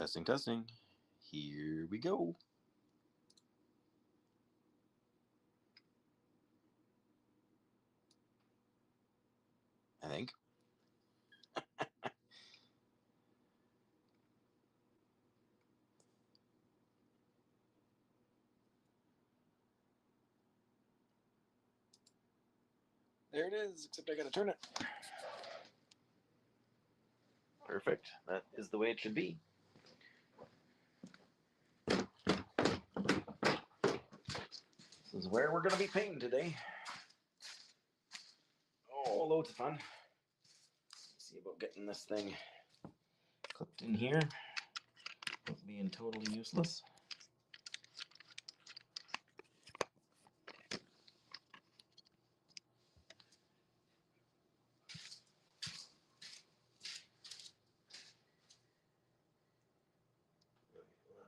Testing, testing. Here we go. I think. There it is, except I gotta turn it. Perfect. That is the way it should be. This is where we're gonna be painting today. Oh, loads of fun. Let's see about getting this thing clipped in here without being totally useless.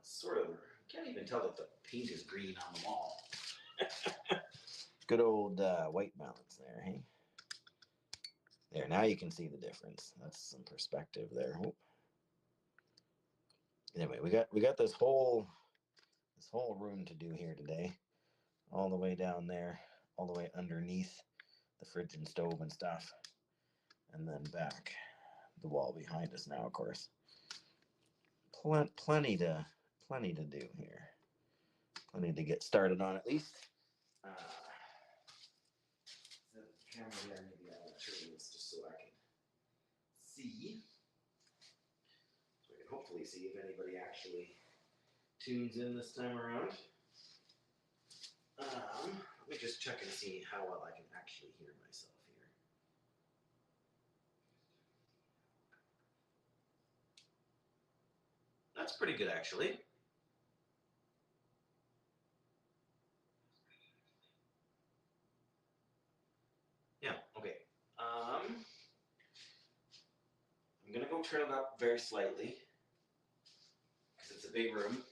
Sort of, can't even tell that the paint is green on the wall. Good old white balance there, hey? There, now you can see the difference. That's some perspective there. Oop. Anyway, we got this whole room to do here today. All the way down there, all the way underneath the fridge and stove and stuff. And then back the wall behind us now, of course. Plenty to do here. Plenty to get started on at least. The camera there, maybe I'll turn this just so I can see. So I can hopefully see if anybody actually tunes in this time around. Let me just check and see how well I can actually hear myself here. That's pretty good, actually. Yeah, okay. I'm gonna go turn it up very slightly because it's a big room.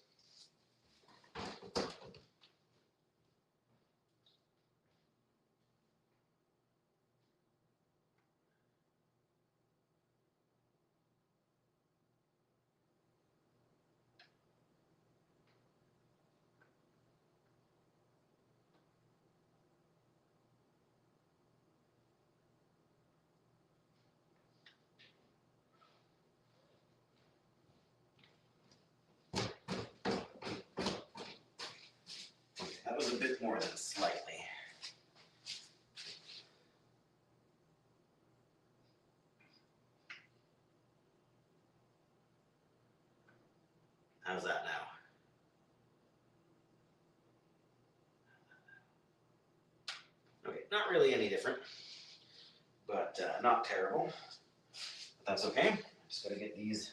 That was a bit more than slightly. How's that now? Okay, not really any different, but not terrible. But that's okay. Just gotta get these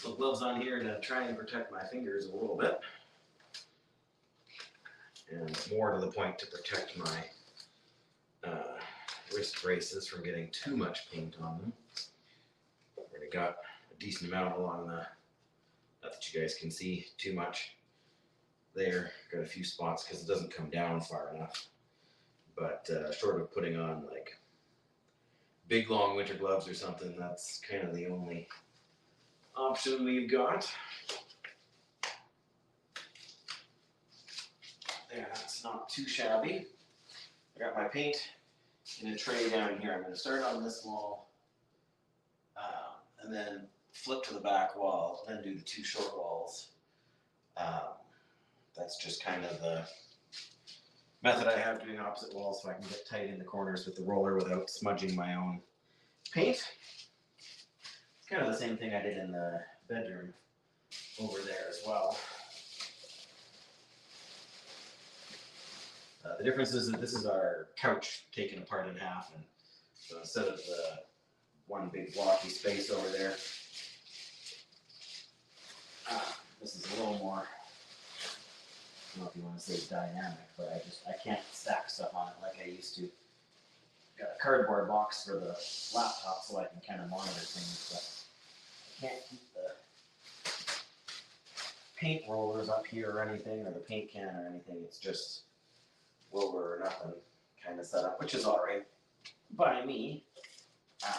little gloves on here to try and protect my fingers a little bit. And more to the point, to protect my wrist braces from getting too much paint on them. Already got a decent amount along the, not that you guys can see too much there. Got a few spots because it doesn't come down far enough. But short of putting on like big long winter gloves or something, that's kind of the only option we've got. There, that's not too shabby. I got my paint in a tray down here. I'm going to start on this wall and then flip to the back wall, then do the two short walls. That's just kind of the method I have, doing opposite walls so I can get tight in the corners with the roller without smudging my own paint. It's kind of the same thing I did in the bedroom over there as well. The difference is that this is our couch taken apart in half, and so instead of the one big blocky space over there, this is a little more, I don't know if you want to say dynamic, but I can't stack stuff on it like I used to. Got a cardboard box for the laptop so I can kind of monitor things, but I can't keep the paint rollers up here or anything, or the paint can or anything. It's just lower or nothing kind of setup, which is all right by me. I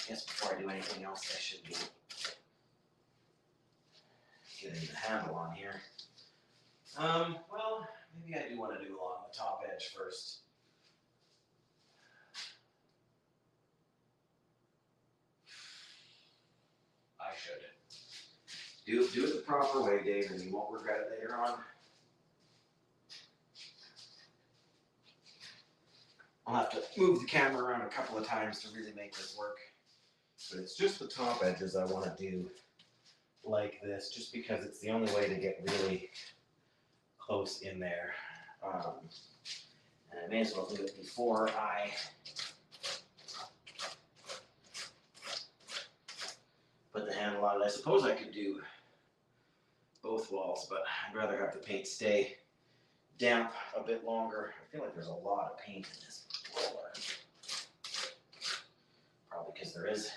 guess before I do anything else, I should be getting the handle on here. Well, maybe I do want to do along the top edge first. I should. Do it the proper way, Dave, and you won't regret it later on. I'll have to move the camera around a couple of times to really make this work. But it's just the top edges I want to do like this, just because it's the only way to get really close in there. And I may as well do it before I put the handle on it. I suppose I could do both walls, but I'd rather have the paint stay damp a bit longer. I feel like there's a lot of paint in this roller. Probably because there is.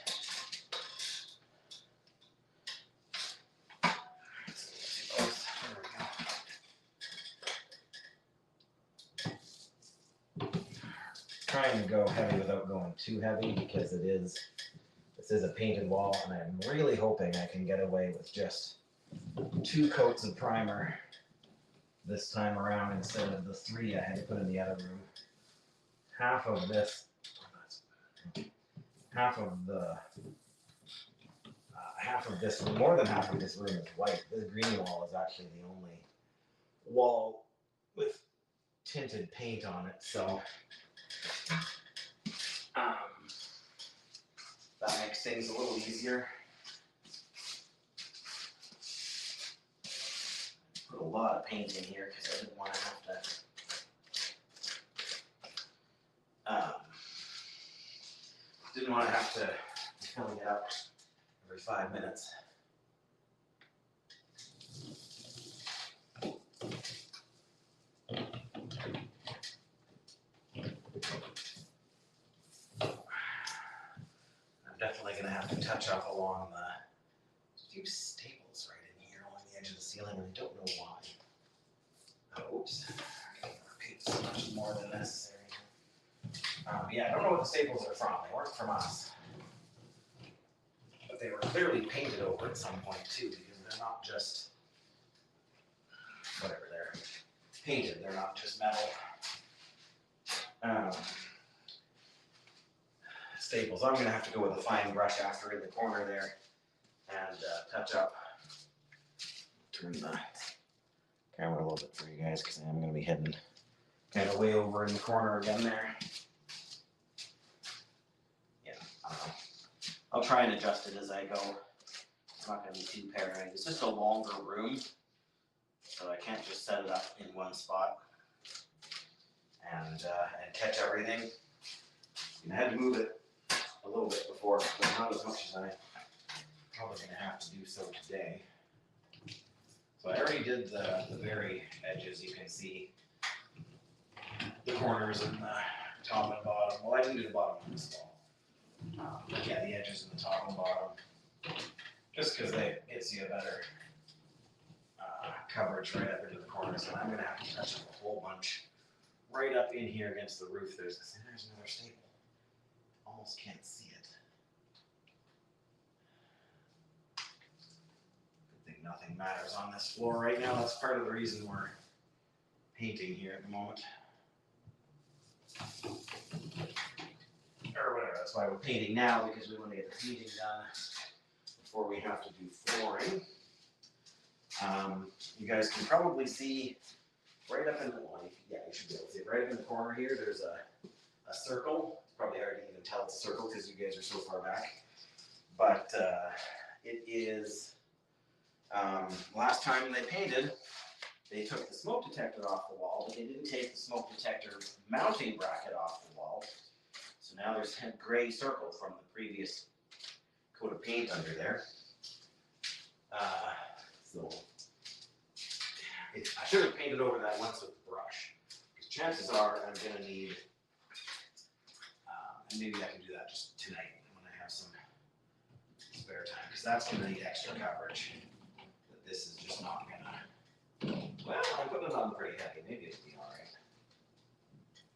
Trying to go heavy without going too heavy, because this is a painted wall, and I'm really hoping I can get away with just 2 coats of primer this time around instead of the 3 I had to put in the other room. Half of this, more than half of this room is white. This green wall is actually the only wall with tinted paint on it, so that makes things a little easier. Put a lot of paint in here because I didn't want to have to be filling it up every 5 minutes. Definitely going to have to touch up along a few staples right in here along the edge of the ceiling, and I don't know why. Oh, oops. Okay, repeat so much more than necessary. Yeah, I don't know what the staples are from. They weren't from us. But they were clearly painted over at some point too, because they're not just whatever, they're painted. They're not just metal. Staples. I'm going to have to go with a fine brush after in the corner there and touch up. Turn the camera a little bit for you guys, because I'm going to be heading kind of way over in the corner again there. Yeah, I'll try and adjust it as I go. It's not going to be too paranoid. It's just a longer room, so I can't just set it up in one spot and catch everything. I had to move it a little bit before, but not as much as I'm probably going to have to do so today. So I already did the very edges. You can see the corners and the top and bottom. Well, I didn't do the bottom on this wall. But yeah, the edges and the top and bottom. Just because it gives you a better coverage right up into the corners. And I'm going to have to touch up a whole bunch right up in here against the roof. There's another staple. Almost can't see it. Good thing nothing matters on this floor right now. That's part of the reason we're painting here at the moment. Or whatever, that's why we're painting now, because we want to get the painting done before we have to do flooring. You guys can probably see right up in the, yeah, you should be able to see it. Right up in the corner here, there's a circle. It's probably hard to even tell it's a circle because you guys are so far back. But it is, last time they painted, they took the smoke detector off the wall, but they didn't take the smoke detector mounting bracket off the wall. So now there's a gray circle from the previous coat of paint under there. I should have painted over that once with the brush, because chances are I'm going to need, and maybe I can do that just tonight when I have some spare time, because that's going to need extra coverage. But this is just not going to, well, I'm putting it on pretty heavy. Maybe it'll be all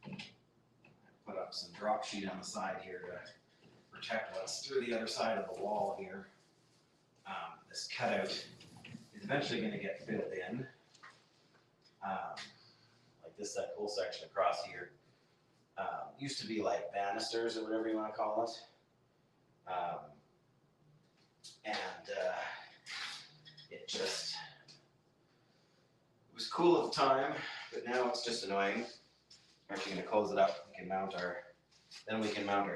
right. Put up some drop sheet on the side here to protect what's through the other side of the wall here. This cutout is eventually going to get filled in. Like this whole section across here used to be like banisters or whatever you want to call it. It was cool at the time, but now it's just annoying. I'm actually going to close it up. We can mount our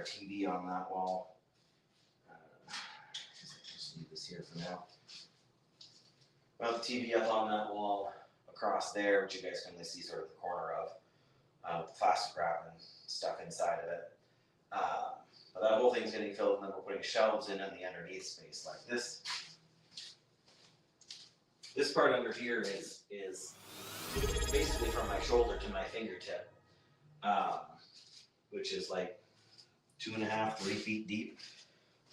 TV on that wall. Just leave this here for now. Mount the TV up on that wall across there, which you guys can only see sort of the corner of, with plastic wrap and stuff inside of it. But that whole thing's getting filled, and then we're putting shelves in the underneath space like this. This part under here is basically from my shoulder to my fingertip, which is like 2.5, 3 feet deep.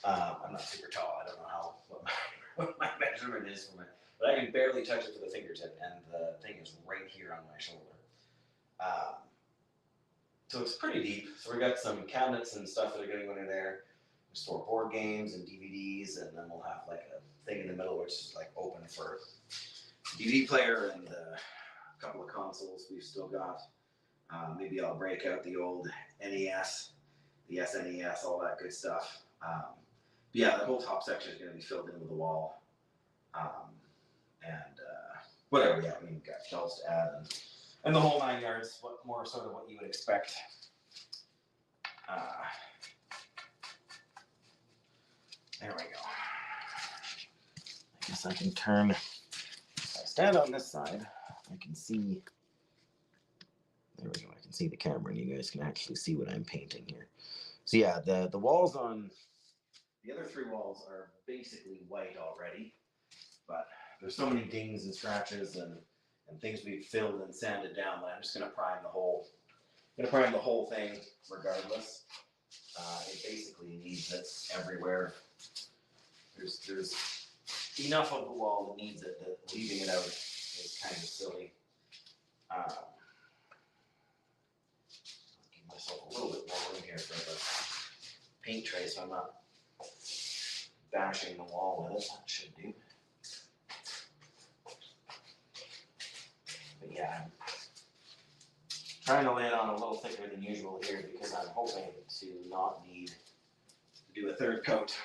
I'm not super tall. I don't know what my measurement is for but I can barely touch it with a fingertip, and the thing is right here on my shoulder. So it's pretty deep. So we got some cabinets and stuff that are going under there. We store board games and DVDs, and then we'll have like a thing in the middle which is like open for DVD player and a couple of consoles we've still got. Maybe I'll break out the old NES, the SNES, all that good stuff. But yeah, the whole top section is going to be filled in with a wall. Whatever, yeah, I mean, we've got shelves to add and the whole 9 yards, more sort of what you would expect. There we go. I guess I can turn, if I stand on this side, I can see, there we go, I can see the camera and you guys can actually see what I'm painting here. So yeah, the walls on, the other 3 walls are basically white already, but there's so many dings and scratches and things we've filled and sanded down that I'm just going to prime the whole thing regardless. It basically needs it everywhere. There's enough of the wall that needs it that leaving it out is kind of silly. I'll give myself a little bit more room here for the paint tray so I'm not bashing the wall with it. That should do. But yeah, I'm trying to lay it on a little thicker than usual here because I'm hoping to not need to do a 3rd coat.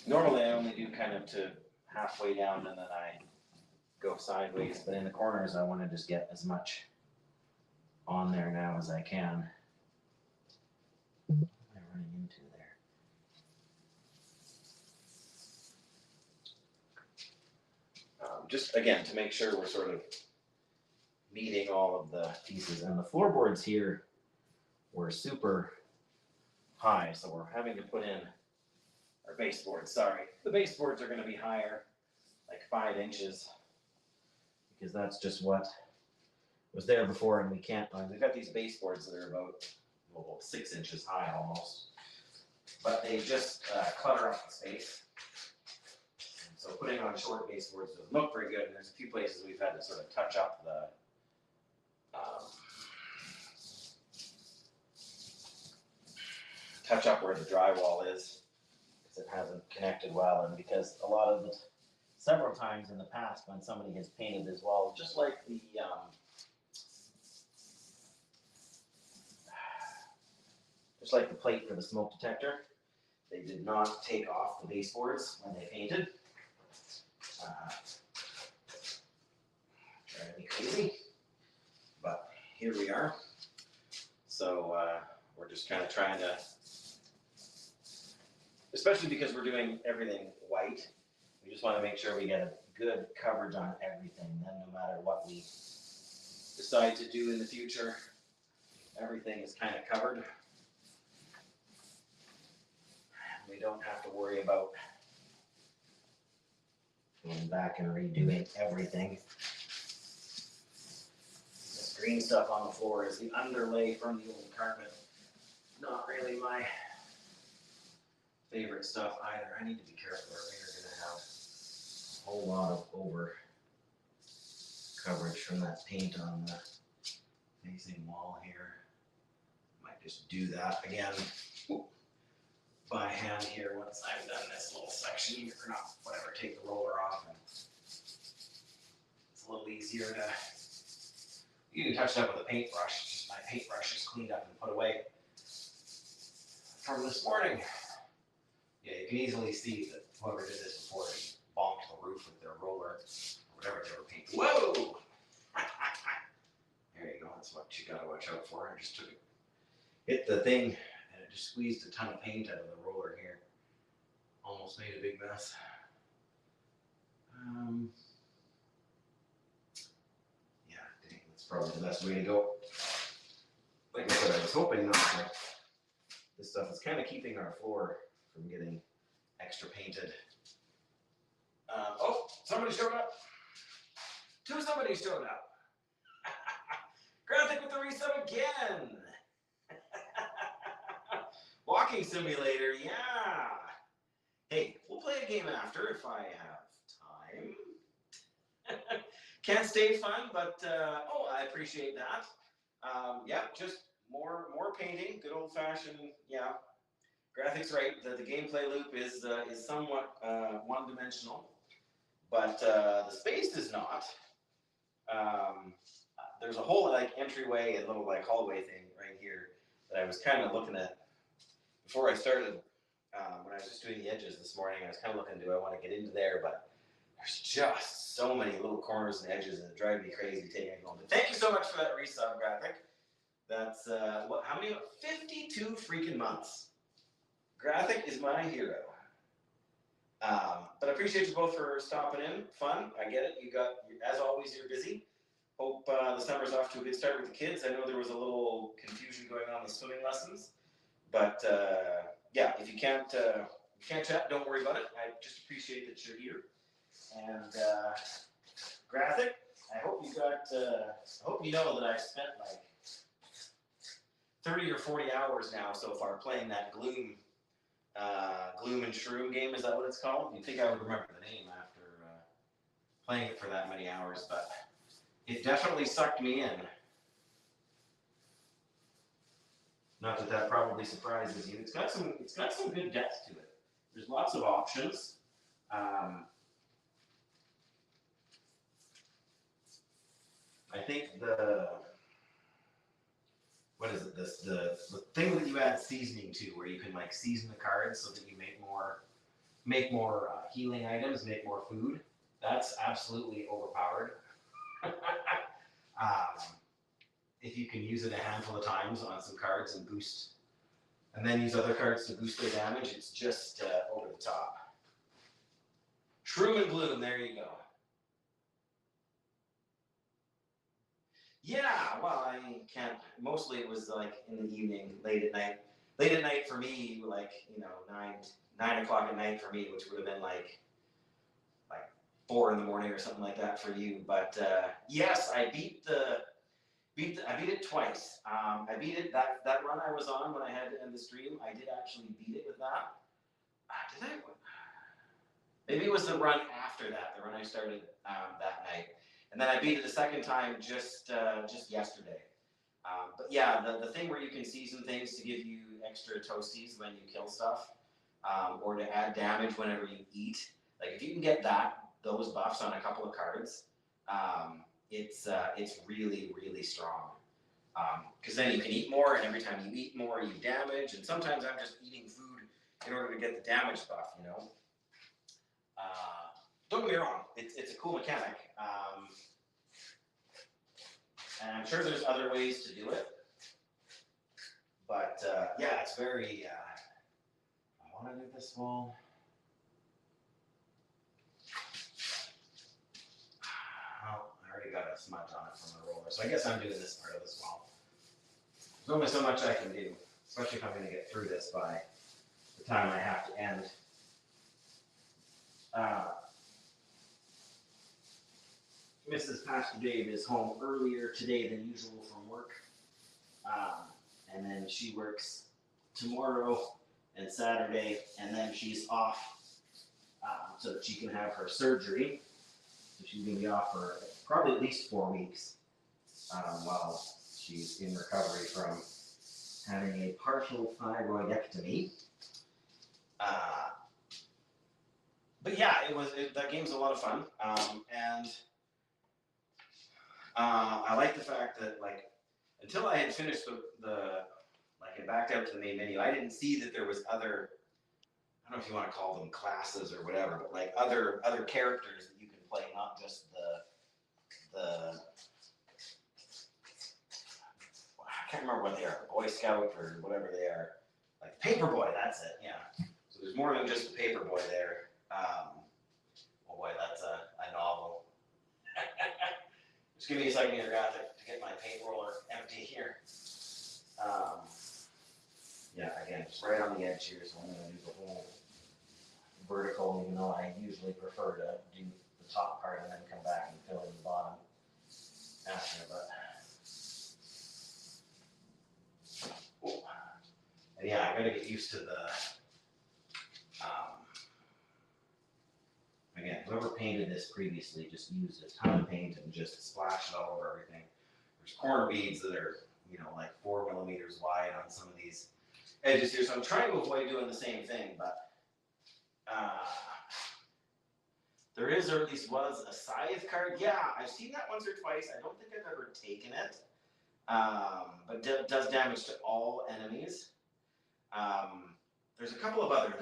Normally I only do kind of to halfway down and then I go sideways, but in the corners I want to just get as much on there now as I can. What am I running into there? Just again to make sure we're sort of meeting all of the pieces. And the floorboards here were super high, so we're having to put in our baseboards. Sorry, the baseboards are going to be higher, like 5 inches, because that's just what was there before, and we can't. We've got these baseboards that are about 6 inches high almost, but they just clutter up the space. And so putting on short baseboards doesn't look very good. And there's a few places we've had to sort of touch up where the drywall is, because it hasn't connected well, and because a lot of it, several times in the past when somebody has painted this wall, just like the plate for the smoke detector, they did not take off the baseboards when they painted. Driving me crazy, but here we are. So we're just kind of trying to, especially because we're doing everything white, we just want to make sure we get a good coverage on everything. Then no matter what we decide to do in the future, everything is kind of covered. We don't have to worry about going back and redoing everything. This green stuff on the floor is the underlay from the old carpet. Not really my favorite stuff either. I need to be careful or we're going to have a whole lot of over coverage from that paint on the facing wall here. Might just do that again by hand here once I've done this little section here, or not, whatever, take the roller off. And it's a little easier to, you can touch it up with a paintbrush. Just my paintbrush is cleaned up and put away from this morning. Yeah, you can easily see that whoever did this before, they bonked the roof with their roller, or whatever they were painting. Whoa! There you go, that's what you gotta watch out for. I just took it, hit the thing, and it just squeezed a ton of paint out of the roller here. Almost made a big mess. Yeah, dang, that's probably the best way to go. Like I said, I was hoping not to. This stuff is kind of keeping our floor from getting extra painted. Oh, somebody showed up. Somebody showed up. Graphic with the resub again. Walking simulator, yeah. Hey, we'll play a game after if I have time. Can't stay fun, but oh, I appreciate that. Yeah, just more painting, good old fashioned, yeah. Graphics, right? The gameplay loop is somewhat one-dimensional, but the space is not. There's a whole like entryway and little like hallway thing right here that I was kind of looking at before I started. When I was just doing the edges this morning, I was kind of looking, do I want to get into there? But there's just so many little corners and edges that drive me crazy taking it home. But thank you so much for that resub, Graphic. That's how many? 52 freaking months. Graphic is my hero. But I appreciate you both for stopping in. Fun, I get it. You got, as always, you're busy. Hope the summer's off to a good start with the kids. I know there was a little confusion going on with swimming lessons, but yeah, if you can't chat, don't worry about it. I just appreciate that you're here. And Graphic, I hope you got. I hope you know that I've spent like 30 or 40 hours now so far playing that Gloom and Shroom game. Is that what it's called? You'd think I would remember the name after playing it for that many hours, but it definitely sucked me in. Not that that probably surprises you. It's got some good depth to it. There's lots of options. I think what is it? The thing that you add seasoning to, where you can like season the cards so that you make more healing items, make more food. That's absolutely overpowered. If you can use it a handful of times on some cards and boost, and then use other cards to boost their damage, it's just over the top. Shroom and Gloom, there you go. Yeah, well, I can't. Mostly it was like in the evening, late at night. Late at night for me, like 9 o'clock at night for me, which would have been like 4 in the morning or something like that for you. But yes, I beat it twice. I beat it that run I was on when I had to end the stream. I did actually beat it with that. Did I? Maybe it was the run after that, the run I started that night, and then I beat it a second time just yesterday. But yeah, the thing where you can season things to give you extra toasties when you kill stuff, or to add damage whenever you eat. Like if you can get those buffs on a couple of cards, it's really, really strong. Because then you can eat more, and every time you eat more, you damage. And sometimes I'm just eating food in order to get the damage buff, Don't get me wrong, it's a cool mechanic. And I'm sure there's other ways to do it. But yeah, it's very. I want to do this wall. Well, I already got a smudge on it from the roller, so I guess I'm doing this part of this wall. There's only so much I can do, especially if I'm going to get through this by the time I have to end. Mrs. Pastor Dave is home earlier today than usual from work. And then she works tomorrow and Saturday, and then she's off so that she can have her surgery. So she's going to be off for probably at least 4 weeks while She's in recovery from having a partial thyroidectomy. But yeah, that game's a lot of fun, and I like the fact that like until I had finished like I backed out to the main menu, I didn't see that there was other. I don't know if you want to call them classes or whatever, but like other characters that you can play, not just the I can't remember what they are, the Boy Scout or whatever they are, like Paperboy. That's it. Yeah. So there's more than just the Paperboy there. Oh boy, that's a novel. Just give me a second here, guys, to get my paint roller empty here. Yeah, again, just right on the edge here, so I'm going to do the whole vertical, even though I usually prefer to do the top part and then come back and fill in the bottom after. But and yeah, I got to get used to the. Again, whoever painted this previously just used a ton of paint and just splashed it all over everything. There's corner beads that are, like 4 millimeters wide on some of these edges here. So I'm trying to avoid doing the same thing, but there is, or at least was, a scythe card. Yeah, I've seen that once or twice. I don't think I've ever taken it, but does damage to all enemies. There's a couple of other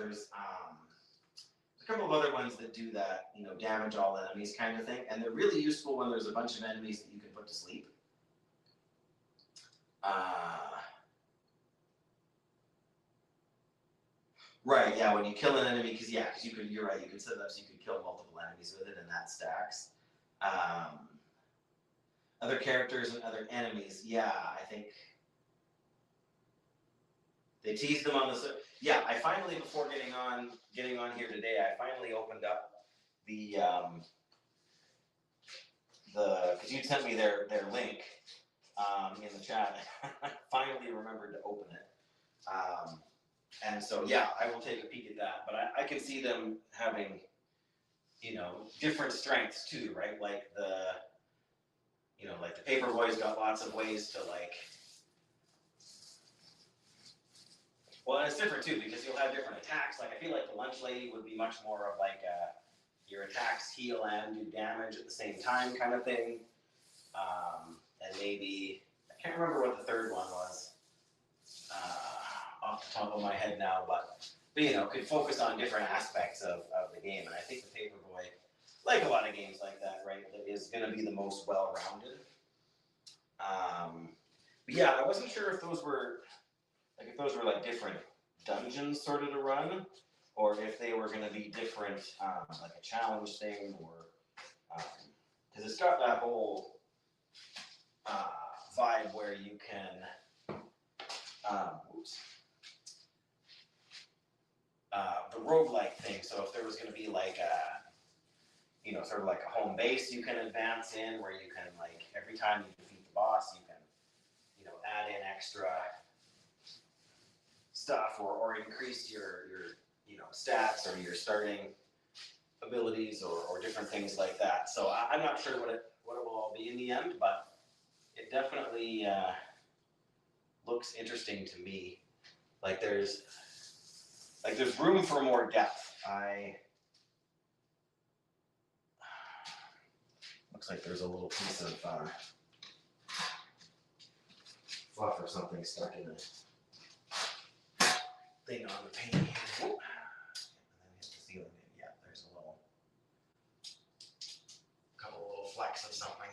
ones that do that, damage all enemies kind of thing, and they're really useful when there's a bunch of enemies that you can put to sleep. Right, yeah, when you kill an enemy, because you're right, you could set it up so you could kill multiple enemies with it, and that stacks. Other characters and other enemies, yeah, I think they teased them on the. Yeah, I finally, before getting on here today, I finally opened up the because you sent me their link in the chat. I finally remembered to open it. And so, yeah, I will take a peek at that. But I can see them having, different strengths too, right? Like the Paperboy's got lots of ways to well, and it's different too because you'll have different attacks. Like I feel like the Lunch Lady would be much more of like your attacks heal and do damage at the same time kind of thing. And maybe, I can't remember what the third one was. Off the top of my head now, but could focus on different aspects of the game. And I think the Paperboy, like a lot of games like that, right, that is going to be the most well-rounded. But yeah, I wasn't sure if those were like different dungeons sort of to run, or if they were going to be different, like a challenge thing, or because it's got that whole vibe where you can. The roguelike thing. So if there was going to be like a, sort of like a home base you can advance in, where you can like every time you defeat the boss, you can, add in extra stuff or increase your stats or your starting abilities or different things like that. So I'm not sure what it will all be in the end, but it definitely looks interesting to me. Like there's room for more depth. Looks like there's a little piece of fluff or something stuck in the thing on the paint here. And then we hit the ceiling. Yeah, there's a couple little flecks of something.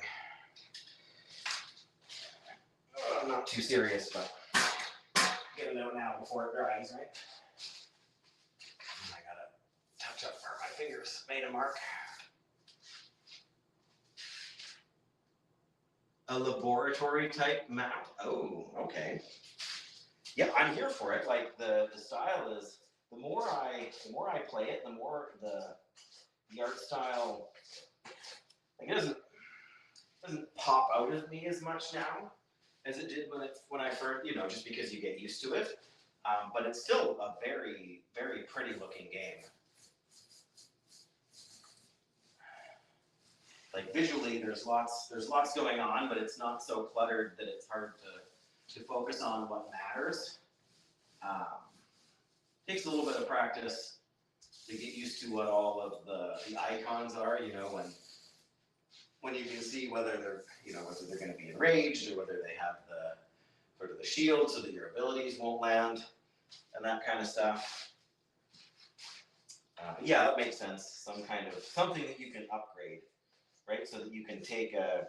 I'm not too serious, but get it out now before it dries, right? And I gotta touch up where my fingers made a mark. A laboratory type map? Oh, okay. Yeah, I'm here for it. Like the style is, the more I play it, the more the art style, like it doesn't pop out of me as much now as it did when I first, just because you get used to it. But it's still a very, very pretty looking game. like visually, there's lots going on, but it's not so cluttered that it's hard to focus on what matters. Takes a little bit of practice to get used to what all of the icons are, you know, when you can see whether they're, you know, whether they're going to be enraged or whether they have the sort of the shield so that your abilities won't land and that kind of stuff. But yeah, that makes sense. Some kind of something that you can upgrade, right? So that you can take a,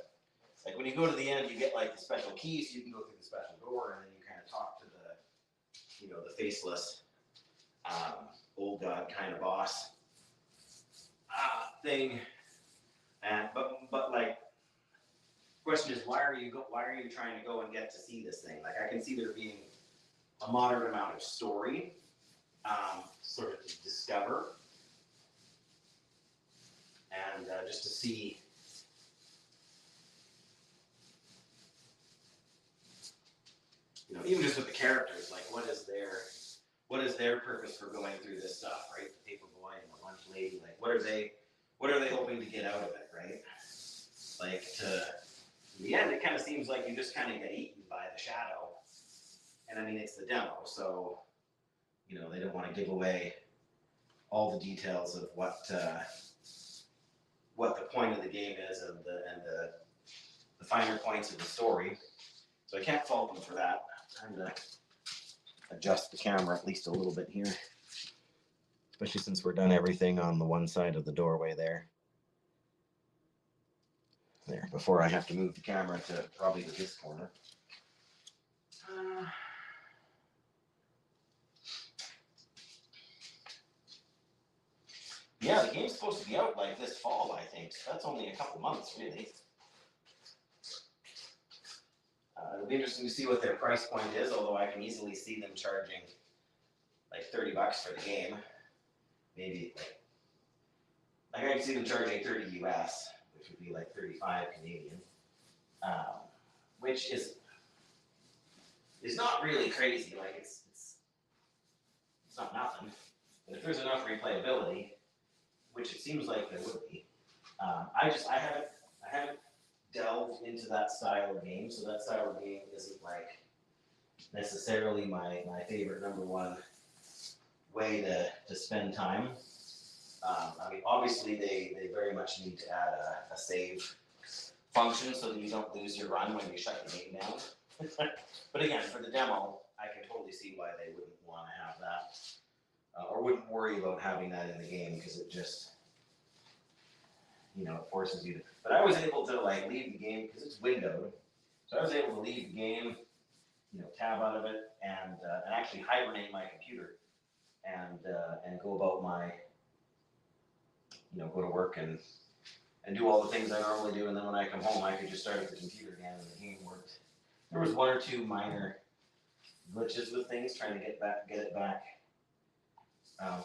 like when you go to the end, you get like the special key, so you can go through the special door, and then you kind of talk to the, you know, the faceless old god kind of boss thing. And but like, question is, why are you trying to go and get to see this thing? Like, I can see there being a moderate amount of story, sort of to discover, and just to see. You know, even just with the characters, like what is their purpose for going through this stuff, right? The paperboy and the lunch lady, like what are they hoping to get out of it, right? Like in the end, it kind of seems like you just kind of get eaten by the shadow. And I mean, it's the demo, so you know they don't want to give away all the details of what the point of the game is and the finer points of the story. So I can't fault them for that. I'm trying to adjust the camera at least a little bit here, especially since we're done everything on the one side of the doorway there. There, before I have to move the camera to probably this corner. Yeah, the game's supposed to be out like this fall, I think. So that's only a couple months, really. It'll be interesting to see what their price point is, although I can easily see them charging like $30 for the game. Maybe like I can see them charging 30 US, which would be like 35 Canadian, which is not really crazy. Like it's not nothing. But if there's enough replayability, which it seems like there would be, I haven't delved into that style of game, so that style of game isn't like necessarily my favorite number one way to spend time. I mean, obviously they very much need to add a save function so that you don't lose your run when you shut the game down. But again, for the demo, I can totally see why they wouldn't want to have that, or wouldn't worry about having that in the game, because it just, you know, it forces you to. But I was able to like leave the game because it's windowed, so I was able to leave the game, you know, tab out of it, and actually hibernate my computer, and go about my, you know, go to work and do all the things I normally do, and then when I come home, I could just start up the computer again, and the game worked. There was one or two minor glitches with things trying to get it back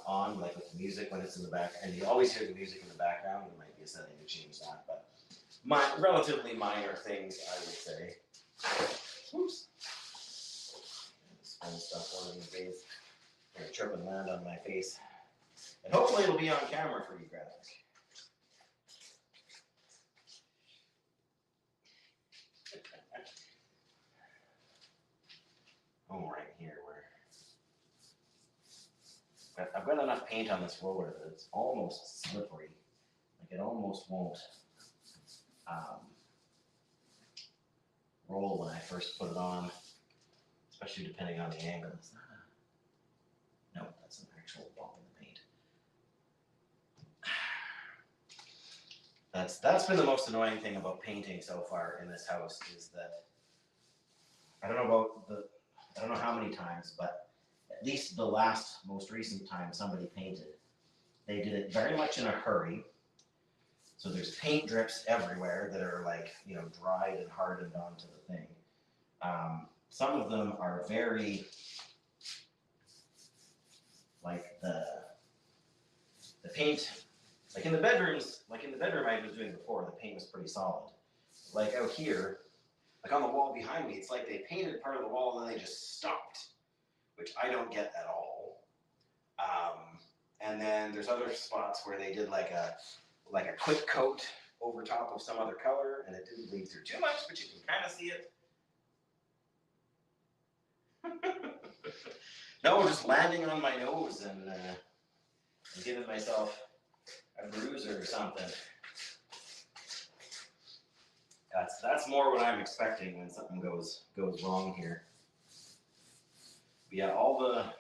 on, like with the music when it's in the back, and you always hear the music in the background. There might be a setting to change that, but relatively minor things, I would say. Oops. This kind of stuff one of these days. I'm gonna trip and land on my face, and hopefully it'll be on camera for you guys. Oh, right here where I've got enough paint on this roller that it's almost slippery. Like it almost won't roll when I first put it on, especially depending on the angle. It's not a, no, that's an actual bump in the paint. That's been the most annoying thing about painting so far in this house, is that I don't know how many times, but at least the most recent time somebody painted, they did it very much in a hurry. So there's paint drips everywhere that are like, you know, dried and hardened onto the thing. Some of them are very, like the paint, like in the bedroom I was doing before, the paint was pretty solid. Like out here, like on the wall behind me, it's like they painted part of the wall and then they just stopped, which I don't get at all. And then there's other spots where they did like a quick coat over top of some other color, and it didn't bleed through too much, but you can kind of see it. No, just landing on my nose and giving myself a bruise or something. That's more what I'm expecting when something goes wrong here. But yeah, all the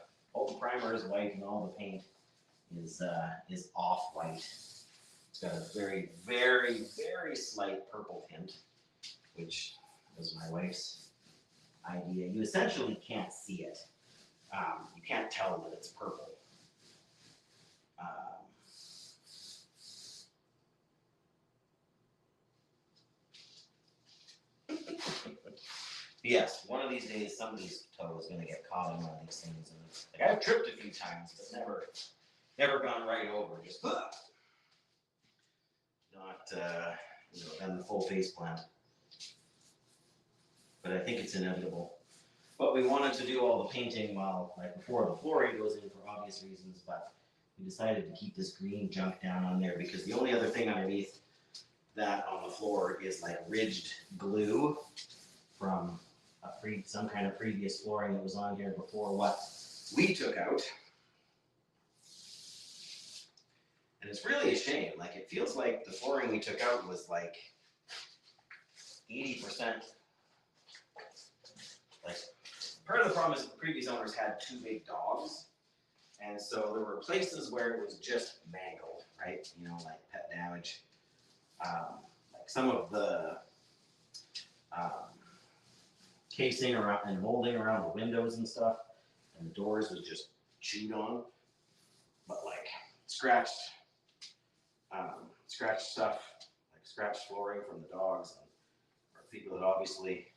primer is white and all the paint is off white. It's got a very, very, very slight purple tint, which was my wife's idea. You essentially can't see it. You can't tell that it's purple. Yes, one of these days somebody's toe is going to get caught in one of these things. And like, I've tripped a few times, but never gone right over. Just not done the full face plant. But I think it's inevitable. But we wanted to do all the painting before the flooring goes in for obvious reasons, but we decided to keep this green junk down on there because the only other thing underneath that on the floor is like ridged glue from some kind of previous flooring that was on here before what we took out. And it's really a shame. Like, it feels like the flooring we took out was like 80%. Like, part of the problem is the previous owners had two big dogs. And so there were places where it was just mangled, right? You know, like pet damage. Like some of the casing around and molding around the windows and stuff, and the doors was just chewed on. But like scratched stuff, like scratched flooring from the dogs, or people that obviously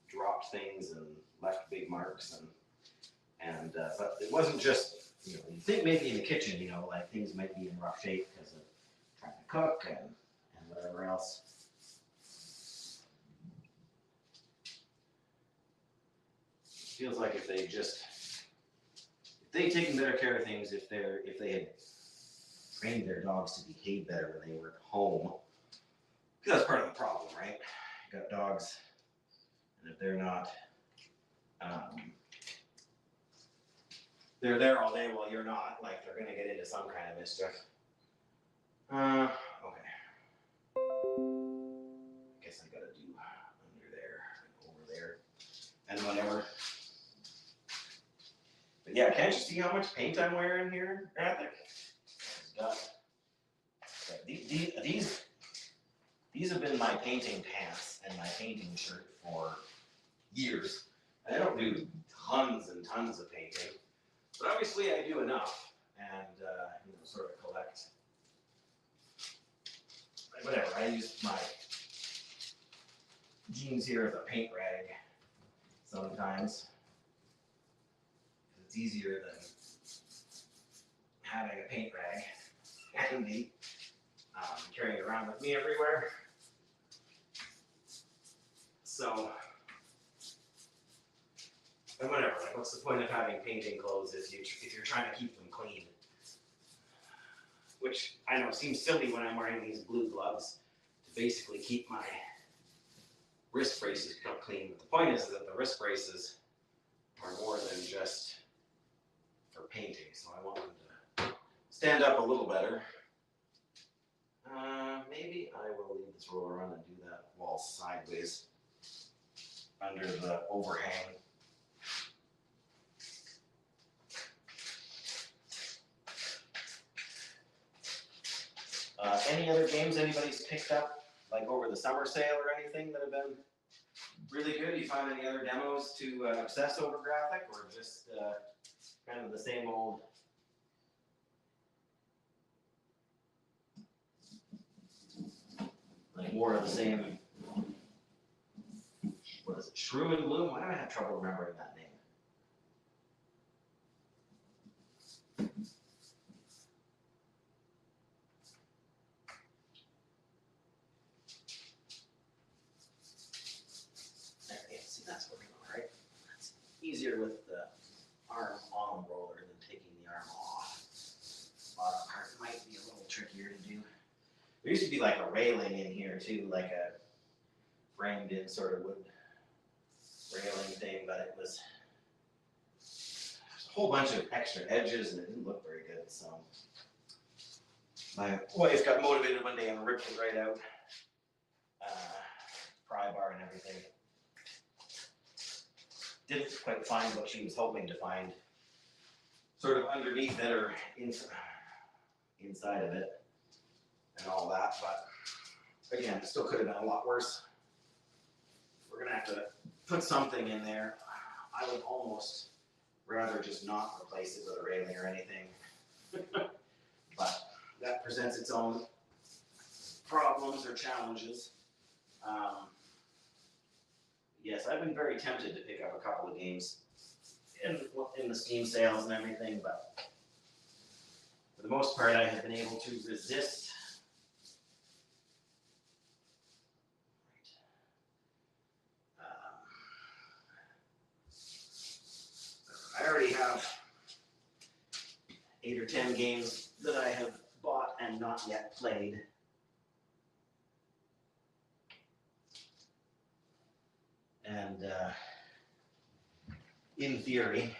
dropped things and left big marks, and but it wasn't just, you think maybe in the kitchen, like things might be in rough shape because of trying to cook and whatever else. Feels like if they'd taken better care of things, if they had trained their dogs to behave better when they were at home, because that's part of the problem, right? You got dogs, and if they're not, they're there all day while you're not, like they're gonna get into some kind of mischief. Okay. I guess I gotta do under there, over there, and whatever. But yeah, can't you see how much paint I'm wearing here, Graphic? These have been my painting pants and my painting shirt for years. I don't do tons and tons of painting, but obviously I do enough, and sort of collect. Whatever, I use my jeans here as a paint rag sometimes. It's easier than having a paint rag handy, carrying it around with me everywhere. So, and whatever, like what's the point of having painting clothes if you're trying to keep them clean? Which I know seems silly when I'm wearing these blue gloves to basically keep my wrist braces clean. But the point is that the wrist braces are more than just for painting, so I want them to stand up a little better. Maybe I will leave this roller on and do that wall sideways under the overhang. Any other games anybody's picked up, like over the summer sale or anything, that have been really good? You find any other demos to obsess over, Graphic, or just kind of the same old? Like more of the same. What is it? Shrew and Bloom? Why do I have trouble remembering that name? There, yeah, see, that's working all right. That's easier with the arm on the roller than taking the arm off. Bottom part might be a little trickier to do. There used to be like a railing in here too, like a framed in sort of wood railing thing, but it was a whole bunch of extra edges and it didn't look very good. So my wife got motivated one day and ripped it right out. Pry bar and everything. Didn't quite find what she was hoping to find sort of underneath it or inside of it and all that, but again, it still could have been a lot worse. We're gonna have to put something in there. I would almost rather just not replace it with a railing or anything, but that presents its own problems or challenges. Yes, I've been very tempted to pick up a couple of games in the Steam sales and everything, but for the most part, I have been able to resist. I already have 8 or 10 games that I have bought and not yet played. And in theory,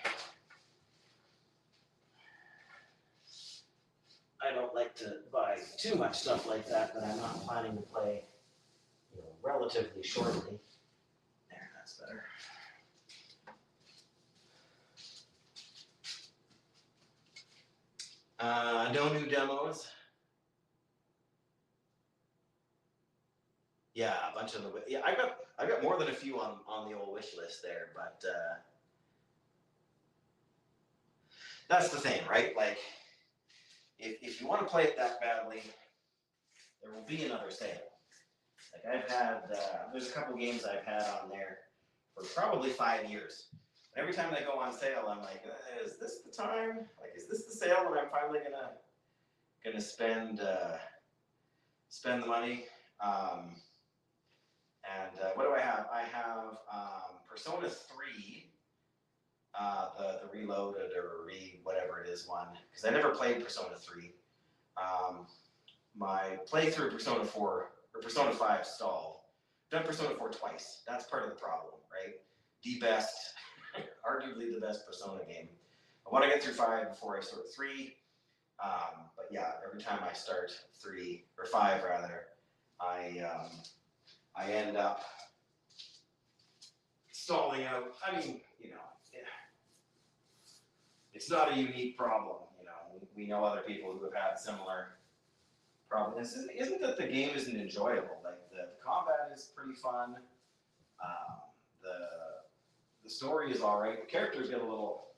I don't like to buy too much stuff like that I'm not planning to play, relatively shortly. There, that's better. No new demos. Yeah, a bunch of them. Yeah, I got more than a few on the old wish list there, but that's the thing, right? Like, if you want to play it that badly, there will be another sale. Like I've had, there's a couple games I've had on there for probably 5 years. And every time they go on sale, I'm like, is this the time? Like, is this the sale when I'm finally gonna spend the money? What do I have? I have Persona 3, the Reloaded or whatever it is one, because I never played Persona 3. My playthrough Persona 4 or Persona 5 stalled. I've done Persona 4 twice. That's part of the problem, right? The best, arguably the best Persona game. I want to get through 5 before I start 3. But yeah, every time I start 3 or 5 rather, I end up stalling out. I mean, it's not a unique problem. We know other people who have had similar problems. Isn't that the game isn't enjoyable? Like the combat is pretty fun. The story is all right. The characters get a little,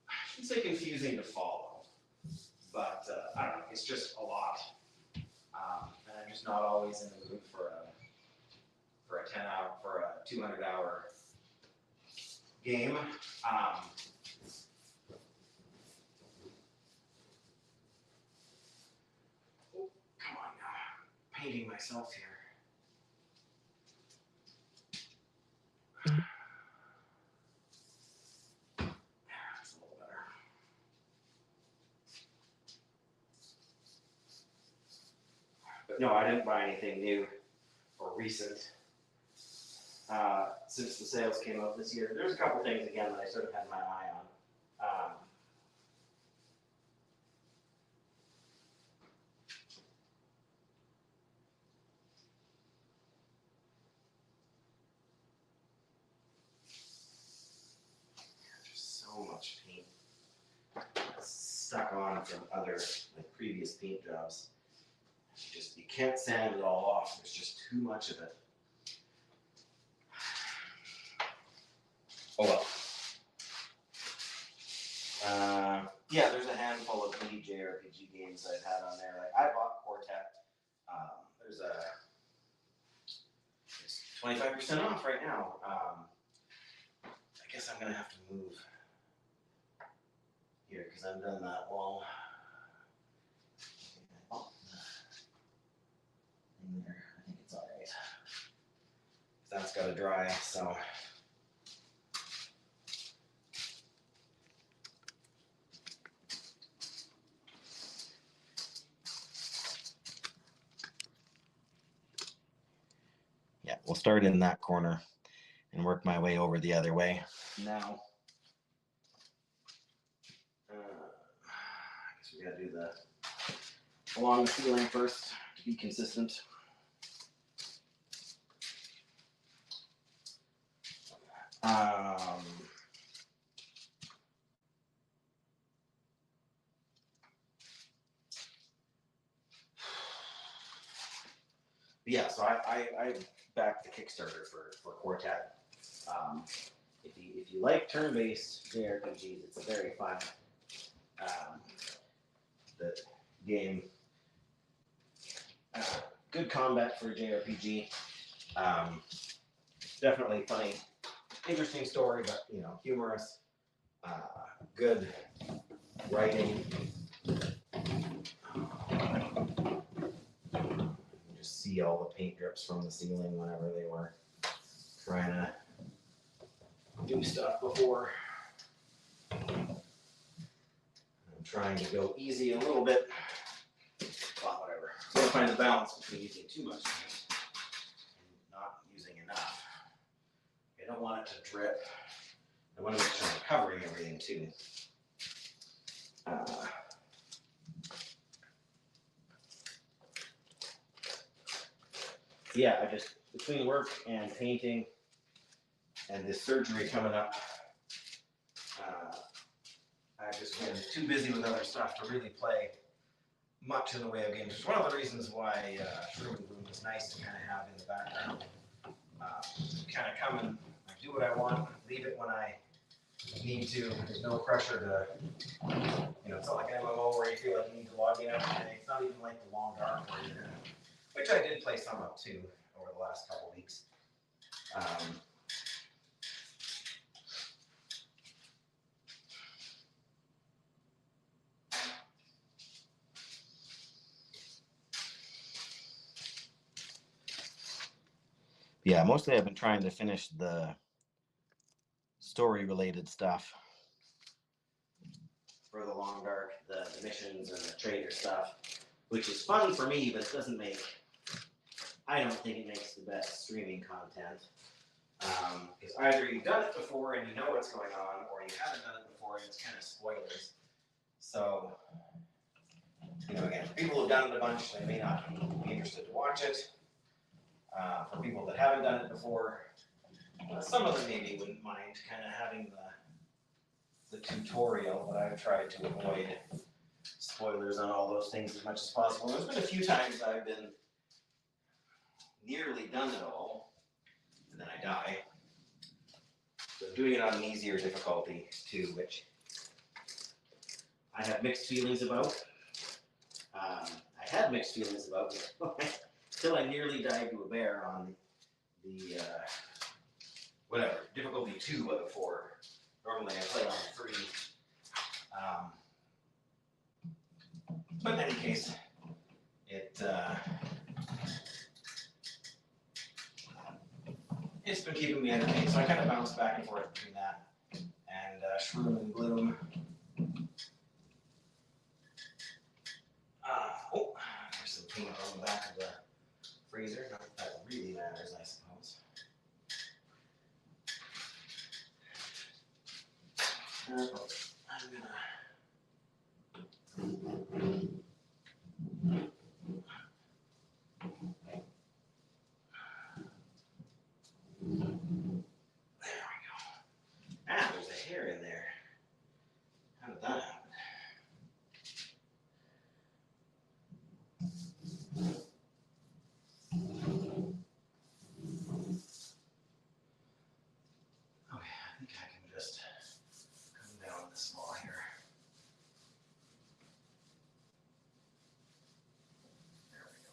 I shouldn't say confusing to follow, but I don't know. It's just a lot, and I'm just not always in the mood for a 200-hour game. Come on now, painting myself here. That's a little better. But no, I didn't buy anything new or recent since the sales came out this year. There's a couple things again that I sort of had my eye on. So much paint stuck on from other previous paint jobs. You can't sand it all off. There's just too much of it. Oh well. Yeah, there's a handful of indie JRPG games I've had on there. Like I bought Quartet. There's it's 25% off right now. I guess I'm gonna have to move here because I've done that wall. In there, I think it's all right. That's got to dry, so. we'll start in that corner and work my way over the other way. Now, I guess we gotta do along the ceiling first to be consistent. Yeah, so I backed the Kickstarter for Quartet. If you like turn-based JRPGs, it's a very fun the game. Good combat for a JRPG. Definitely funny, interesting story, but humorous. Good writing. Just see all the paint drips from the ceiling whenever they were trying to do stuff before. I'm trying to go easy a little bit. Well, whatever. I'm going to find the balance between using too much paint and not using enough. I don't want it to drip. I want to make sure I'm covering everything too. Yeah, I just, between work and painting and this surgery coming up, I've just been too busy with other stuff to really play much in the way of games. It's one of the reasons why Livingroom is nice to kind of have in the background. Kind of come and do what I want, leave it when I need to. There's no pressure to, it's not like an MMO where you feel like you need to log in every day. It's not even like the Long Dark where you're gonna, which I did play some of too over the last couple of weeks. Yeah, mostly I've been trying to finish the story-related stuff for the Long Dark, the missions and the trader stuff, which is fun for me, but it doesn't make, I don't think it makes the best streaming content. Because either you've done it before and you know what's going on, or you haven't done it before and it's kind of spoilers. So, again, for people who've done it a bunch, they may not be interested to watch it. For people that haven't done it before, some of them maybe wouldn't mind kind of having the tutorial, but I've tried to avoid spoilers on all those things as much as possible. There's been a few times I've been nearly done it all, and then I die. So I'm doing it on an easier difficulty too, which I have mixed feelings about. I had mixed feelings about until I nearly died to a bear on the difficulty 2 out of 4. Normally I play on 3. But in any case, it's been keeping me entertained, so I kind of bounce back and forth between that and Shroom and Gloom. There's some paint on the back of the freezer. Not that that really matters, I suppose. I'm gonna. There we go. There's a hair in there. How did that happen? Okay, I think I can just come down this wall here. There we go.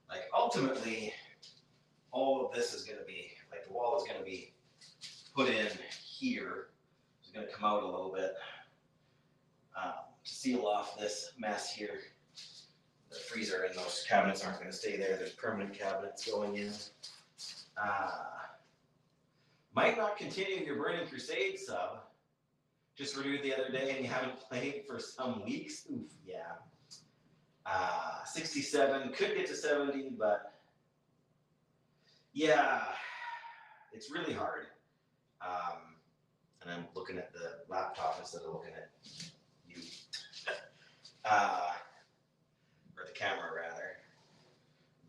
Like, ultimately, all of this is going to be, like, the wall is going to be put in here. It's going to come out a little bit to seal off this mess here. The freezer and those cabinets aren't going to stay there. There's permanent cabinets going in. Might not continue your Burning Crusade sub. Just renewed the other day and you haven't played for some weeks. Oof, yeah. 67, could get to 70, but Yeah, it's really hard. And I'm looking at the laptop instead of looking at you, or the camera rather.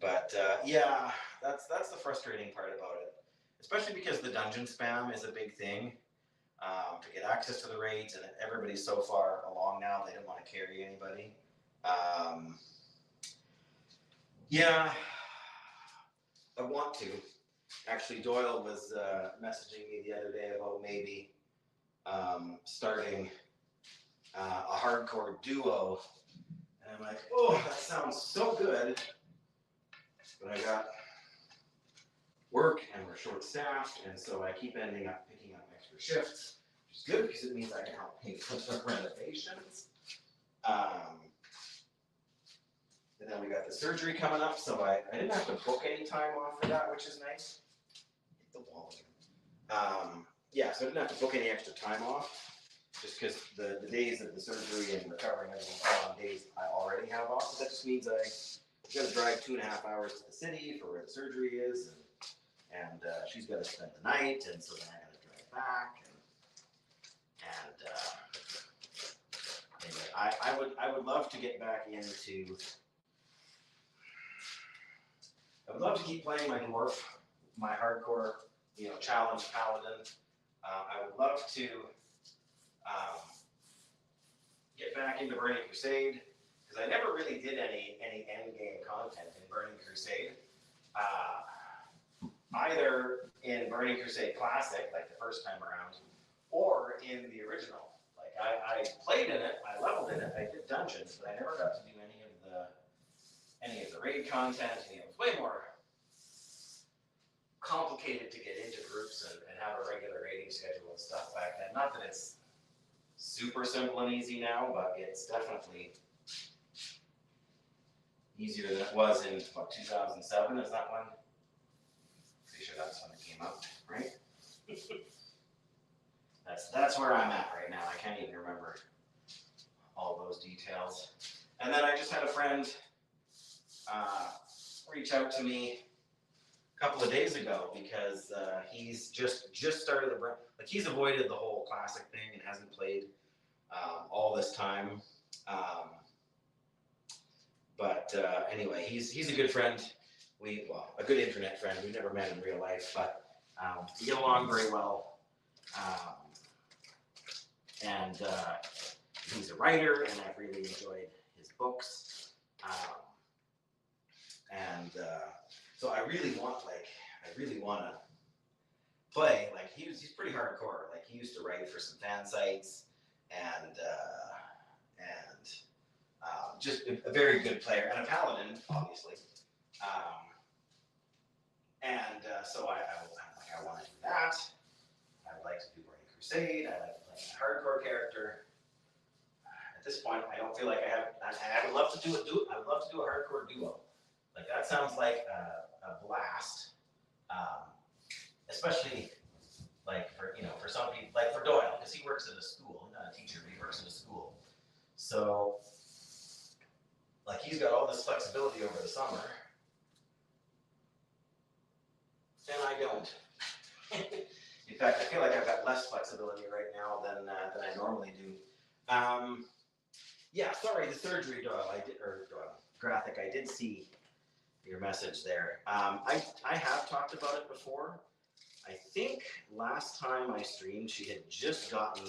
But yeah, that's the frustrating part about it, especially because the dungeon spam is a big thing. To get access to the raids, and everybody's so far along now, they don't want to carry anybody. Yeah, I want to. Actually, Doyle was messaging me the other day about maybe starting a hardcore duo. And I'm like, oh, that sounds so good. But I got work and we're short staffed, and so I keep ending up picking up extra shifts, which is good because it means I can help pay for the renovations. And then we got the surgery coming up, so I didn't have to book any time off for that, which is nice. Hit the wall again. Yeah, so I didn't have to book any extra time off, just because the days of the surgery and recovering everything are on days I already have off. So that just means I got to drive 2.5 hours to the city for where the surgery is, and she's got to spend the night, and so then I got to drive back, and anyway, I would love to get back into. I would love to keep playing my dwarf, my hardcore, challenge paladin. I would love to get back into Burning Crusade, because I never really did any end game content in Burning Crusade. Either in Burning Crusade Classic, like the first time around, or in the original. Like I played in it, I leveled in it, I did dungeons, but I never got to do any of the raid content. It was way more complicated to get into groups and have a regular raiding schedule and stuff back then. Not that it's super simple and easy now, but it's definitely easier than it was in, 2007? Is that one? Pretty sure that's when it came out, right? That's where I'm at right now. I can't even remember all those details. And then I just had a friend reach out to me a couple of days ago because he's just started he's avoided the whole classic thing and hasn't played all this time. But anyway, he's a good friend. A good internet friend. We've never met in real life, but we get along very well. And he's a writer, and I've really enjoyed his books. So I really want to play. Like he's pretty hardcore. Like he used to write for some fan sites, and just a very good player and a paladin, obviously. So I want to do that. I would like to do Burning Crusade. I like to play a hardcore character. At this point, I don't feel like I have. I would love to do I would love to do a hardcore duo. Like that sounds like a blast. Especially like for some people, like for Doyle, because he works at a school, not a teacher, but he works at a school. So like he's got all this flexibility over the summer, and I don't. In fact, I feel like I've got less flexibility right now than I normally do. Yeah, sorry, the surgery, Doyle. Graphic. I did see your message there. I have talked about it before. I think last time I streamed, she had just gotten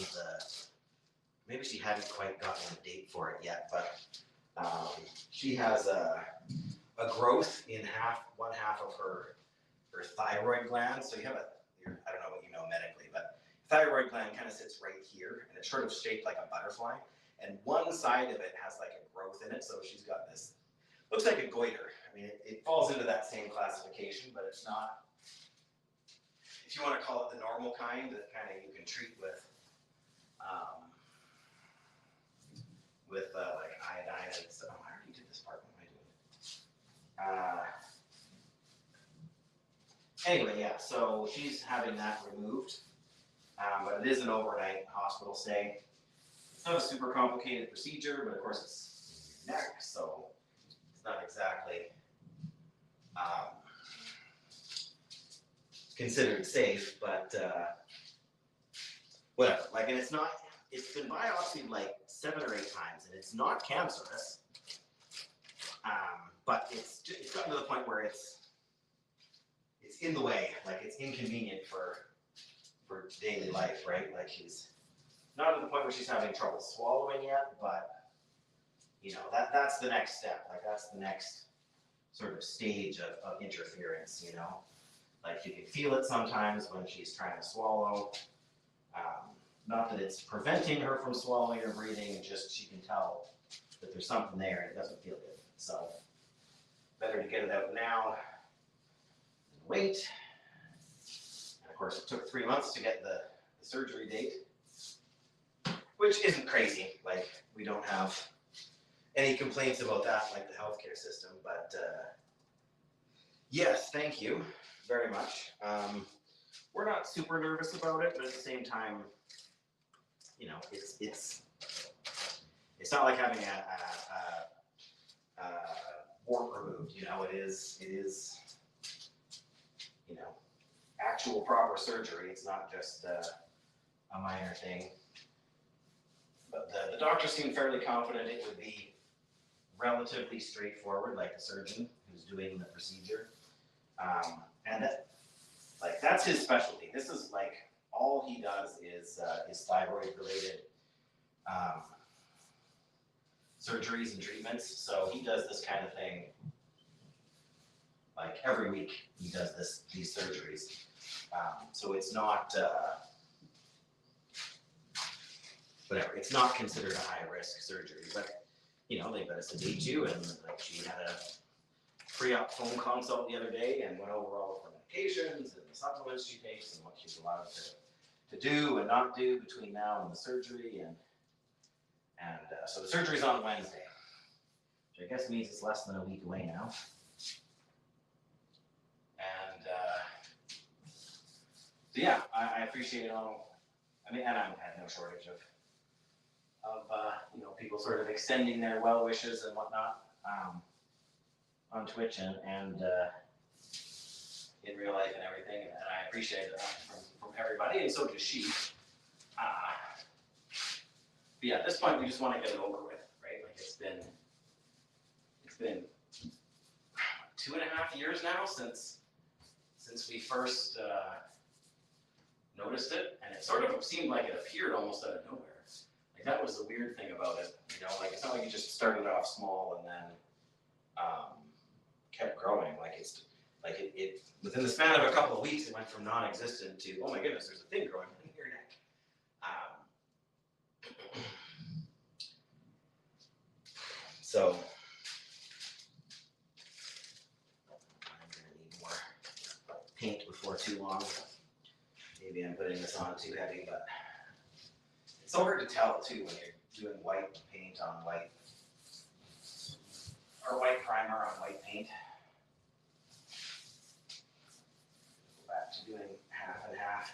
maybe she hadn't quite gotten a date for it yet, but she has a growth in one half of her thyroid gland. So you have I don't know what you know medically, but thyroid gland kind of sits right here, and it's sort of shaped like a butterfly. And one side of it has like a growth in it, so she's got this, looks like a goiter. I mean, it falls into that same classification, but it's not, if you want to call it the normal kind, that kind of you can treat with like iodine and stuff. I already did this part. What am I doing? Anyway, yeah, so she's having that removed, but it is an overnight hospital stay. It's not a super complicated procedure, but of course it's in your neck, so it's not exactly considered safe, but whatever. Like, and it's been biopsied like 7 or 8 times, and it's not cancerous. But it's gotten to the point where it's in the way, like it's inconvenient for daily life, right? Like she's not at the point where she's having trouble swallowing yet, but you know, that's the next step. Like that's the next sort of stage of interference, you know? Like you can feel it sometimes when she's trying to swallow. Not that it's preventing her from swallowing or breathing, just she can tell that there's something there and it doesn't feel good. So better to get it out now than wait. And of course it took 3 months to get the surgery date, which isn't crazy. Like we don't have any complaints about that, like the healthcare system, but yes, thank you very much. We're not super nervous about it, but at the same time, you know, it's not like having a wart removed. You know, it is, you know, actual proper surgery. It's not just a minor thing. But the doctor seemed fairly confident it would be relatively straightforward, like the surgeon who's doing the procedure. And that's his specialty. This is like all he does is thyroid related surgeries and treatments. So he does this kind of thing like every week. He does these surgeries. So it's not whatever. It's not considered a high risk surgery, but you know they better sedate you, and like she had a pre-op phone consult the other day and went over all of her medications and the supplements she takes and what she's allowed to do and not do between now and the surgery, and so the surgery's on Wednesday, which I guess means it's less than a week away now. And so yeah, I appreciate it all. I mean, and I've had no shortage of you know, people sort of extending their well wishes and whatnot on Twitch and in real life and everything, and I appreciate it from everybody, and so does she. But yeah, at this point, we just want to get it over with, right? Like it's been 2.5 years now since we first noticed it, and it sort of seemed like it appeared almost out of nowhere. Like that was the weird thing about it, you know. Like it's not like you just started off small and then kept growing. Like it within the span of a couple of weeks, it went from non-existent to, oh my goodness, there's a thing growing in your neck. So I'm gonna need more paint before too long. Maybe I'm putting this on too heavy, but it's so hard to tell too when you're doing white paint on white, or white primer on white paint. Go back to doing half and half.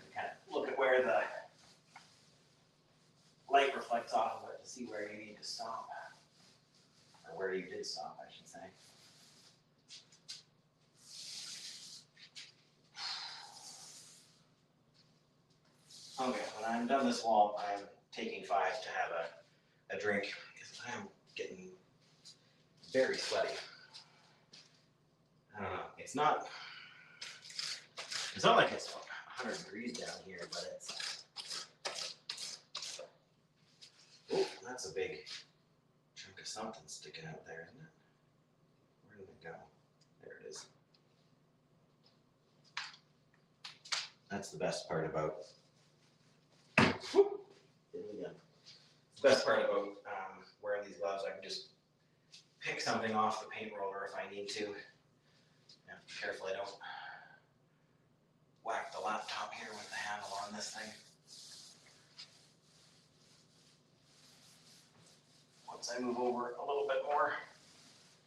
And kind of look at where the light reflects off of it to see where you need to stop. Or where you did stop, I should say. Okay, when I'm done this wall, I'm taking 5 to have a drink because I'm getting very sweaty. I don't know. It's not like it's 100 degrees down here, but it's. Oh, that's a big chunk of something sticking out there, isn't it? Where did it go? There it is. That's the best part about. Whoop, there we go. The best part about wearing these gloves, I can just pick something off the paint roller if I need to. I have to be careful I don't whack the laptop here with the handle on this thing. Once I move over a little bit more,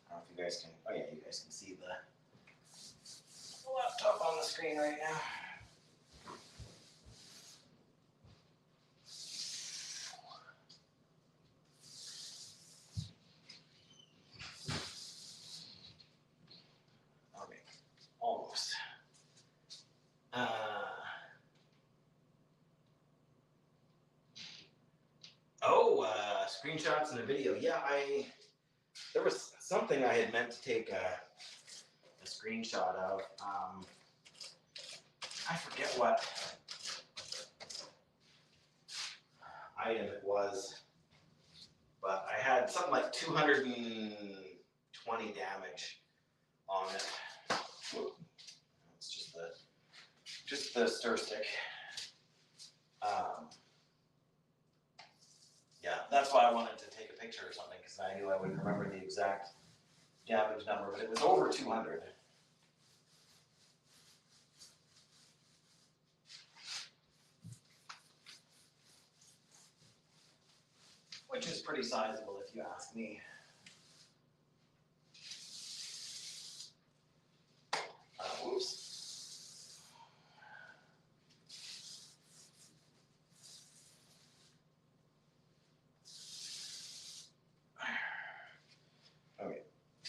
I don't know if you guys can, oh yeah, you guys can see the laptop on the screen right now. Okay, almost. screenshots and a video. Yeah, there was something I had meant to take a screenshot of. I forget what item it was, but I had something like 220 damage on it. It's just the stir stick. Yeah, that's why I wanted to take a picture or something, because I knew I wouldn't remember the exact damage number, but it was over 200. Which is pretty sizable if you ask me. Whoops. Okay,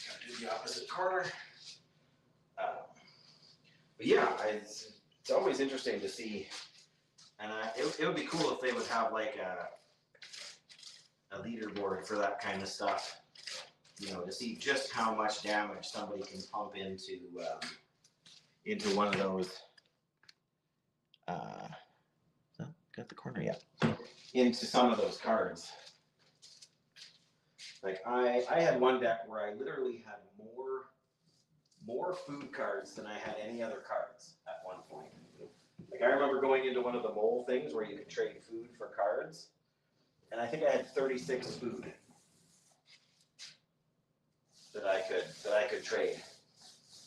gotta do the opposite corner. But yeah, it's always interesting to see, and it would be cool if they would have like a leaderboard for that kind of stuff, you know, to see just how much damage somebody can pump into one of those. Got the corner, yeah. Into some of those cards. Like I had one deck where I literally had more food cards than I had any other cards at one point. Like I remember going into one of the mole things where you could trade food for cards, and I think I had 36 food that I could trade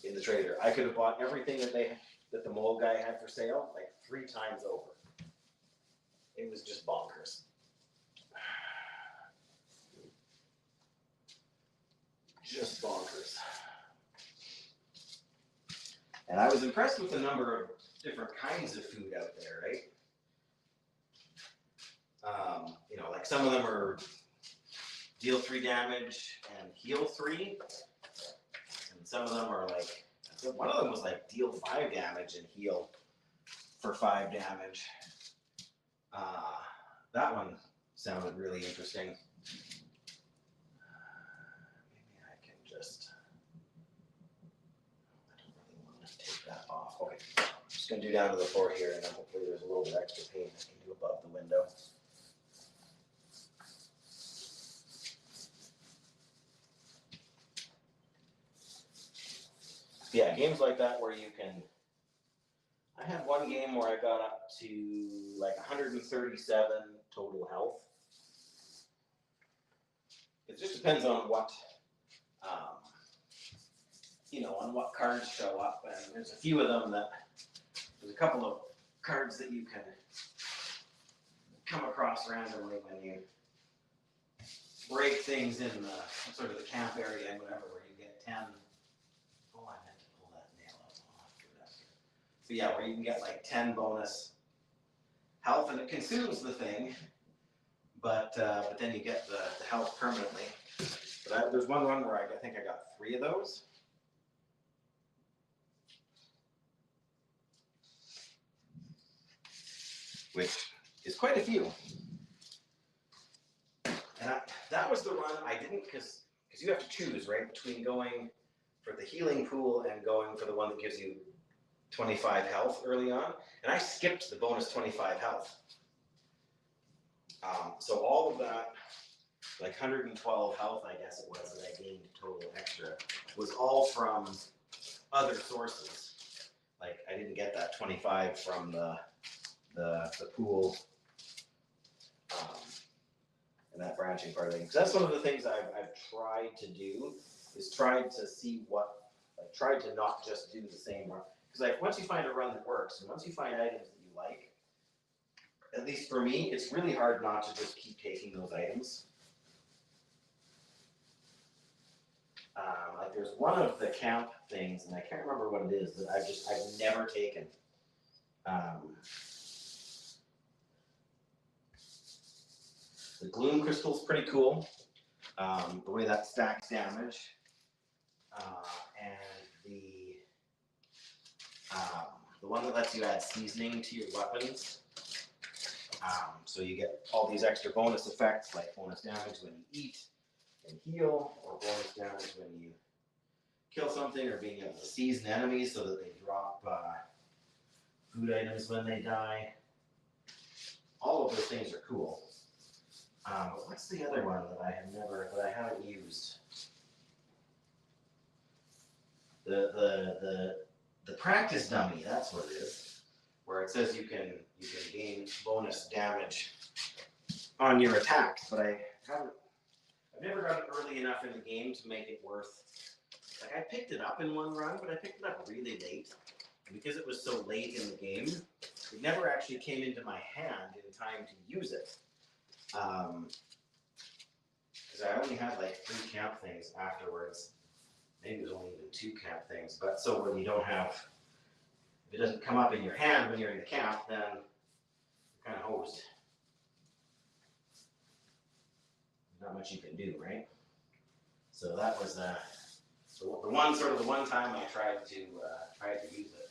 in the trader. I could have bought everything that the mole guy had for sale like 3 times over. It was just bonkers. Just bonkers. And I was impressed with the number of different kinds of food out there, right? You know, like some of them are deal 3 damage and heal 3. And some of them are like, one of them was like deal 5 damage and heal for 5 damage. That one sounded really interesting. Maybe I can just, I don't really want to take that off. Okay, I'm just going to do down to the floor here, and then hopefully there's a little bit extra paint I can do above the window. Yeah, games like that where you can, I had one game where I got up to like 137 total health. It just depends on what, you know, on what cards show up. And there's a few of them there's a couple of cards that you can come across randomly when you break things in the sort of the camp area and whatever, where you get 10. Oh, I meant to pull that nail out. I'll have to do it after. So yeah, where you can get like 10 bonus health, and it consumes the thing, but then you get the health permanently. But there's one run where I think I got 3 of those. Which is quite a few. And that was the run I didn't, because you have to choose, right, between going for the healing pool and going for the one that gives you 25 health early on. And I skipped the bonus 25 health. So all of that, like 112 health, I guess it was, that I gained total extra, was all from other sources. Like I didn't get that 25 from the pool and that branching part of things. That's one of the things I've tried to do, is tried to see tried to not just do the same run. Because like once you find a run that works, and once you find items that you like, at least for me, it's really hard not to just keep taking those items. Like there's one of the camp things, and I can't remember what it is, that I've never taken. The gloom crystal's pretty cool. The way that stacks damage, and the one that lets you add seasoning to your weapons. So you get all these extra bonus effects, like bonus damage when you eat and heal, or bonus damage when you kill something, or being able to season enemies so that they drop food items when they die. All of those things are cool. But what's the other one that I haven't used? The practice dummy, that's what it is, where it says you can gain bonus damage on your attacks, but I've never gotten early enough in the game to make it worth. Like, I picked it up in one run, but I picked it up really late. And because it was so late in the game, it never actually came into my hand in time to use it. Because I only had like 3 camp things afterwards. Maybe it was only even 2 camp things. But so when you don't have, if it doesn't come up in your hand when you're in the camp, then you're kind of hosed. Not much you can do, right? So that was the one time I tried to use it,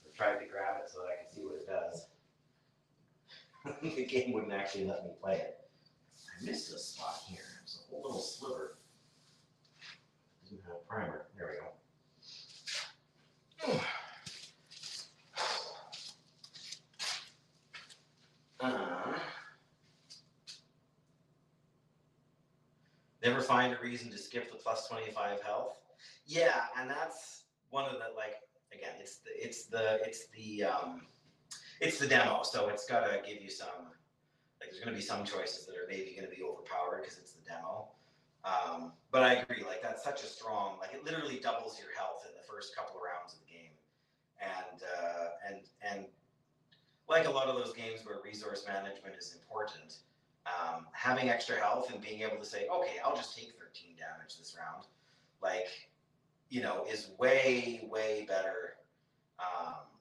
or tried to grab it so that I could see what it does. The game wouldn't actually let me play it. I missed a spot here. There's a whole little sliver. Doesn't have a primer. There we go. Never find a reason to skip the plus 25 health. Yeah, and that's one of the, like, again, it's the demo, so it's got to give you some, like, there's going to be some choices that are maybe going to be overpowered because it's the demo. But I agree, like, that's such a strong, like, it literally doubles your health in the first couple of rounds of the game. And like a lot of those games where resource management is important, having extra health and being able to say, okay, I'll just take 13 damage this round, like, you know, is way, way better.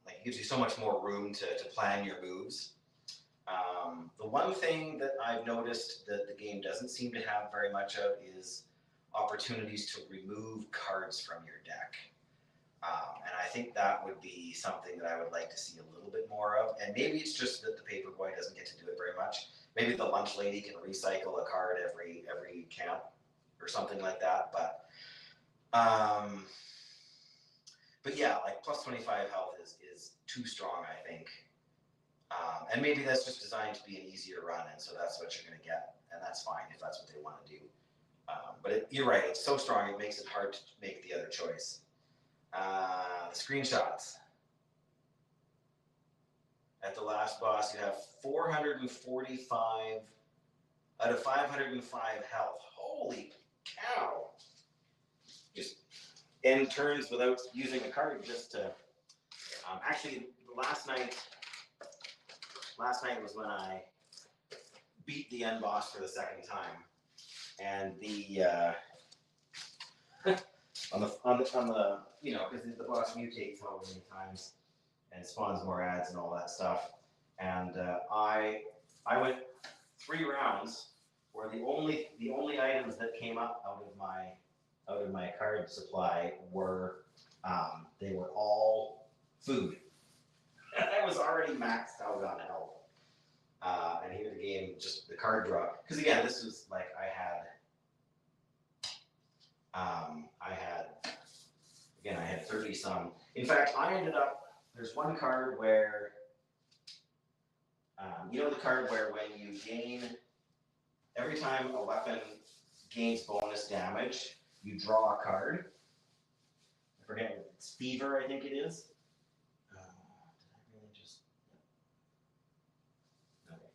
Like, it gives you so much more room to plan your moves. The one thing that I've noticed that the game doesn't seem to have very much of is opportunities to remove cards from your deck. And I think that would be something that I would like to see a little bit more of. And maybe it's just that the Paperboy doesn't get to do it very much. Maybe the lunch lady can recycle a card every camp or something like that. But yeah, like plus 25 health is too strong, I think. And maybe that's just designed to be an easier run, and so that's what you're going to get, and that's fine if that's what they want to do. But you're right, it's so strong it makes it hard to make the other choice. The screenshots. At the last boss, you have 445 out of 505 health. Holy cow! Just end turns without using a card just to... actually, last night was when I beat the end boss for the second time. And the... on the you know, because the boss mutates so many times and spawns more ads and all that stuff. And I went 3 rounds where the only items that came up out of my card supply were they were all food. I was already maxed out on health. And here the game, just the card draw. Because again, this was like I had 30 some. In fact, I ended up, there's one card where, you know the card where when you gain, every time a weapon gains bonus damage, you draw a card. I forget, it's Fever, I think it is. Did I really just, okay.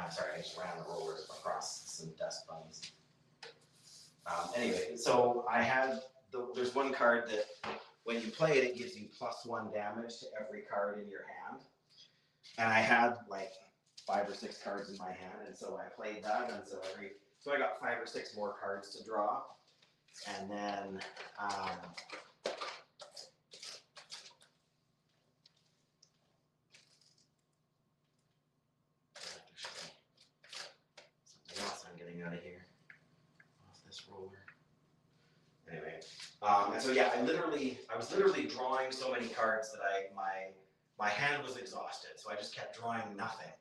Sorry, I just ran the rollers across some dust bunnies. Anyway, so I had, there's one card that when you play it, it gives you +1 damage to every card in your hand. And I had like 5 or 6 cards in my hand, and so I played that, and so I got 5 or 6 more cards to draw. And then something else I'm getting out of here. Off this roller. Anyway, and so yeah, I was literally drawing so many cards that my hand was exhausted, so I just kept drawing nothing.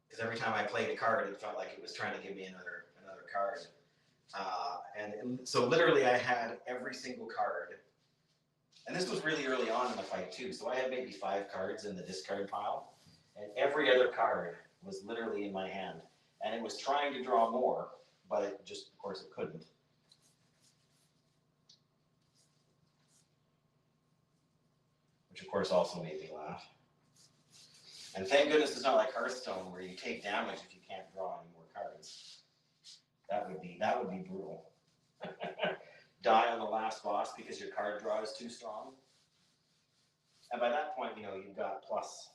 Because every time I played a card, it felt like it was trying to give me another card. And so literally I had every single card, and this was really early on in the fight too, so I had maybe 5 cards in the discard pile, and every other card was literally in my hand, and it was trying to draw more, but it just, of course, it couldn't. Which of course also made me laugh. And thank goodness it's not like Hearthstone where you take damage if you can't draw any more cards. That would be brutal. Die on the last boss because your card draw is too strong. And by that point, you've got plus,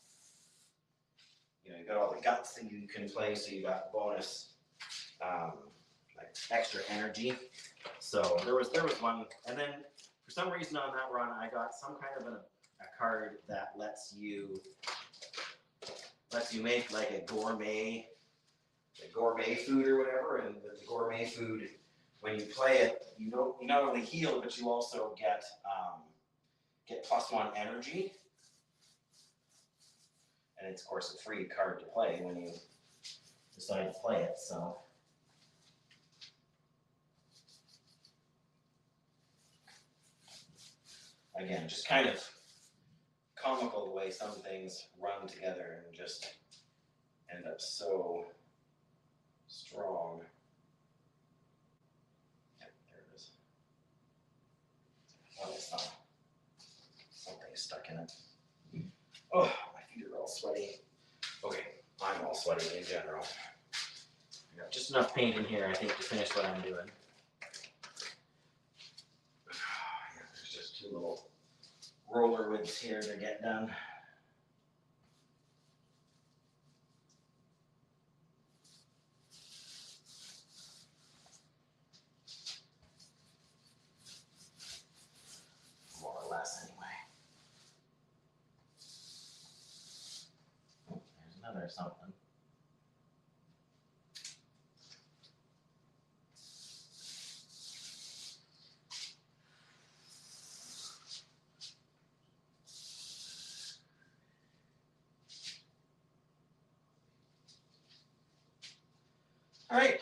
you've got all the guts that you can play, so you got bonus, like extra energy. So there was one, and then for some reason on that run, I got some kind of a card that lets you make like a gourmet food or whatever, and with the gourmet food, when you play it, you not only heal, but you also get +1 energy, and it's of course a free card to play when you decide to play it. So again, just kind of comical the way some things run together and just end up so strong. Yep, there it is. Oh, it's not. Something stuck in it. Oh, my feet are all sweaty. Okay, I'm all sweaty in general. I got just enough paint in here, I think, to finish what I'm doing. Yeah, there's just 2 little roller woods here to get done. More or less, anyway. There's another something. All right,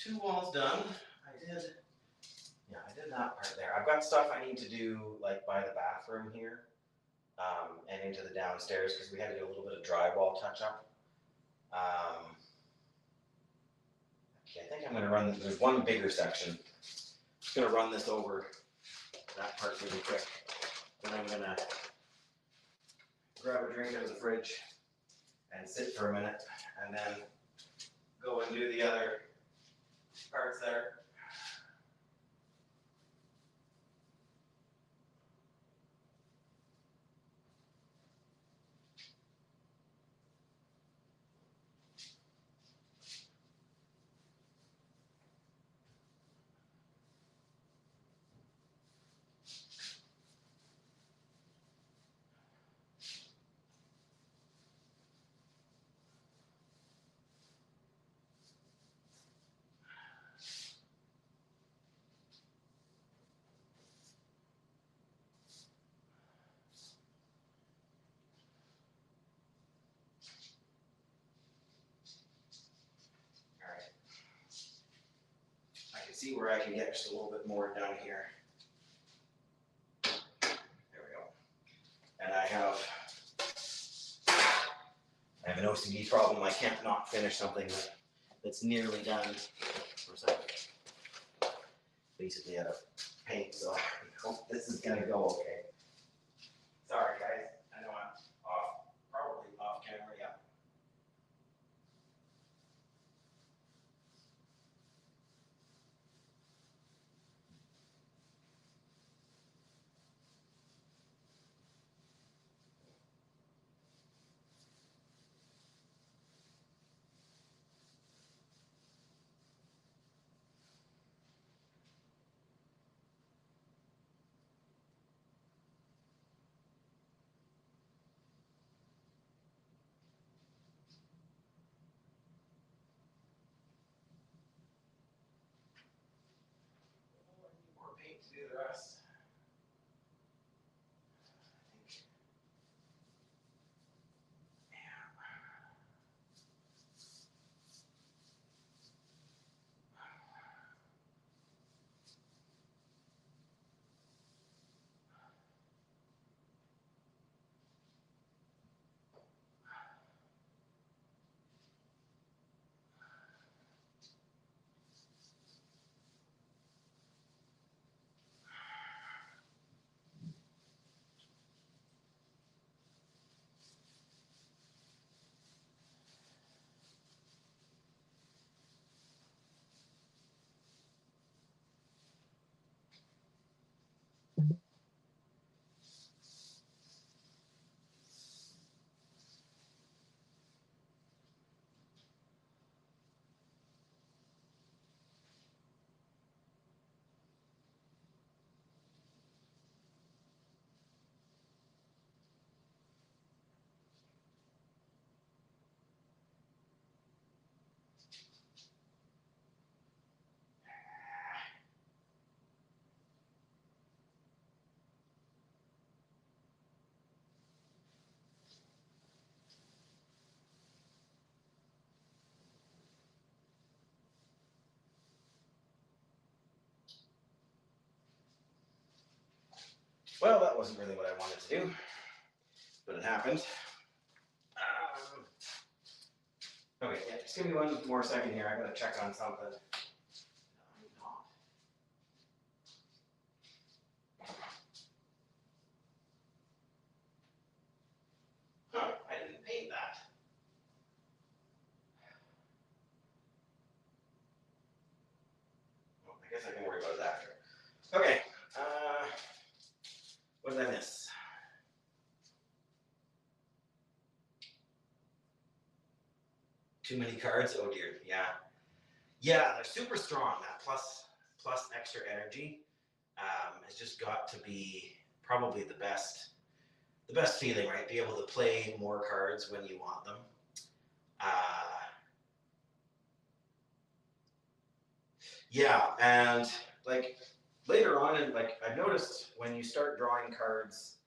2 walls done. I did that part there. I've got stuff I need to do, like by the bathroom here, and into the downstairs, because we had to do a little bit of drywall touch up. Okay, I think I'm going to run. There's one bigger section. I'm just going to run this over that part really quick. Then I'm going to grab a drink out of the fridge and sit for a minute, and then go and do the other parts there. See where I can get just a little bit more down here. There we go. And I have an OCD problem. I can't not finish something that's nearly done. Of course, I basically out of paint, so I hope this is gonna go okay. Sorry, guys. I know I'm probably off camera. Yeah. More paint to do the rest. I think. Yeah. Well, that wasn't really what I wanted to do, but it happened. Okay, yeah, just give me one more second here. I gotta check on something. Huh, I didn't paint that. Well, I guess I can worry about it after. Okay, what did I miss? Too many cards? Oh dear, yeah. Yeah, they're super strong. That plus extra energy has just got to be probably the best feeling, right? Be able to play more cards when you want them. Yeah, and like later on, and like I've noticed when you start drawing cards,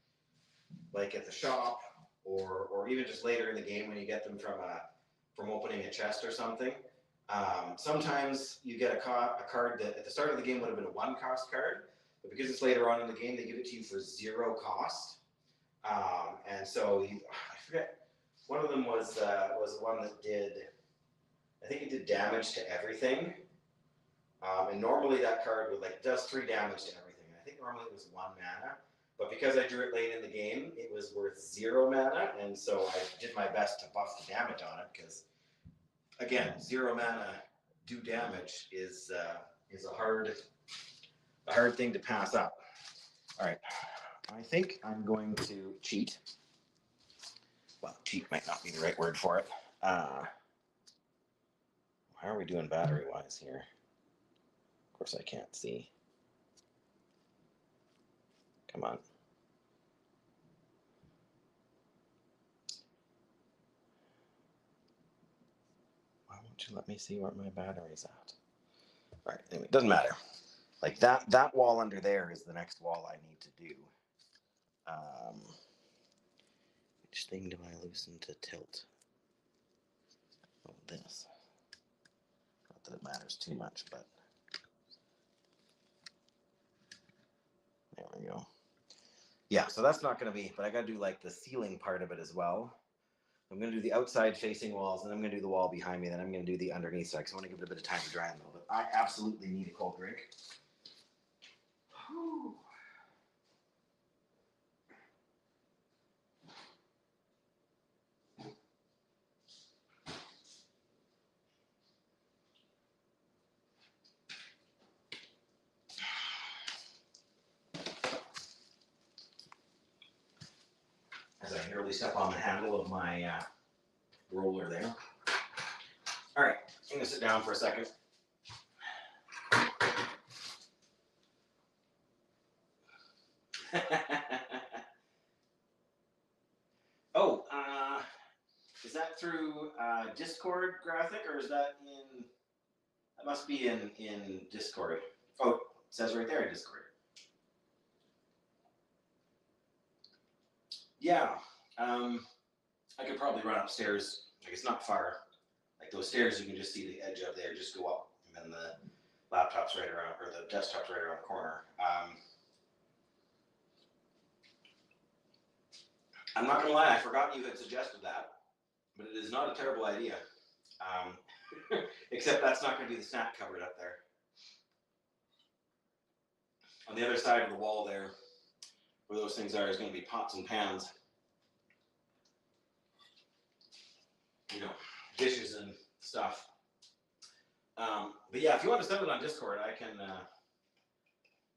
like at the shop, or even just later in the game when you get them from opening a chest or something. Sometimes you get a card that at the start of the game would have been a 1-cost card, but because it's later on in the game, they give it to you for 0 cost. And so I forget. One of them was one that did, I think it did damage to everything. And normally that card does 3 damage to everything. I think normally it was 1 mana, but because I drew it late in the game, it was worth 0 mana, and so I did my best to buff the damage on it because, again, 0 mana do damage is a hard thing to pass up. All right, I think I'm going to cheat. Well, cheat might not be the right word for it. How are we doing battery-wise here? Of course, I can't see. Come on. Why won't you let me see where my battery's at? All right, anyway, it doesn't matter. Like that wall under there is the next wall I need to do. Which thing do I loosen to tilt? Oh, this. Not that it matters too much, but there we go. Yeah, so that's not going to be, but I got to do like the ceiling part of it as well. I'm going to do the outside facing walls, and I'm going to do the wall behind me, then I'm going to do the underneath side, because I want to give it a bit of time to dry in though. But I absolutely need a cold drink. Whew. As I nearly step on the handle of my roller there. All right, I'm going to sit down for a second. Oh, is that through Discord graphic, or is that in? That must be in Discord. Oh, it says right there in Discord. Yeah, I could probably run upstairs. Like it's not far. Like those stairs, you can just see the edge of there. Just go up, and then the laptop's right around, or the desktop's right around the corner. I'm not gonna lie, I forgot you had suggested that, but it is not a terrible idea. Except that's not going to be the snack cupboard up there. On the other side of the wall there, where those things are, is going to be pots and pans. You know, dishes and stuff. But yeah, if you want to send it on Discord, I can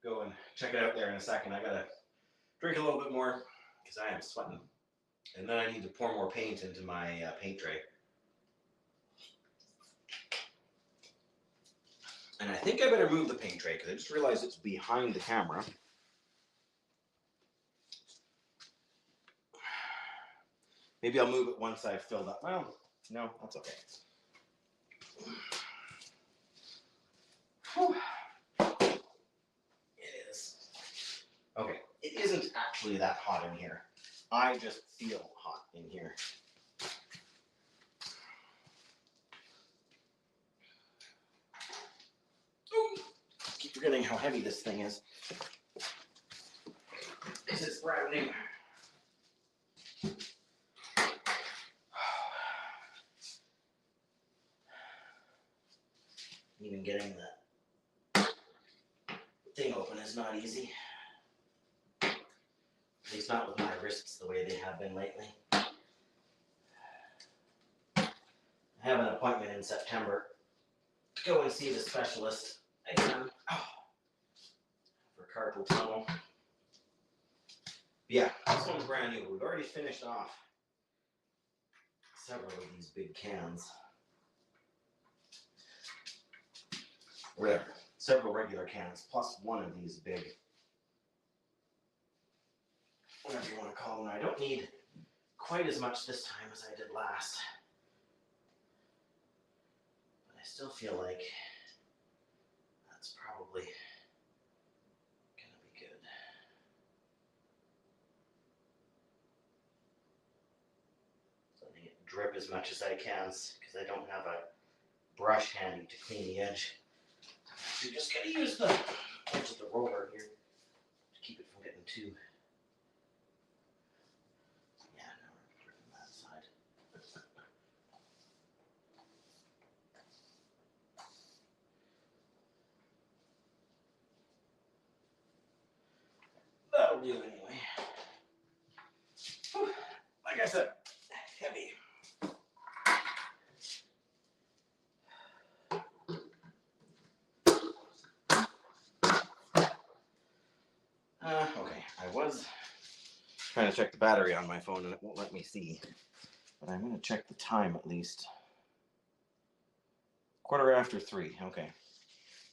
go and check it out there in a second. I got to drink a little bit more because I am sweating. And then I need to pour more paint into my paint tray. And I think I better move the paint tray because I just realized it's behind the camera. Maybe I'll move it once I've filled up. Well, no, that's okay. Whew. It is. Okay, it isn't actually that hot in here. I just feel hot in here. Ooh. I keep forgetting how heavy this thing is. because it's brand new. Even getting the thing open is not easy. At least not with my wrists the way they have been lately. I have an appointment in September to go and see the specialist again for carpal tunnel. Yeah, this one's brand new. We've already finished off several of these big cans. Whatever. Several regular cans, plus one of these big, whatever you want to call them. I don't need quite as much this time as I did last. But I still feel like that's probably going to be good. Letting it drip as much as I can because I don't have a brush handy to clean the edge. You're just going to use the edge of the roller here to keep it from getting too. Yeah, now we're dripping that side. That'll do anyway. Whew. Like I said, heavy. Okay, I was trying to check the battery on my phone and it won't let me see. But I'm going to check the time at least. 3:15. Okay.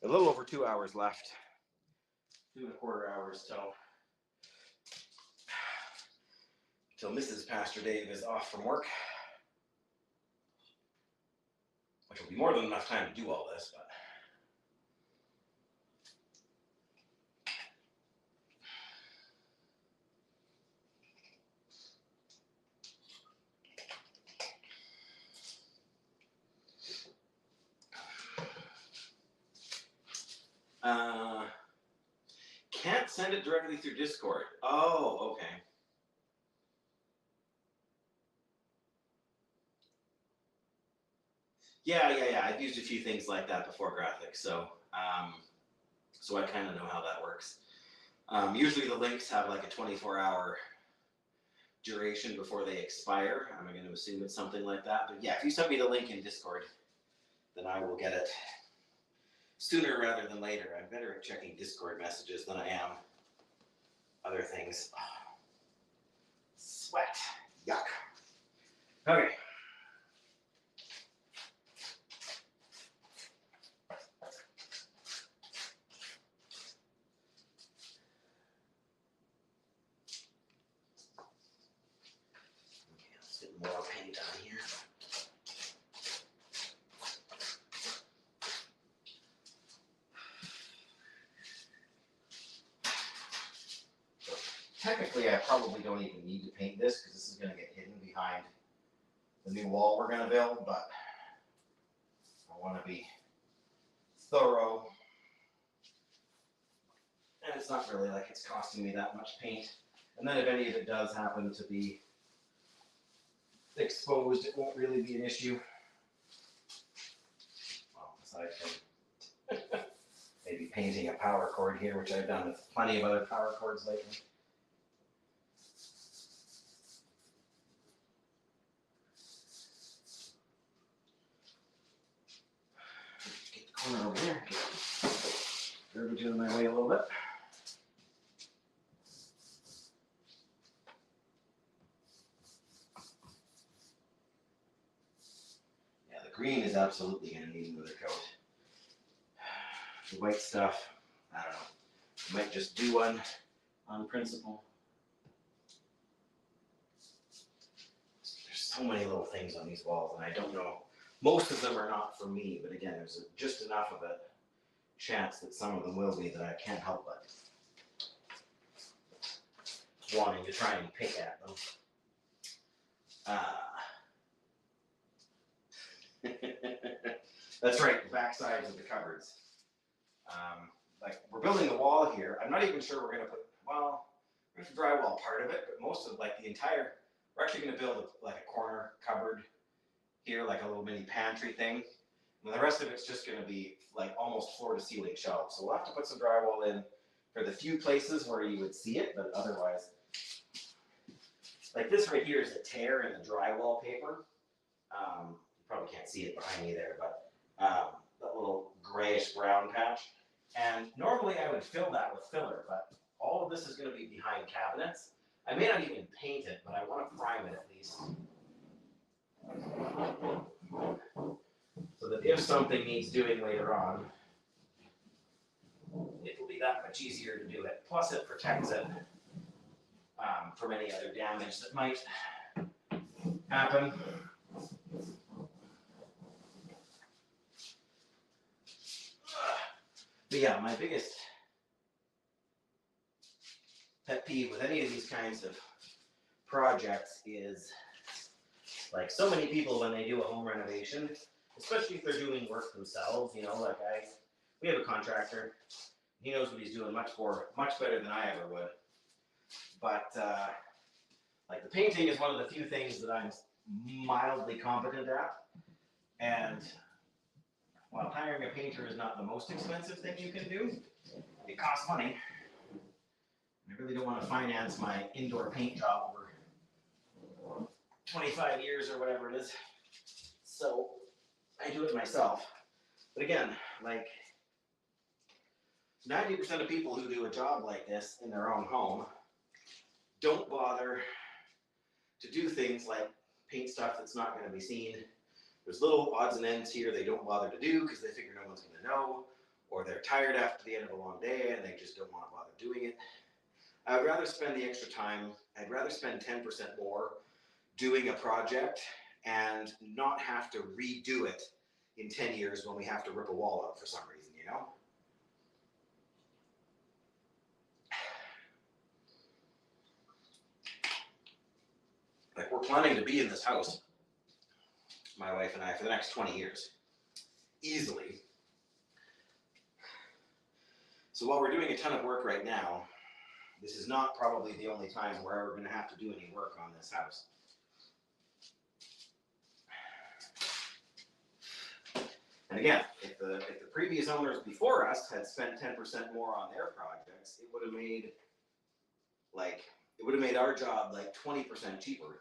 A little over 2 hours left. 2.25 hours till Mrs. Pastor Dave is off from work. Which will be more than enough time to do all this, but. Can't send it directly through Discord. Oh, okay. Yeah. I've used a few things like that before graphics, so I kind of know how that works. Usually the links have like a 24-hour duration before they expire. I'm going to assume it's something like that. But yeah, if you send me the link in Discord, then I will get it sooner rather than later. I'm better at checking Discord messages than I am other things. Oh, sweat. Yuck. Okay. Let's get more paint on here. Technically, I probably don't even need to paint this because this is going to get hidden behind the new wall we're going to build, but I want to be thorough. And it's not really like it's costing me that much paint. And then if any of it does happen to be exposed, it won't really be an issue. Well, aside from maybe painting a power cord here, which I've done with plenty of other power cords lately. Get the corner over there. Get garbage out of my way a little bit. Yeah, the green is absolutely going to need another coat. The white stuff, I don't know. I might just do one on principle. There's so many little things on these walls, and I don't know. Most of them are not for me, but again, there's just enough of a chance that some of them will be that I can't help but wanting to try and pick at them. That's right, the back sides of the cupboards. Like, we're building the wall here. I'm not even sure we're going to put, well, We're going to drywall part of it, but most of like the entire, we're actually going to build like a corner cupboard here, like a little mini pantry thing. And the rest of it's just going to be like almost floor to ceiling shelves. So we'll have to put some drywall in for the few places where you would see it, but otherwise, like this right here is a tear in the drywall paper. You probably can't see it behind me there, but that little grayish brown patch. And normally I would fill that with filler, but all of this is going to be behind cabinets. I may not even paint it, but I want to prime it at least. So that if something needs doing later on, it will be that much easier to do it. Plus it protects it from any other damage that might happen. But yeah, my biggest pet peeve with any of these kinds of projects is like so many people when they do a home renovation, especially if they're doing work themselves, you know, like we have a contractor, he knows what he's doing much better than I ever would. But like the painting is one of the few things that I'm mildly competent at. And while hiring a painter is not the most expensive thing you can do, it costs money. I really don't want to finance my indoor paint job over 25 years or whatever it is. So I do it myself. But again, like 90% of people who do a job like this in their own home don't bother to do things like paint stuff that's not going to be seen. There's little odds and ends here they don't bother to do because they figure no one's going to know, or they're tired after the end of a long day and they just don't want to bother doing it. I would rather spend the extra time, I'd rather spend 10% more doing a project and not have to redo it in 10 years when we have to rip a wall out for some reason, you know? Like we're planning to be in this house, my wife and I, for the next 20 years, easily. So while we're doing a ton of work right now, this is not probably the only time where we're going to have to do any work on this house. And again, if the previous owners before us had spent 10% more on their projects, it would have made our job like 20% cheaper.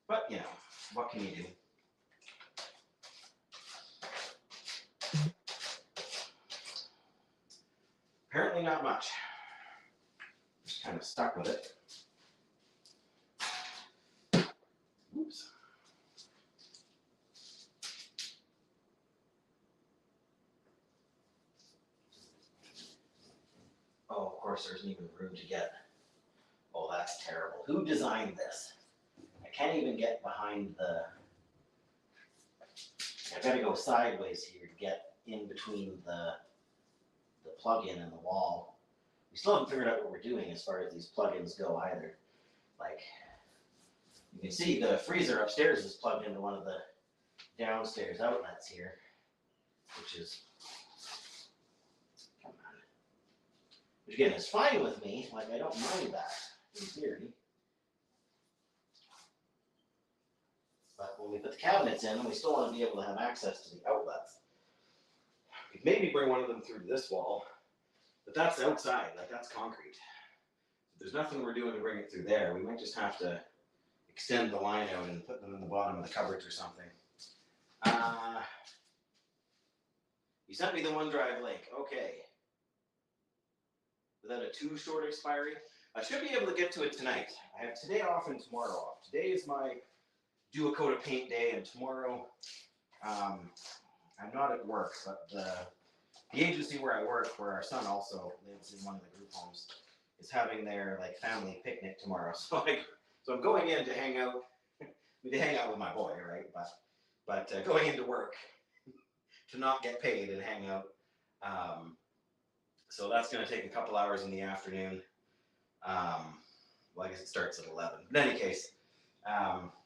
But you know, what can you do? Apparently not much. Just kind of stuck with it. Oops. Oh, of course, there isn't even room to get. Oh, that's terrible. Who designed this? I can't even get behind the. I've got to go sideways here to get in between the plug-in and the wall. We still haven't figured out what we're doing as far as these plug-ins go either. Like, you can see the freezer upstairs is plugged into one of the downstairs outlets here, which is, come on. Which again is fine with me, like I don't mind that in theory. But when we put the cabinets in, we still want to be able to have access to the outlets. We could maybe bring one of them through to this wall, but that's outside, like that's concrete. If there's nothing we're doing to bring it through there, we might just have to extend the line out and put them in the bottom of the cupboards or something. You sent me the OneDrive link, okay. Without a too short expiry, I should be able to get to it tonight. I have today off and tomorrow off. Today is my do a coat of paint day, and tomorrow I'm not at work, but the agency where I work, where our son also lives in one of the group homes, is having their like family picnic tomorrow. So I'm going in to hang out. To hang out with my boy, right? But going into work to not get paid and hang out. So that's going to take a couple hours in the afternoon. Well, I guess it starts at 11. But in any case,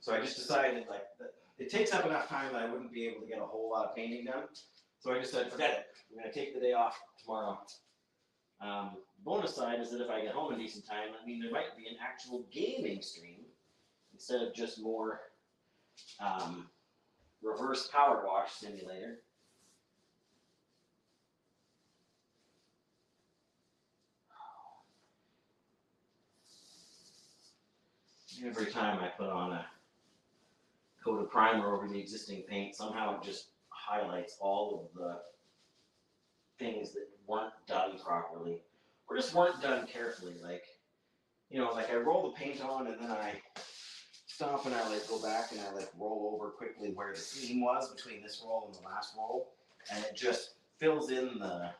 so I just decided like that it takes up enough time that I wouldn't be able to get a whole lot of painting done. So I just said, forget it. I'm going to take the day off tomorrow Bonus side is that if I get home in decent time, I mean, there might be an actual gaming stream instead of just more reverse power wash simulator. Every time I put on a coat of primer over the existing paint, somehow it just highlights all of the things that weren't done properly or just weren't done carefully. Like, you know, like I roll the paint on and then I stop and I like go back and I like roll over quickly where the seam was between this roll and the last roll, and it just fills in the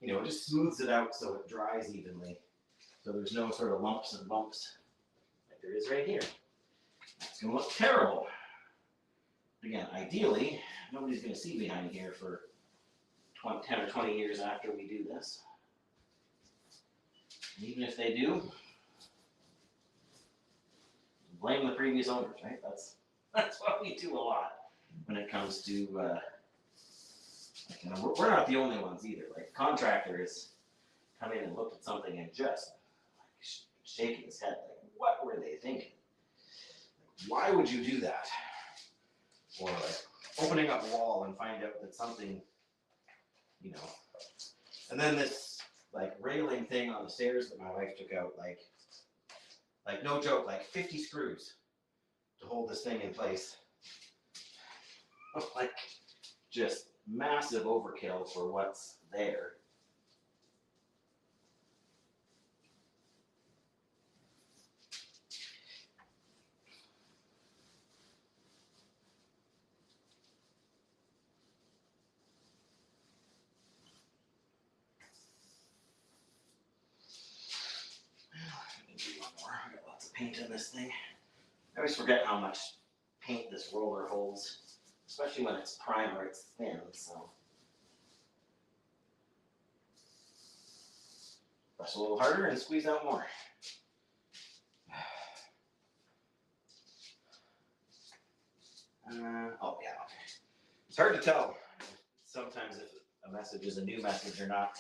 you know, it just smooths it out so it dries evenly. So there's no sort of lumps and bumps like there is right here. It's gonna look terrible. Again, ideally, nobody's gonna see behind here for 10 or 20 years after we do this. And even if they do, blame the previous owners, right? That's what we do a lot when it comes to, like, you know, we're not the only ones either. Like, contractors come in and look at something and just like shaking his head, like, what were they thinking? Like, why would you do that? Or like opening up a wall and find out that something, you know, and then this like railing thing on the stairs that my wife took out, like no joke, like 50 screws to hold this thing in place. Like just massive overkill for what's there. Do one more. I got lots of paint in this thing. I always forget how much paint this roller holds, especially when it's primer, it's thin, so. Press a little harder and squeeze out more. Oh yeah, okay. It's hard to tell sometimes if a message is a new message or not.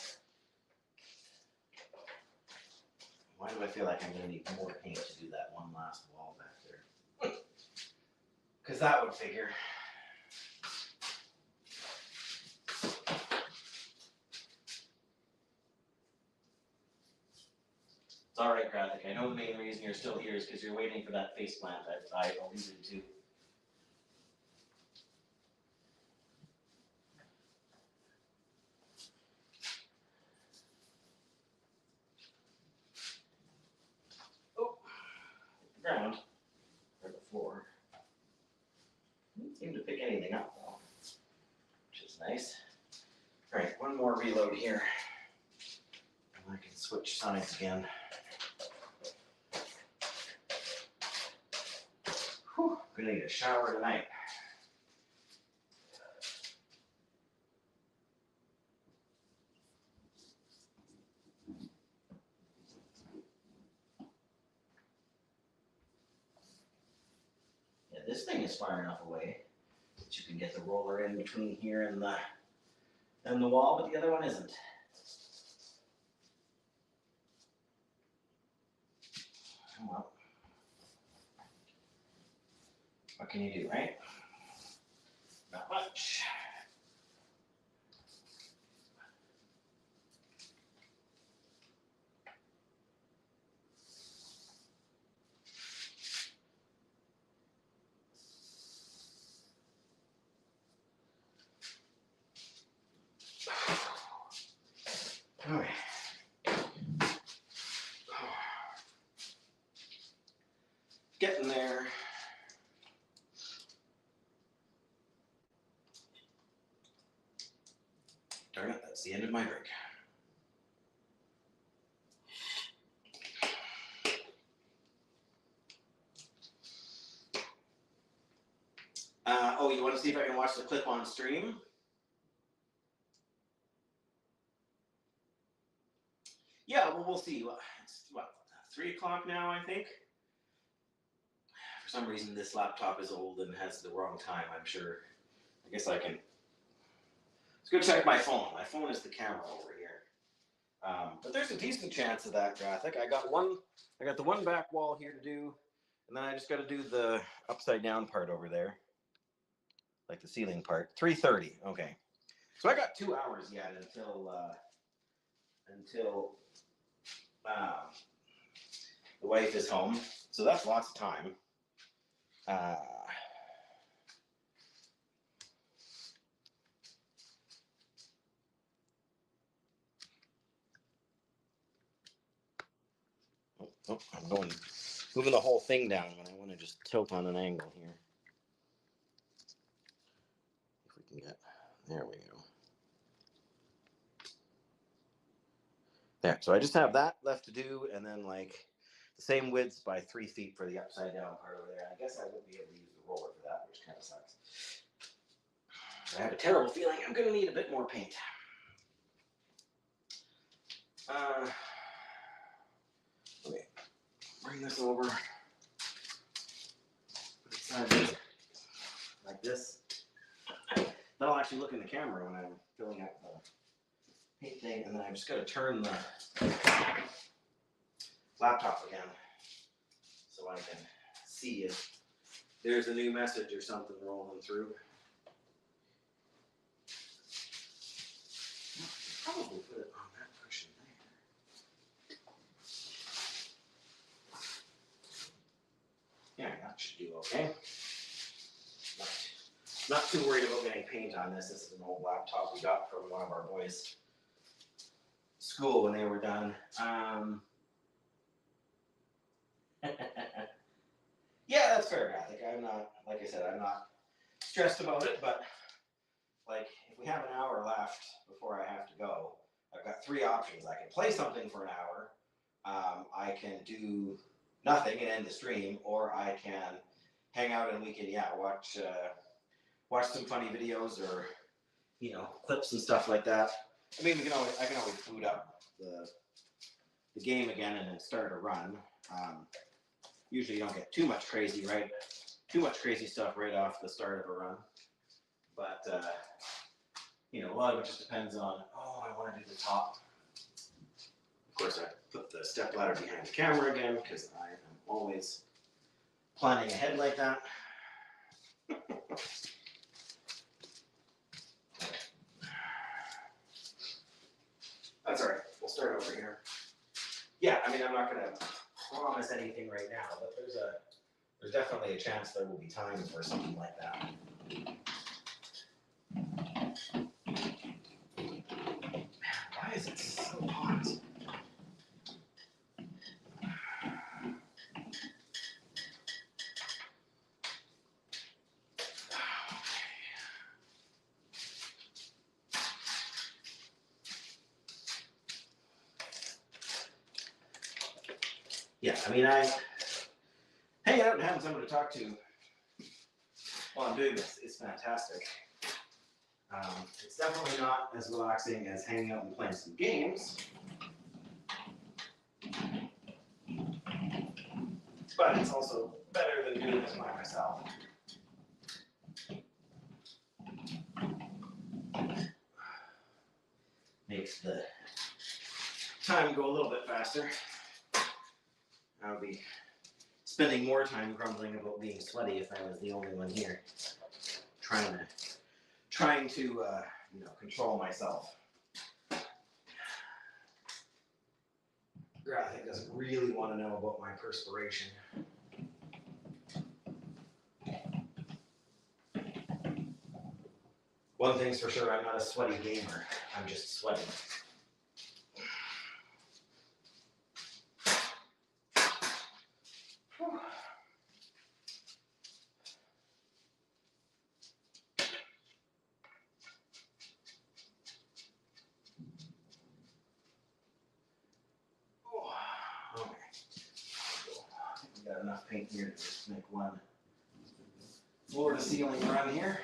Why do I feel like I'm going to need more paint to do that one last wall back there? Because that would figure. It's all right, Krathik. I know the main reason you're still here is because you're waiting for that face plant I alluded to. Oh, the ground, or the floor. Didn't seem to pick anything up though, which is nice. All right, one more reload here. And I can switch sides again. Whew, gonna need a shower tonight. Yeah, this thing is far enough away that you can get the roller in between here and the wall, but the other one isn't. Oh well. What can you do, right? Not much. All right. Getting there. Darn it, that's the end of my drink. Oh, you want to see if I can watch the clip on stream? Yeah, well, we'll see. It's what, 3 o'clock now, I think? For some reason, this laptop is old and has the wrong time, I'm sure. I guess I can Let's go check my phone. My phone is the camera over here. But there's a decent chance of that graphic. I got the one back wall here to do, and then I just got to do the upside down part over there, like the ceiling part. 3:30. Okay. So I got 2 hours yet until the wife is home. So that's lots of time. I'm moving the whole thing down when I want to just tilt on an angle here. If we can get, there we go. There, so I just have that left to do, and then like the same width by 3 feet for the upside down part over there. I guess I won't be able to use the roller for that, which kind of sucks. I have a terrible feeling I'm going to need a bit more paint. Okay, bring this over. Put it sideways like this. That'll actually look in the camera when I'm filling out the paint thing, and then I just got to turn the laptop again so I can see if there's a new message or something rolling through. Probably put it on that cushion there. Yeah, that should do okay. Not too worried about getting paint on this. This is an old laptop we got from one of our boys' school when they were done. Yeah, that's fair, Graphic. I'm not, like I said, I'm not stressed about it, but like if we have an hour left before I have to go, I've got 3 options. I can play something for an hour, I can do nothing and end the stream, or I can hang out and we can, watch some funny videos or, clips and stuff like that. I mean, I can always boot up the game again and then start a run. Usually you don't get too much crazy stuff right off the start of a run. But, a lot of it just depends on, I want to do the top. Of course, I put the step ladder behind the camera again because I am always planning ahead like that. That's all right. We'll start over here. Yeah, I mean, I'm not going to promise anything right now, but there's definitely a chance there will be time for something like that. Man, why is it so hot? Yeah, I mean, hanging out and having someone to talk to while I'm doing this is fantastic. It's definitely not as relaxing as hanging out and playing some games, but it's also better than doing this by myself. Makes the time go a little bit faster. I would be spending more time grumbling about being sweaty if I was the only one here, trying to control myself. Graphic doesn't really want to know about my perspiration. One thing's for sure, I'm not a sweaty gamer. I'm just sweating. Okay. I think we got enough paint here to just make one floor to ceiling run here.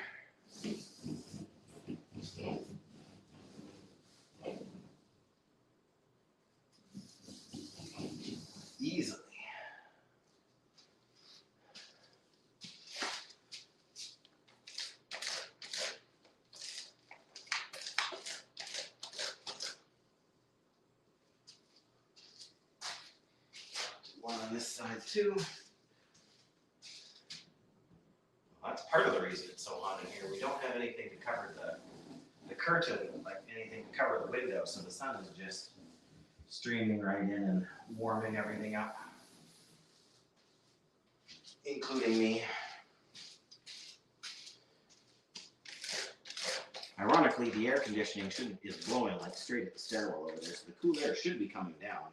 Easily. side too. Well, that's part of the reason it's so hot in here. We don't have anything to cover the curtain, like anything to cover the window, so the sun is just streaming right in and warming everything up, including me. Ironically, the air conditioning is blowing like straight at the stairwell over there, so the cool air should be coming down,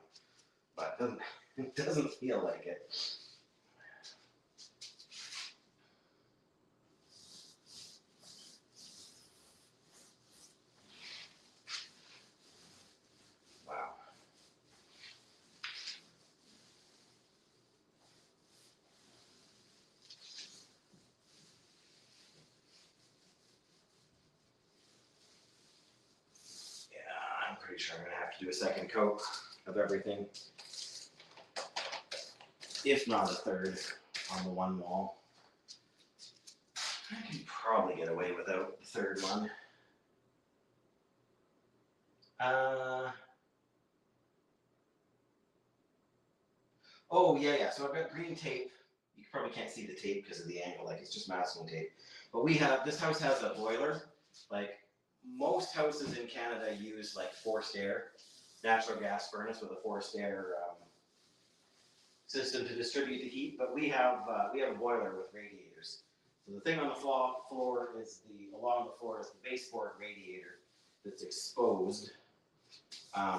but it doesn't feel like it. Wow. Yeah, I'm pretty sure I'm gonna have to do a second coat of everything, if not a third, on the one wall. I can probably get away without the third one. Oh, yeah. So I've got green tape. You probably can't see the tape because of the angle, like it's just masking tape. But this house has a boiler. Like most houses in Canada use like forced air, natural gas furnace with a forced air system to distribute the heat. But we have a boiler with radiators. So the thing on the floor is along the floor is the baseboard radiator that's exposed.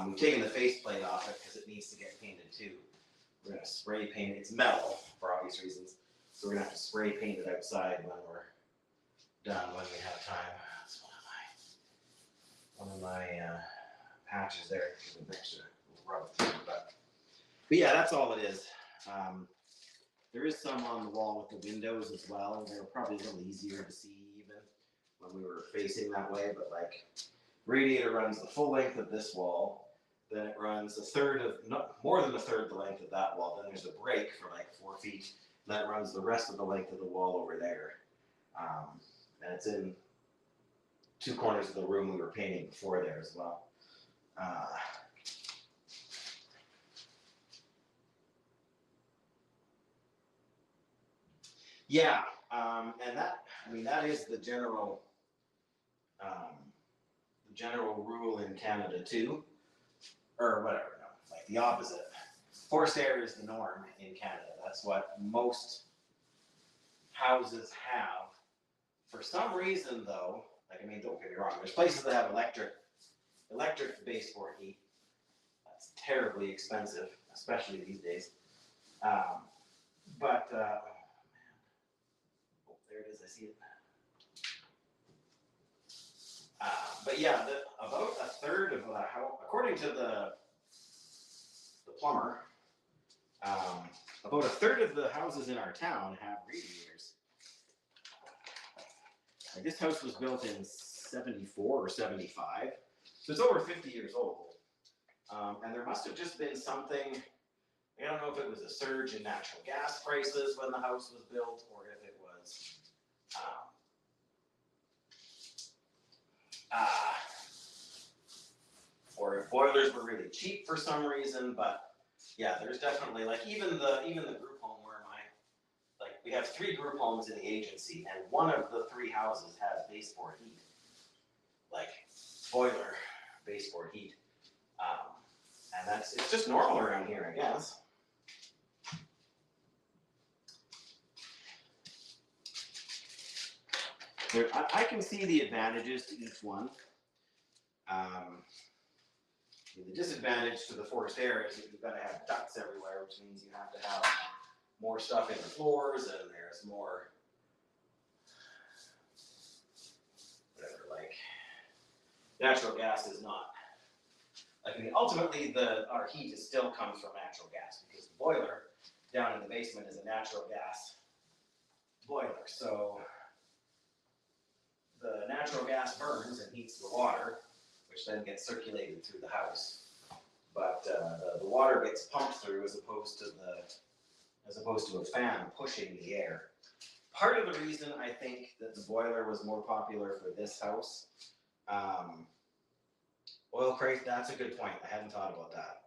We've taken the faceplate off it because it needs to get painted too. We're going to spray paint it. It's metal for obvious reasons. So we're going to have to spray paint it outside when we're done, when we have time. That's one of my patches there. Next to rub through. But yeah, that's all it is. There is some on the wall with the windows as well. They were probably a little easier to see even when we were facing that way. But like, radiator runs the full length of this wall. Then it runs more than a third the length of that wall. Then there's a break for like 4 feet. Then it runs the rest of the length of the wall over there. And it's in 2 corners of the room we were painting before there as well. Yeah, and that is the general rule in Canada too. Or whatever, no, like the opposite. Forced air is the norm in Canada. That's what most houses have. For some reason, though, don't get me wrong, there's places that have electric baseboard heat. That's terribly expensive, especially these days. Oh man. Oh, there it is, I see it. But yeah, about a third of the house, according to the plumber, about a third of the houses in our town have radiators. Like this house was built in 74 or 75, so it's over 50 years old. And there must have just been something, I don't know if it was a surge in natural gas prices when the house was built, or if it was or if boilers were really cheap for some reason. But yeah, there's definitely, like, even the group home where we have 3 group homes in the agency, and one of the 3 houses has baseboard heat, like boiler baseboard heat, and it's just normal around here, I guess. I can see the advantages to each one. The disadvantage to the forced air is that you've got to have ducts everywhere, which means you have to have more stuff in the floors, and there's more, whatever, like, natural gas is not, ultimately our heat still comes from natural gas, because the boiler down in the basement is a natural gas boiler. So the natural gas burns and heats the water, which then gets circulated through the house. But the water gets pumped through as opposed to a fan pushing the air. Part of the reason I think that the boiler was more popular for this house, oil crate, that's a good point. I hadn't thought about that.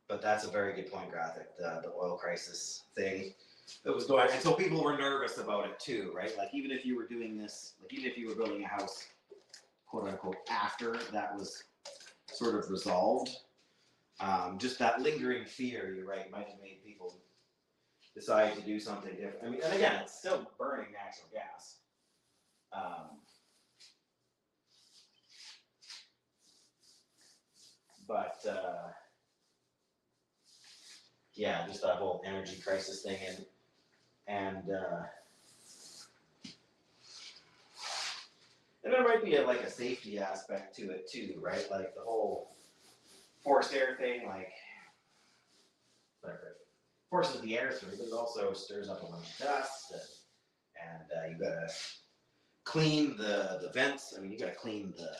But that's a very good point, Graphic. The oil crisis thing that was going, and so people were nervous about it too, right? Like even if you were doing this, like even if you were building a house, quote unquote, after that was sort of resolved, just that lingering fear, you're right, might have made people decide to do something different. I mean, and again, it's still burning natural gas. But yeah, just that whole energy crisis thing, and there might be like a safety aspect to it too, right? Like the whole forced air thing, like whatever, forces the air through, but it also stirs up a bunch of dust, and you gotta clean the vents. I mean, you gotta clean the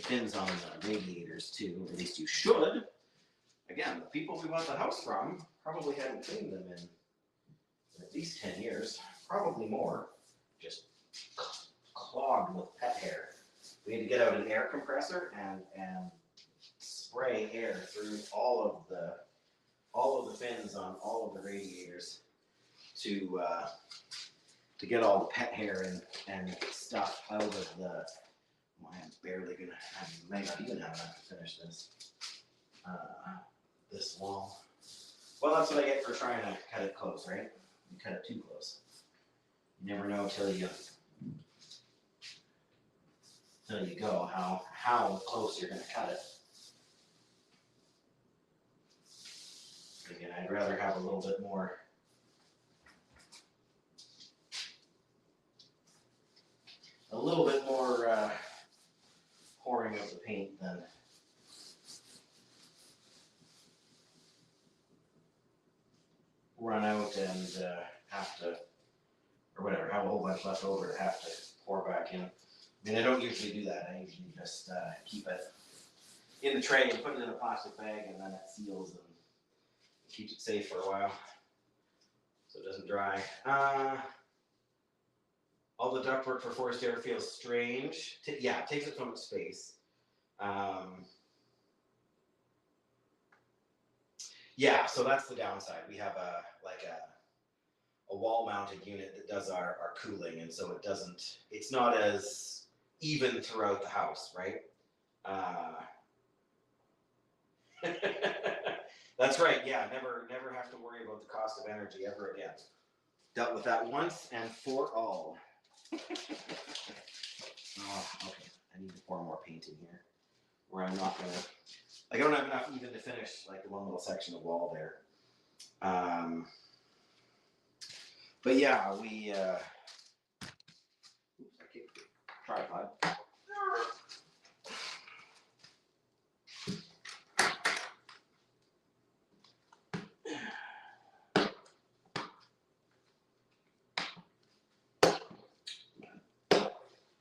fins on the radiators too. At least you should. Again, the people we bought the house from probably hadn't cleaned them in at least 10 years, probably more, just clogged with pet hair. We had to get out an air compressor and spray air through all of the fins on all of the radiators to get all the pet hair and stuff out of the. Well, I'm barely gonna. I might not even have enough to finish this wall. Well, that's what I get for trying to cut it close, right? You cut it too close. You never know till you go how close you're gonna cut it. Again, I'd rather have a little bit more. Pouring of the paint than run out and have to, or whatever, have a whole bunch left over to have to pour back in. I mean, I don't usually do that. I usually just keep it in the tray and put it in a plastic bag, and then it seals and keeps it safe for a while so it doesn't dry. All the ductwork for forced air feels strange. Yeah, it takes up so much space. Yeah, so that's the downside. We have a wall-mounted unit that does our cooling, and so it's not as even throughout the house, right? That's right. Yeah, never have to worry about the cost of energy ever again. Dealt with that once and for all. Oh, okay. I need to pour more paint in here, where I'm not gonna. I don't have enough even to finish like the one little section of wall there. But yeah, we. Oops, I kicked the tripod.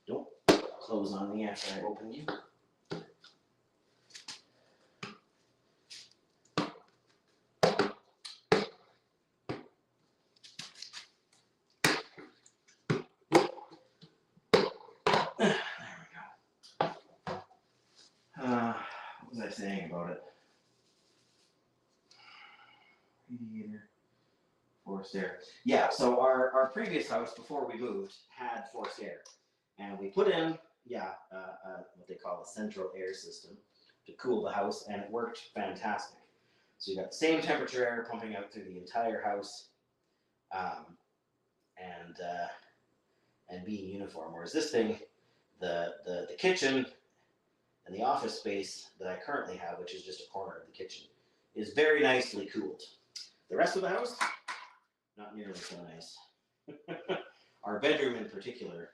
Don't close on me after I open you. What was I saying about it? Radiator, forced air. Yeah, so our previous house before we moved had forced air. And we put in, what they call a central air system to cool the house, and it worked fantastic. So you got the same temperature air pumping out through the entire house, and being uniform. Whereas this thing, the kitchen and the office space that I currently have, which is just a corner of the kitchen, is very nicely cooled. The rest of the house, not nearly so nice. Our bedroom in particular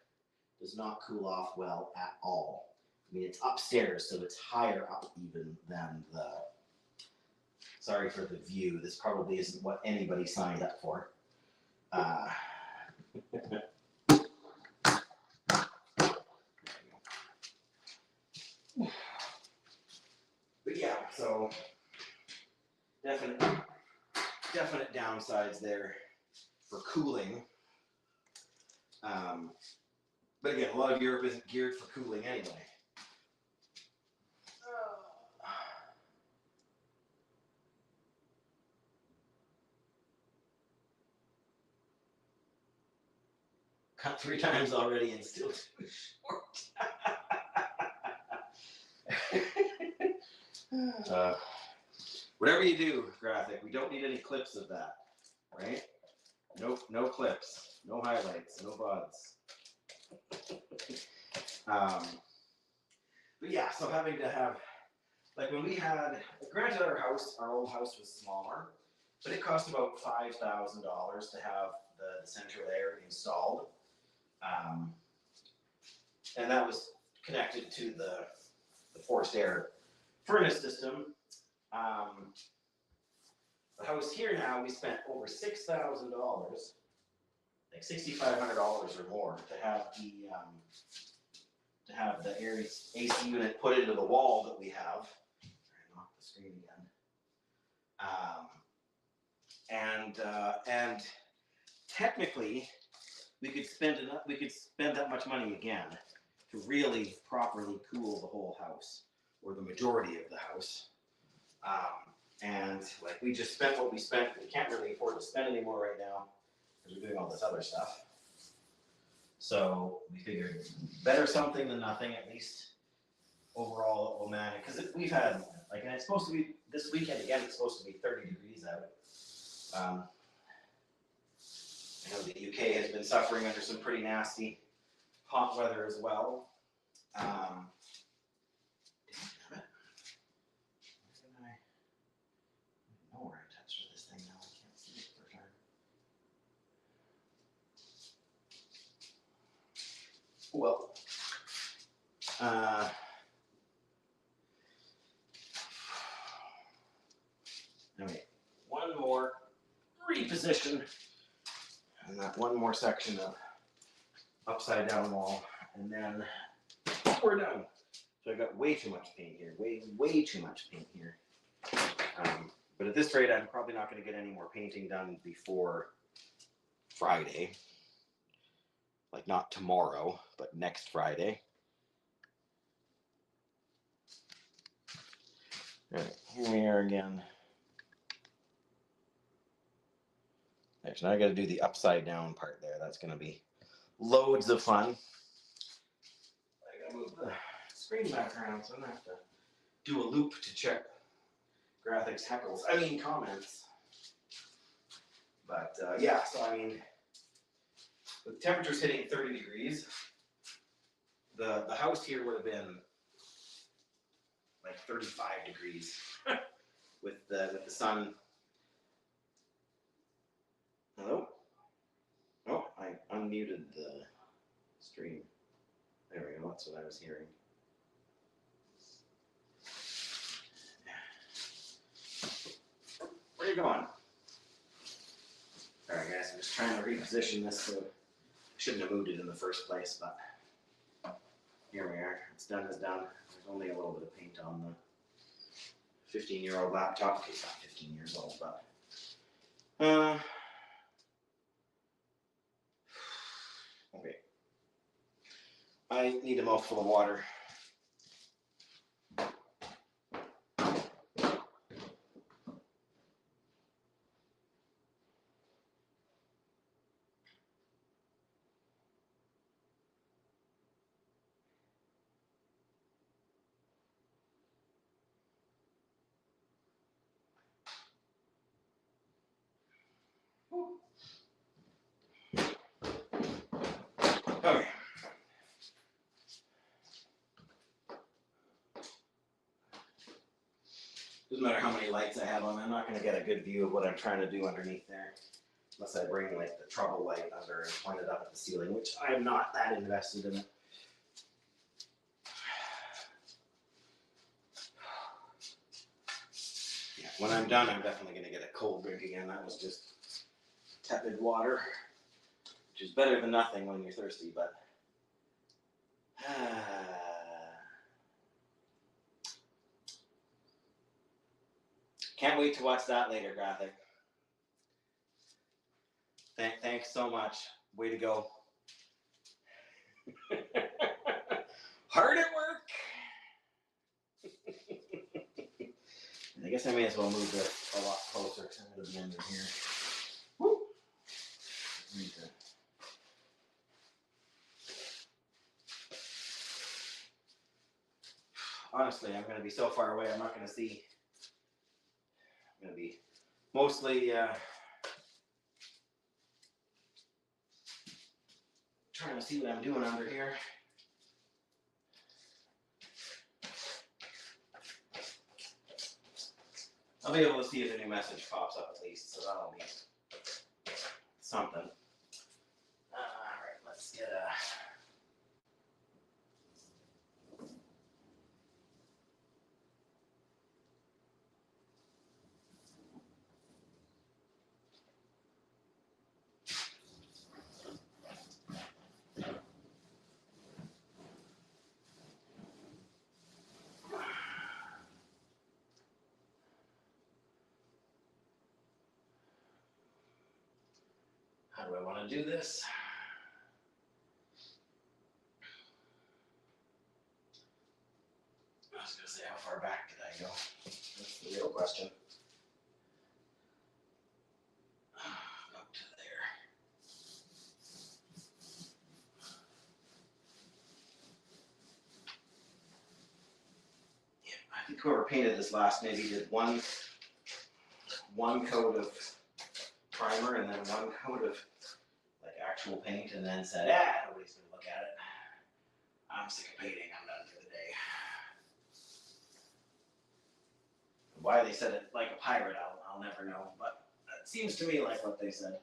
does not cool off well at all. I mean, it's upstairs, so it's higher up even than the. Sorry for the view. This probably isn't what anybody signed up for. But yeah, so definite downsides there for cooling. But again, a lot of Europe isn't geared for cooling anyway. cut 3 times already and still too short. Whatever you do, graphic, we don't need any clips of that, right? Nope, no clips, no highlights, no buds. But yeah, so having to have, like when we had, granted our old house was smaller, but it cost about $5,000 to have the central air installed. And that was connected to the forced air furnace system. The house here now, we spent over $6,000, like $6,500 or more to have the air AC unit put into the wall that we have. Turn off the screen again. And technically, we could spend that much money again to really properly cool the whole house, or the majority of the house. And like we just spent what we spent. We can't really afford to spend anymore right now because we're doing all this other stuff. So we figured better something than nothing. At least overall it will manage. Because we've had and it's supposed to be this weekend again. It's supposed to be 30 degrees out. I know the UK has been suffering under some pretty nasty hot weather as well. Where I touched with this thing now, I can't see it for sure. Well, anyway, one more reposition, and that one more section of upside down wall, and then we're done. So I got way too much paint here, way too much paint here. But at this rate, I'm probably not going to get any more painting done before Friday. Like not tomorrow, but next Friday. All right, here we are again. Actually, now I got to do the upside down part there. That's going to be loads of fun. I got to move the screen back around, so I'm going to have to do a loop to check graphics comments. But yeah, so I mean, with temperatures hitting 30 degrees, the house here would have been like 35 degrees with the sun. Hello? Oh, I unmuted the stream. There we go, that's what I was hearing. Where are you going? Alright guys, I'm just trying to reposition this, so I shouldn't have moved it in the first place, but here we are. It's done as done. There's only a little bit of paint on the 15-year-old laptop. Okay, it's not 15 years old, but okay. I need a mouthful of water. Okay. Doesn't matter how many lights I have on, I'm not going to get a good view of what I'm trying to do underneath there. Unless I bring like the trouble light under and point it up at the ceiling, which I'm not that invested in it. Yeah, when I'm done, I'm definitely going to get a cold drink again. That was just tepid water, which is better than nothing when you're thirsty, but can't wait to watch that later, graphic. Thanks so much. Way to go. Hard at work. I guess I may as well move this a lot closer because I'm going to be under here. Woo. honestly, I'm going to be so far away, I'm not going to see. I'm going to be mostly trying to see what I'm doing under here. I'll be able to see if a new message pops up at least, so that'll be something. Alright, let's get a... How do I want to do this? I was going to say, how far back did I go? That's the real question. Up to there. Yeah, I think whoever painted this last maybe did one coat of primer and then one coat of like actual paint and then said, nobody's going to look at it. I'm sick of painting. I'm done for the day. Why they said it like a pirate, I'll never know, but it seems to me like what they said.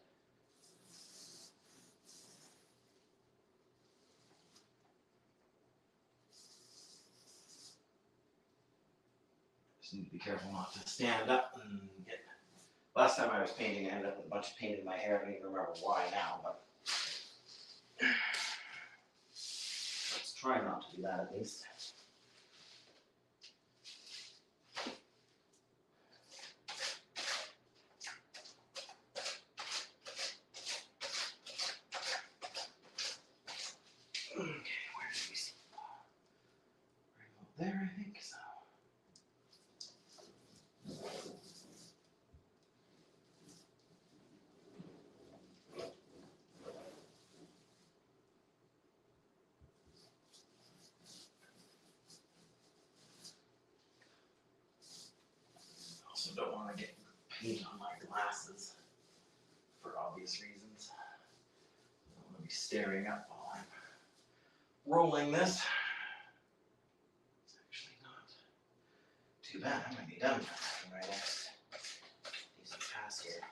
Just need to be careful not to stand up and get... Last time I was painting, I ended up with a bunch of paint in my hair. I don't even remember why now, but let's try not to do that at least. Okay, where did we see? Right about there, I think so. Also don't want to get paint on my glasses for obvious reasons. I don't want to be staring up while I'm rolling this. It's actually not too bad. I'm going to be done by next decent pass here.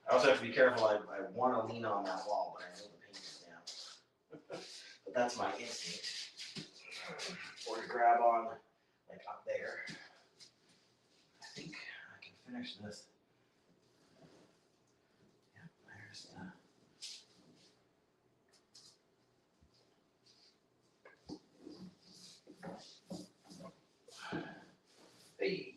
I also have to be careful. I want to lean on that wall, but I know the paint is down. But that's my instinct. Or to grab on, like up there. I think I can finish this. Yep, there's the... Hey.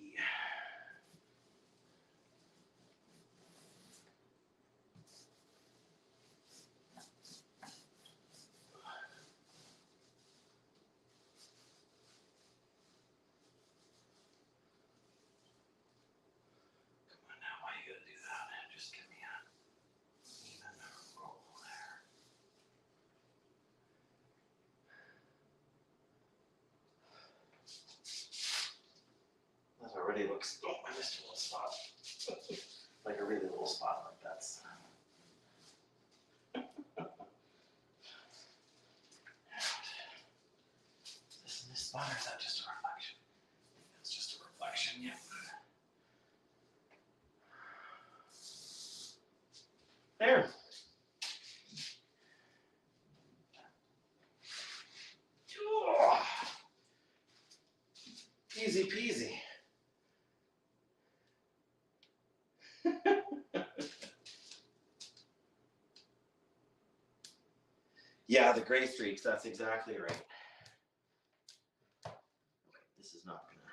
That already looks, oh, I missed a little spot. Like a really little spot like that's. Is this spot or is that just a reflection? I think that's just a reflection, yeah. There. Oh, easy peasy. Yeah, the gray streaks, that's exactly right. Okay, this is not gonna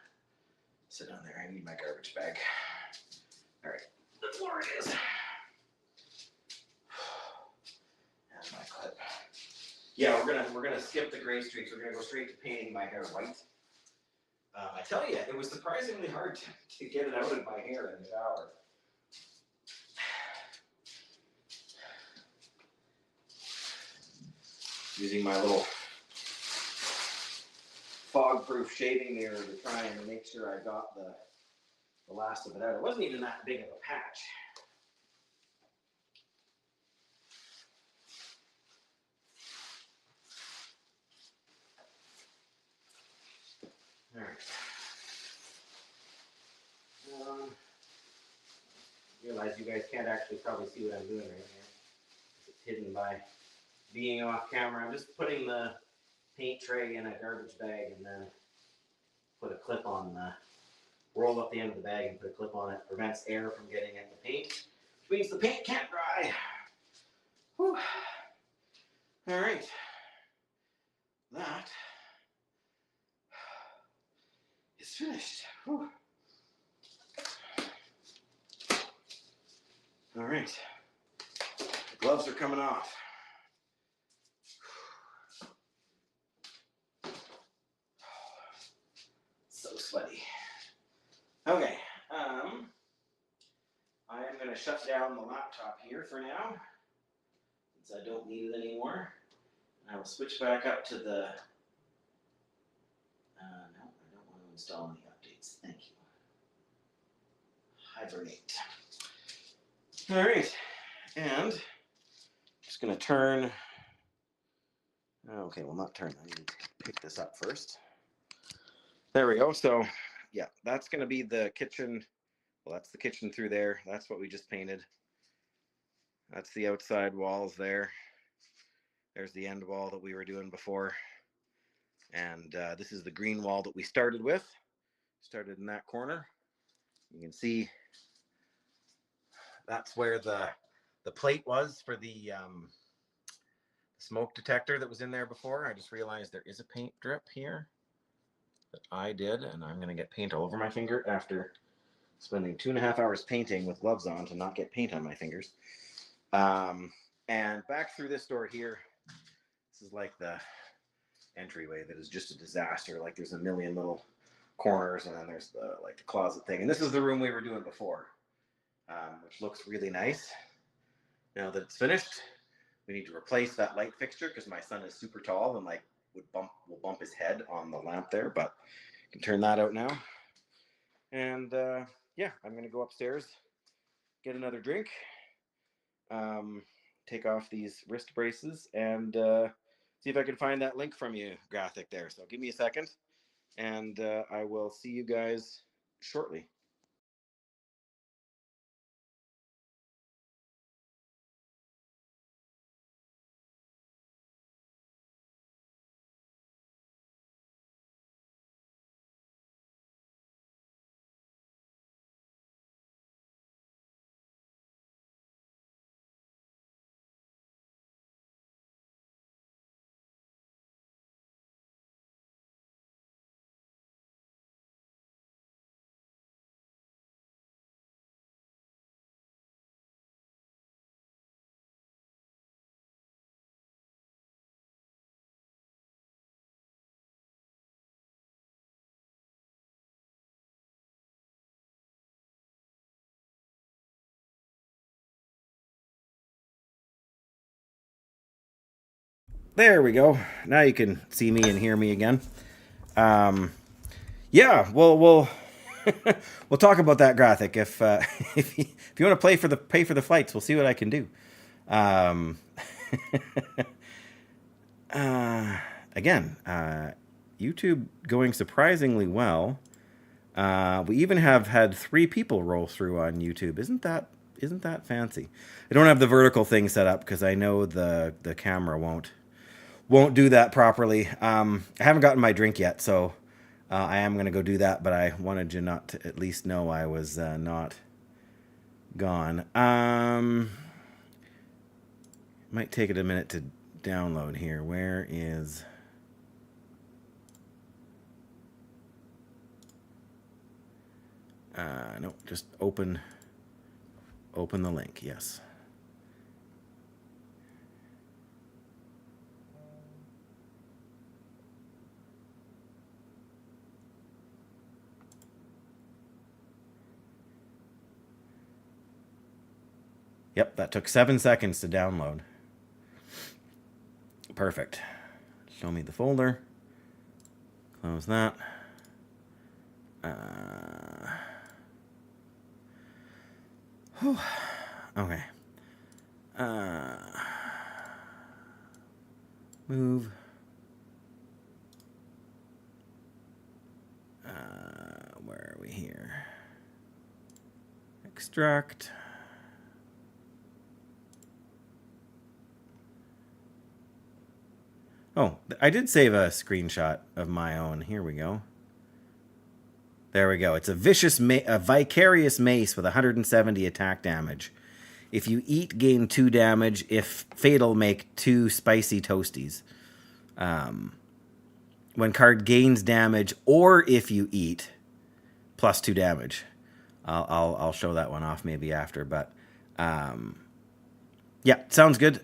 sit on there. I need my garbage bag. All right, the floor it is. And my clip. Yeah, we're gonna skip the gray streaks. We're gonna go straight to painting my hair white. I tell you, it was surprisingly hard to get it out of my hair in the shower. Using my little fog-proof shaving mirror to try and make sure I got the last of it out. It wasn't even that big of a patch. All right. Realize you guys can't actually probably see what I'm doing right here. It's hidden by being off camera. I'm just putting the paint tray in a garbage bag and then put a clip on the, roll up the end of the bag and put a clip on it. Prevents air from getting at the paint, which means the paint can't dry. Whew. All right. That is finished. Whew. All right. The gloves are coming off. So sweaty. Okay. I am going to shut down the laptop here for now, since I don't need it anymore. And I will switch back up to the. No, I don't want to install any updates. Thank you. Hibernate. All right, and just going to turn. Okay, well, not turn. I need to pick this up first. There we go. So, yeah, that's going to be the kitchen. Well, that's the kitchen through there. That's what we just painted. That's the outside walls there. There's the end wall that we were doing before. And this is the green wall that we started with. Started in that corner. You can see that's where the plate was for the smoke detector that was in there before. I just realized there is a paint drip here that I did, and I'm going to get paint all over my finger after spending 2.5 hours painting with gloves on to not get paint on my fingers. And back through this door here, this is like the entryway that is just a disaster. Like there's a million little corners, and then there's the like the closet thing. And this is the room we were doing before, which looks really nice. Now that it's finished, we need to replace that light fixture because my son is super tall and like will bump his head on the lamp there. But you can turn that out now. And yeah, I'm gonna go upstairs, get another drink, take off these wrist braces, and see if I can find that link from you, Graphic, there. So give me a second, and I will see you guys shortly. There we go. Now you can see me and hear me again. Yeah, well, we'll talk about that, Graphic. If if you want to pay for the flights, we'll see what I can do. Um, Again, YouTube going surprisingly well. We even have had 3 people roll through on YouTube. Isn't that fancy? I don't have the vertical thing set up because I know the camera won't do that properly. I haven't gotten my drink yet, so I am going to go do that, but I wanted you not to at least know I was not gone. Might take it a minute to download here. Where is... no, just open the link, yes. Yep, that took 7 seconds to download. Perfect. Show me the folder. Close that. Okay. Move. Where are we here? Extract. Oh, I did save a screenshot of my own. Here we go. There we go. It's a vicarious mace with 170 attack damage. If you eat, gain 2 damage. If fatal, make 2 spicy toasties. When card gains damage, or if you eat, plus 2 damage. I'll show that one off maybe after, but yeah, sounds good.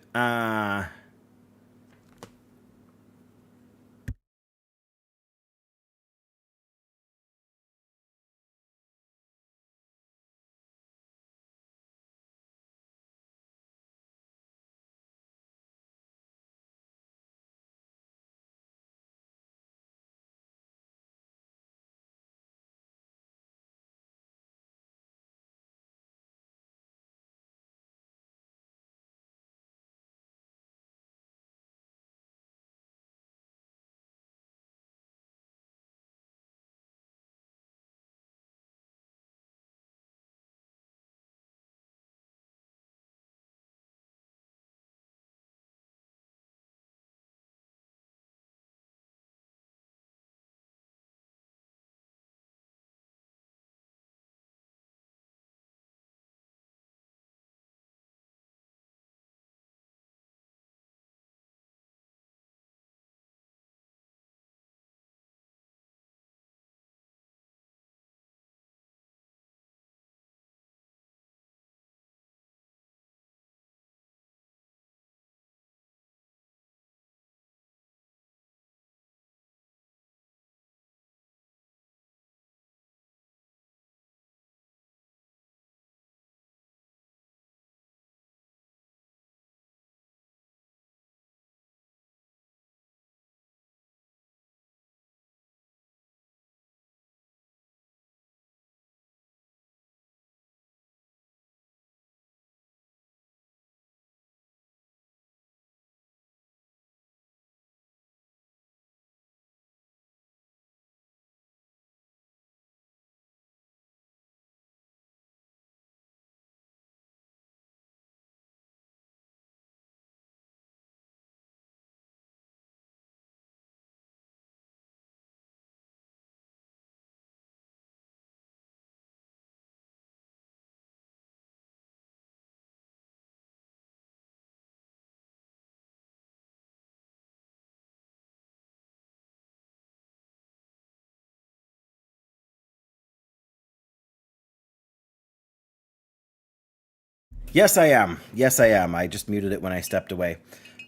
Yes, I am. Yes, I am. I just muted it when I stepped away.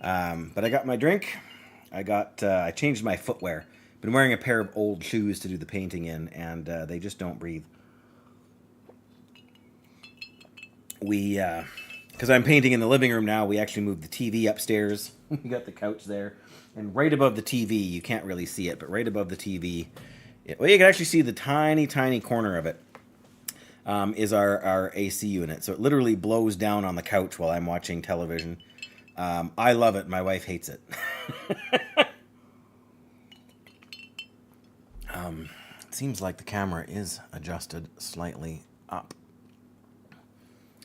But I got my drink. I changed my footwear. Been wearing a pair of old shoes to do the painting in, and they just don't breathe. Because I'm painting in the living room now, we actually moved the TV upstairs. We got the couch there. And right above the TV, you can't really see it, but right above the TV, well, you can actually see the tiny, tiny corner of it. Is our AC unit. So it literally blows down on the couch while I'm watching television. I love it. My wife hates it. It seems like the camera is adjusted slightly up.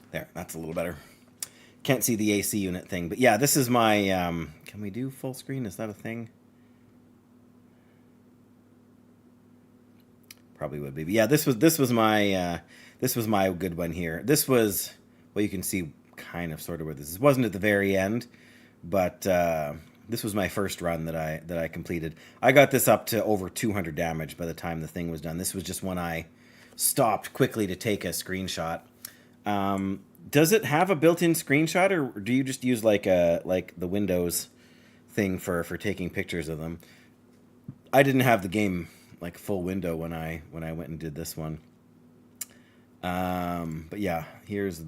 There, that's a little better. Can't see the AC unit thing. But yeah, this is my... can we do full screen? Is that a thing? Probably would be. But yeah, this was my good one here. This was, well, you can see kind of sort of where this is. It wasn't at the very end, but this was my first run that I completed. I got this up to over 200 damage by the time the thing was done. This was just when I stopped quickly to take a screenshot. Does it have a built-in screenshot, or do you just use like the Windows thing for taking pictures of them? I didn't have the game like full window when I went and did this one. But yeah, here's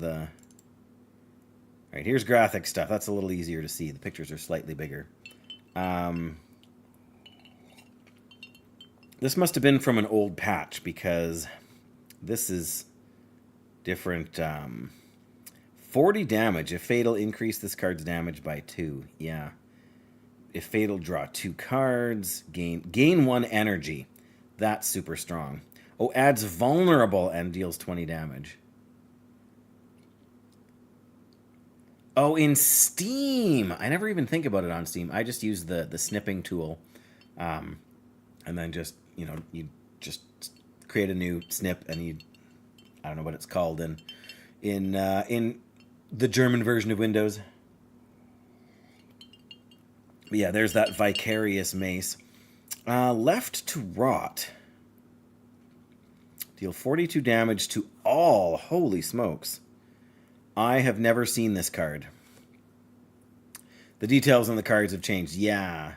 here's graphic stuff. That's a little easier to see. The pictures are slightly bigger. This must have been from an old patch because this is different. 40 damage. If fatal, increase this card's damage by 2. Yeah. If fatal, draw 2 cards. Gain 1 energy. That's super strong. Oh, adds vulnerable and deals 20 damage. Oh, in Steam. I never even think about it on Steam. I just use the snipping tool. And then just, you just create a new snip and I don't know what it's called in the German version of Windows. But yeah, there's that Vicarious Mace. Left to Rot. Deal 42 damage to all. Holy smokes. I have never seen this card. The details on the cards have changed. Yeah.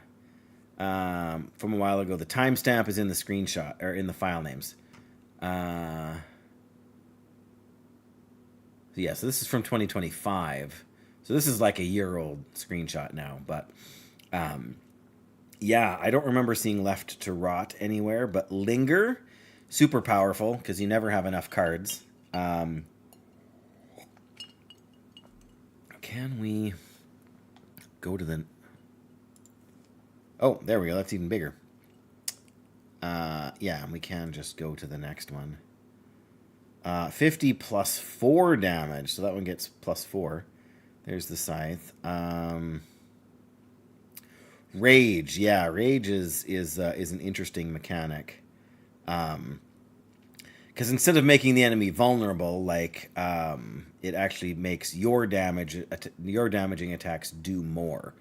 From a while ago. The timestamp is in the screenshot, or in the file names. Yeah, so this is from 2025. So this is like a year-old screenshot now. But, yeah, I don't remember seeing Left to Rot anywhere. But Linger, super powerful, because you never have enough cards. Can we go to the... Oh, there we go. That's even bigger. Yeah, we can just go to the next one. 50 plus 4 damage. So that one gets plus 4. There's the Scythe. Rage. Yeah, Rage is an interesting mechanic. Because instead of making the enemy vulnerable, like it actually makes your damaging attacks do more.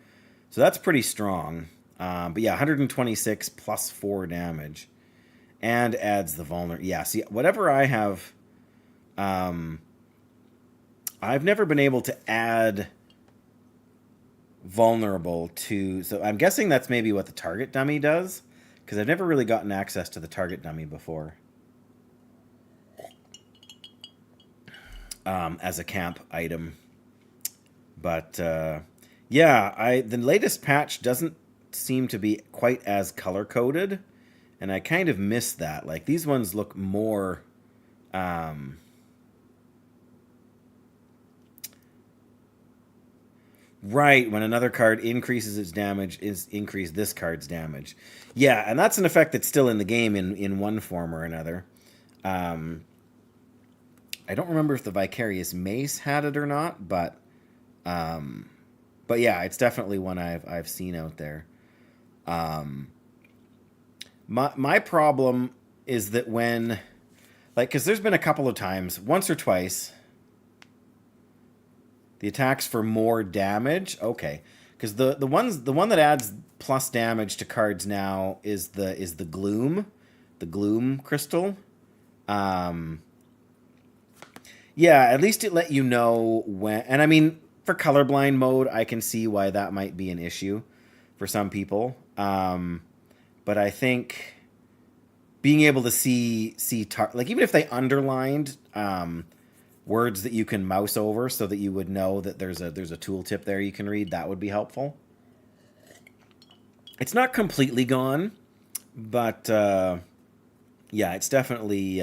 So that's pretty strong. But yeah, 126 plus 4 damage, and adds the vulnerable. Yeah, see, whatever I have, I've never been able to add vulnerable to. So I'm guessing that's maybe what the target dummy does, because I've never really gotten access to the target dummy before. As a camp item. But yeah, the latest patch doesn't seem to be quite as color coded, and I kind of miss that. Like, these ones look more right, when another card increases its damage, is increase this card's damage. Yeah, and that's an effect that's still in the game in one form or another. I don't remember if the Vicarious Mace had it or not, but yeah, it's definitely one I've seen out there. My problem is that when, like, because there's been a couple of times, once or twice, the attacks for more damage. Okay, because the one that adds plus damage to cards now is the gloom crystal. Yeah, at least it let you know when, and I mean, for colorblind mode, I can see why that might be an issue for some people. But I think being able to see like, even if they underlined words that you can mouse over so that you would know that there's a tooltip there you can read, that would be helpful. It's not completely gone, but yeah, it's definitely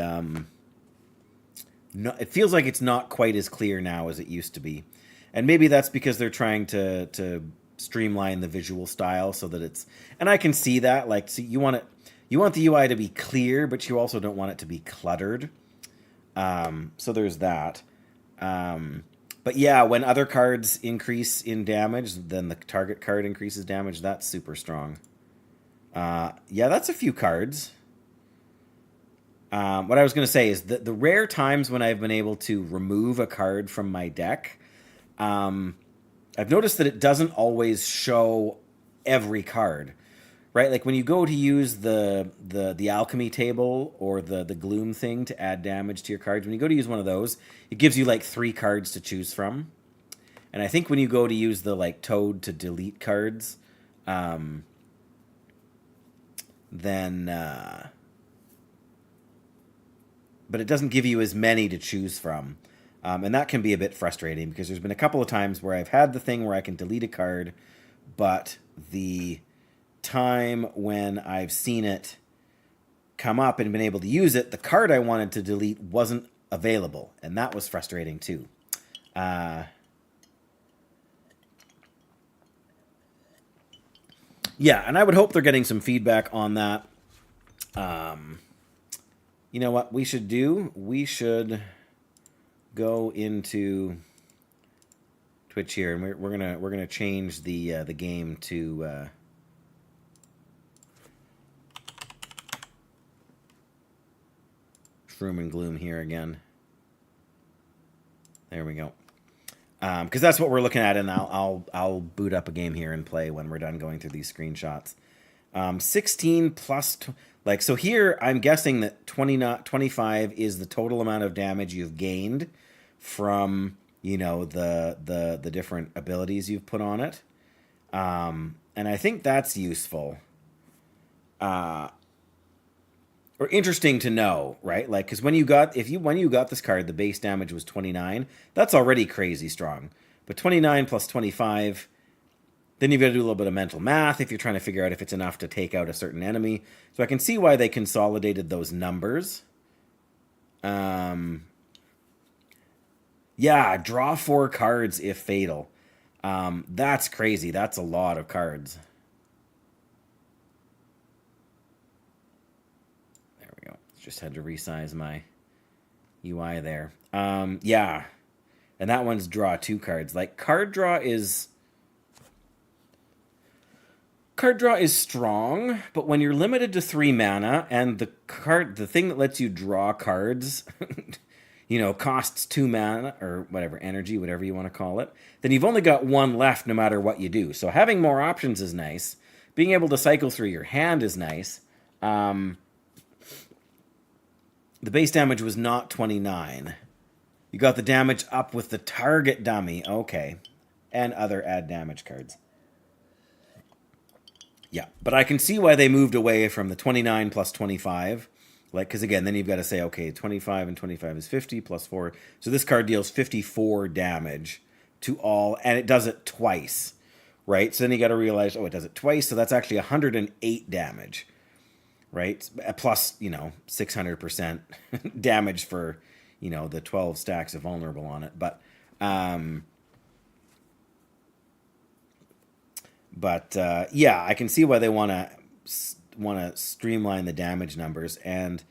it feels like it's not quite as clear now as it used to be. And maybe that's because they're trying to streamline the visual style so that it's, and I can see that, like, so you want the UI to be clear, but you also don't want it to be cluttered. So there's that. But yeah, when other cards increase in damage, then the target card increases damage. That's super strong. Yeah, that's a few cards. What I was going to say is that the rare times when I've been able to remove a card from my deck, I've noticed that it doesn't always show every card, right? Like when you go to use the alchemy table or the gloom thing to add damage to your cards, when you go to use one of those, it gives you like 3 cards to choose from. And I think when you go to use the like toad to delete cards, then but it doesn't give you as many to choose from. And that can be a bit frustrating because there's been a couple of times where I've had the thing where I can delete a card, but the time when I've seen it come up and been able to use it, the card I wanted to delete wasn't available, and that was frustrating too. Yeah, and I would hope they're getting some feedback on that. You know what we should do? We should go into Twitch here, and we're gonna change the game to Shroom and Gloom here again. There we go. Because that's what we're looking at, and I'll boot up a game here and play when we're done going through these screenshots. 16 plus, so here I'm guessing that 25 is the total amount of damage you've gained from, the different abilities you've put on it. And I think that's useful. Or interesting to know, right? Like, because when you got this card, the base damage was 29. That's already crazy strong. But 29 plus 25, then you've got to do a little bit of mental math if you're trying to figure out if it's enough to take out a certain enemy. So I can see why they consolidated those numbers. Yeah, draw 4 cards if fatal. That's crazy. That's a lot of cards. Just had to resize my UI there. Yeah. And that one's draw 2 cards. Like, card draw is strong, but when you're limited to 3 mana and the thing that lets you draw cards, costs 2 mana or whatever, energy, whatever you want to call it, then you've only got 1 left no matter what you do. So having more options is nice. Being able to cycle through your hand is nice. The base damage was not 29. You got the damage up with the target dummy. Okay. And other add damage cards. Yeah. But I can see why they moved away from the 29 plus 25. Because again, then you've got to say, okay, 25 and 25 is 50 plus 4. So this card deals 54 damage to all, and it does it twice. Right? So then you got to realize, it does it twice. So that's actually 108 damage. Right? Plus, 600% damage for, the 12 stacks of vulnerable on it. But yeah, I can see why they want to streamline the damage numbers. And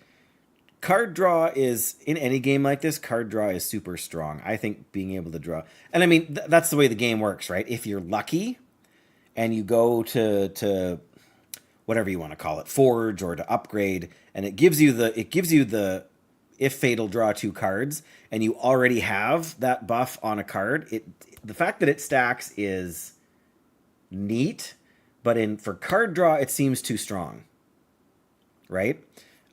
card draw is, in any game like this, card draw is super strong. I think being able to draw, and I mean that's the way the game works, right? If you're lucky, and you go to whatever you want to call it, forge or to upgrade, and it gives you the if fatal draw 2 cards, and you already have that buff on a card. The fact that it stacks is neat, but for card draw it seems too strong, right?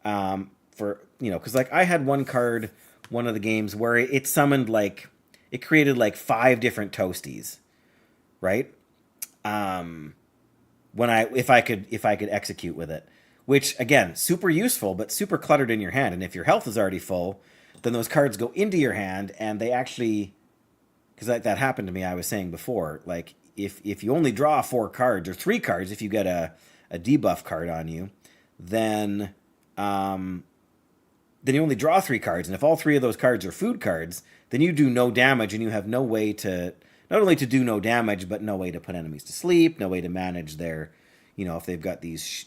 Because I had one card, one of the games where it summoned it created 5 different toasties, right? If I could execute with it, which again, super useful, but super cluttered in your hand. And if your health is already full, then those cards go into your hand, and they actually, because that happened to me, I was saying before, if you only draw 4 cards or 3 cards, if you get a debuff card on you, then you only draw 3 cards. And if all 3 of those cards are food cards, then you do no damage, and you have no way to, not only to do no damage, but no way to put enemies to sleep, no way to manage their, if they've got these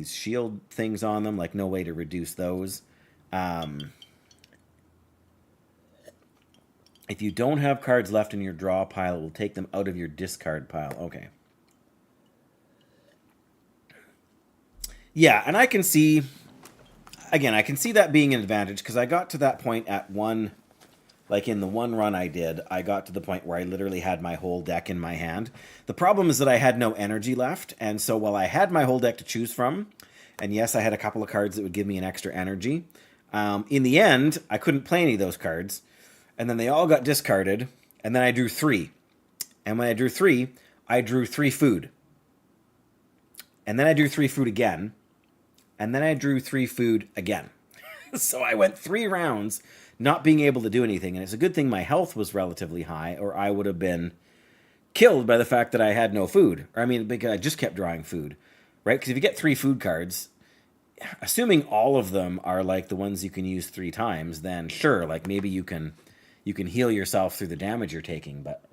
shield things on them, no way to reduce those. If you don't have cards left in your draw pile, it will take them out of your discard pile. Okay. Yeah, and I can see that being an advantage, because I got to that point at one... in the one run I did, I got to the point where I literally had my whole deck in my hand. The problem is that I had no energy left, and so while I had my whole deck to choose from, and yes, I had a couple of cards that would give me an extra energy, in the end, I couldn't play any of those cards, and then they all got discarded, and then I drew 3. And when I drew 3 food. And then I drew 3 food again, and then I drew 3 food again. So I went 3 rounds not being able to do anything. And it's a good thing my health was relatively high, or I would have been killed by the fact that I had no food. Or, because I just kept drawing food, right? Because if you get 3 food cards, assuming all of them are like the ones you can use 3 times, then sure, like maybe you can heal yourself through the damage you're taking. But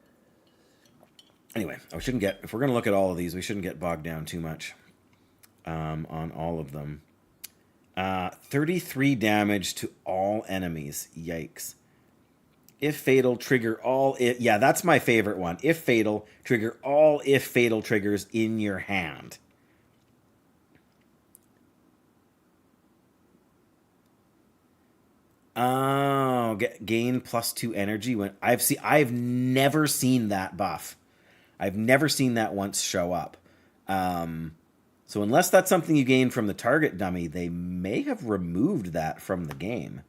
anyway, if we're gonna look at all of these, we shouldn't get bogged down too much on all of them. 33 damage to all enemies. Yikes. If fatal, trigger all. Yeah, that's my favorite one. If fatal, trigger all if fatal triggers in your hand. Oh, gain +2 energy when I've never seen that buff. I've never seen that once show up. So unless that's something you gain from the target dummy, they may have removed that from the game.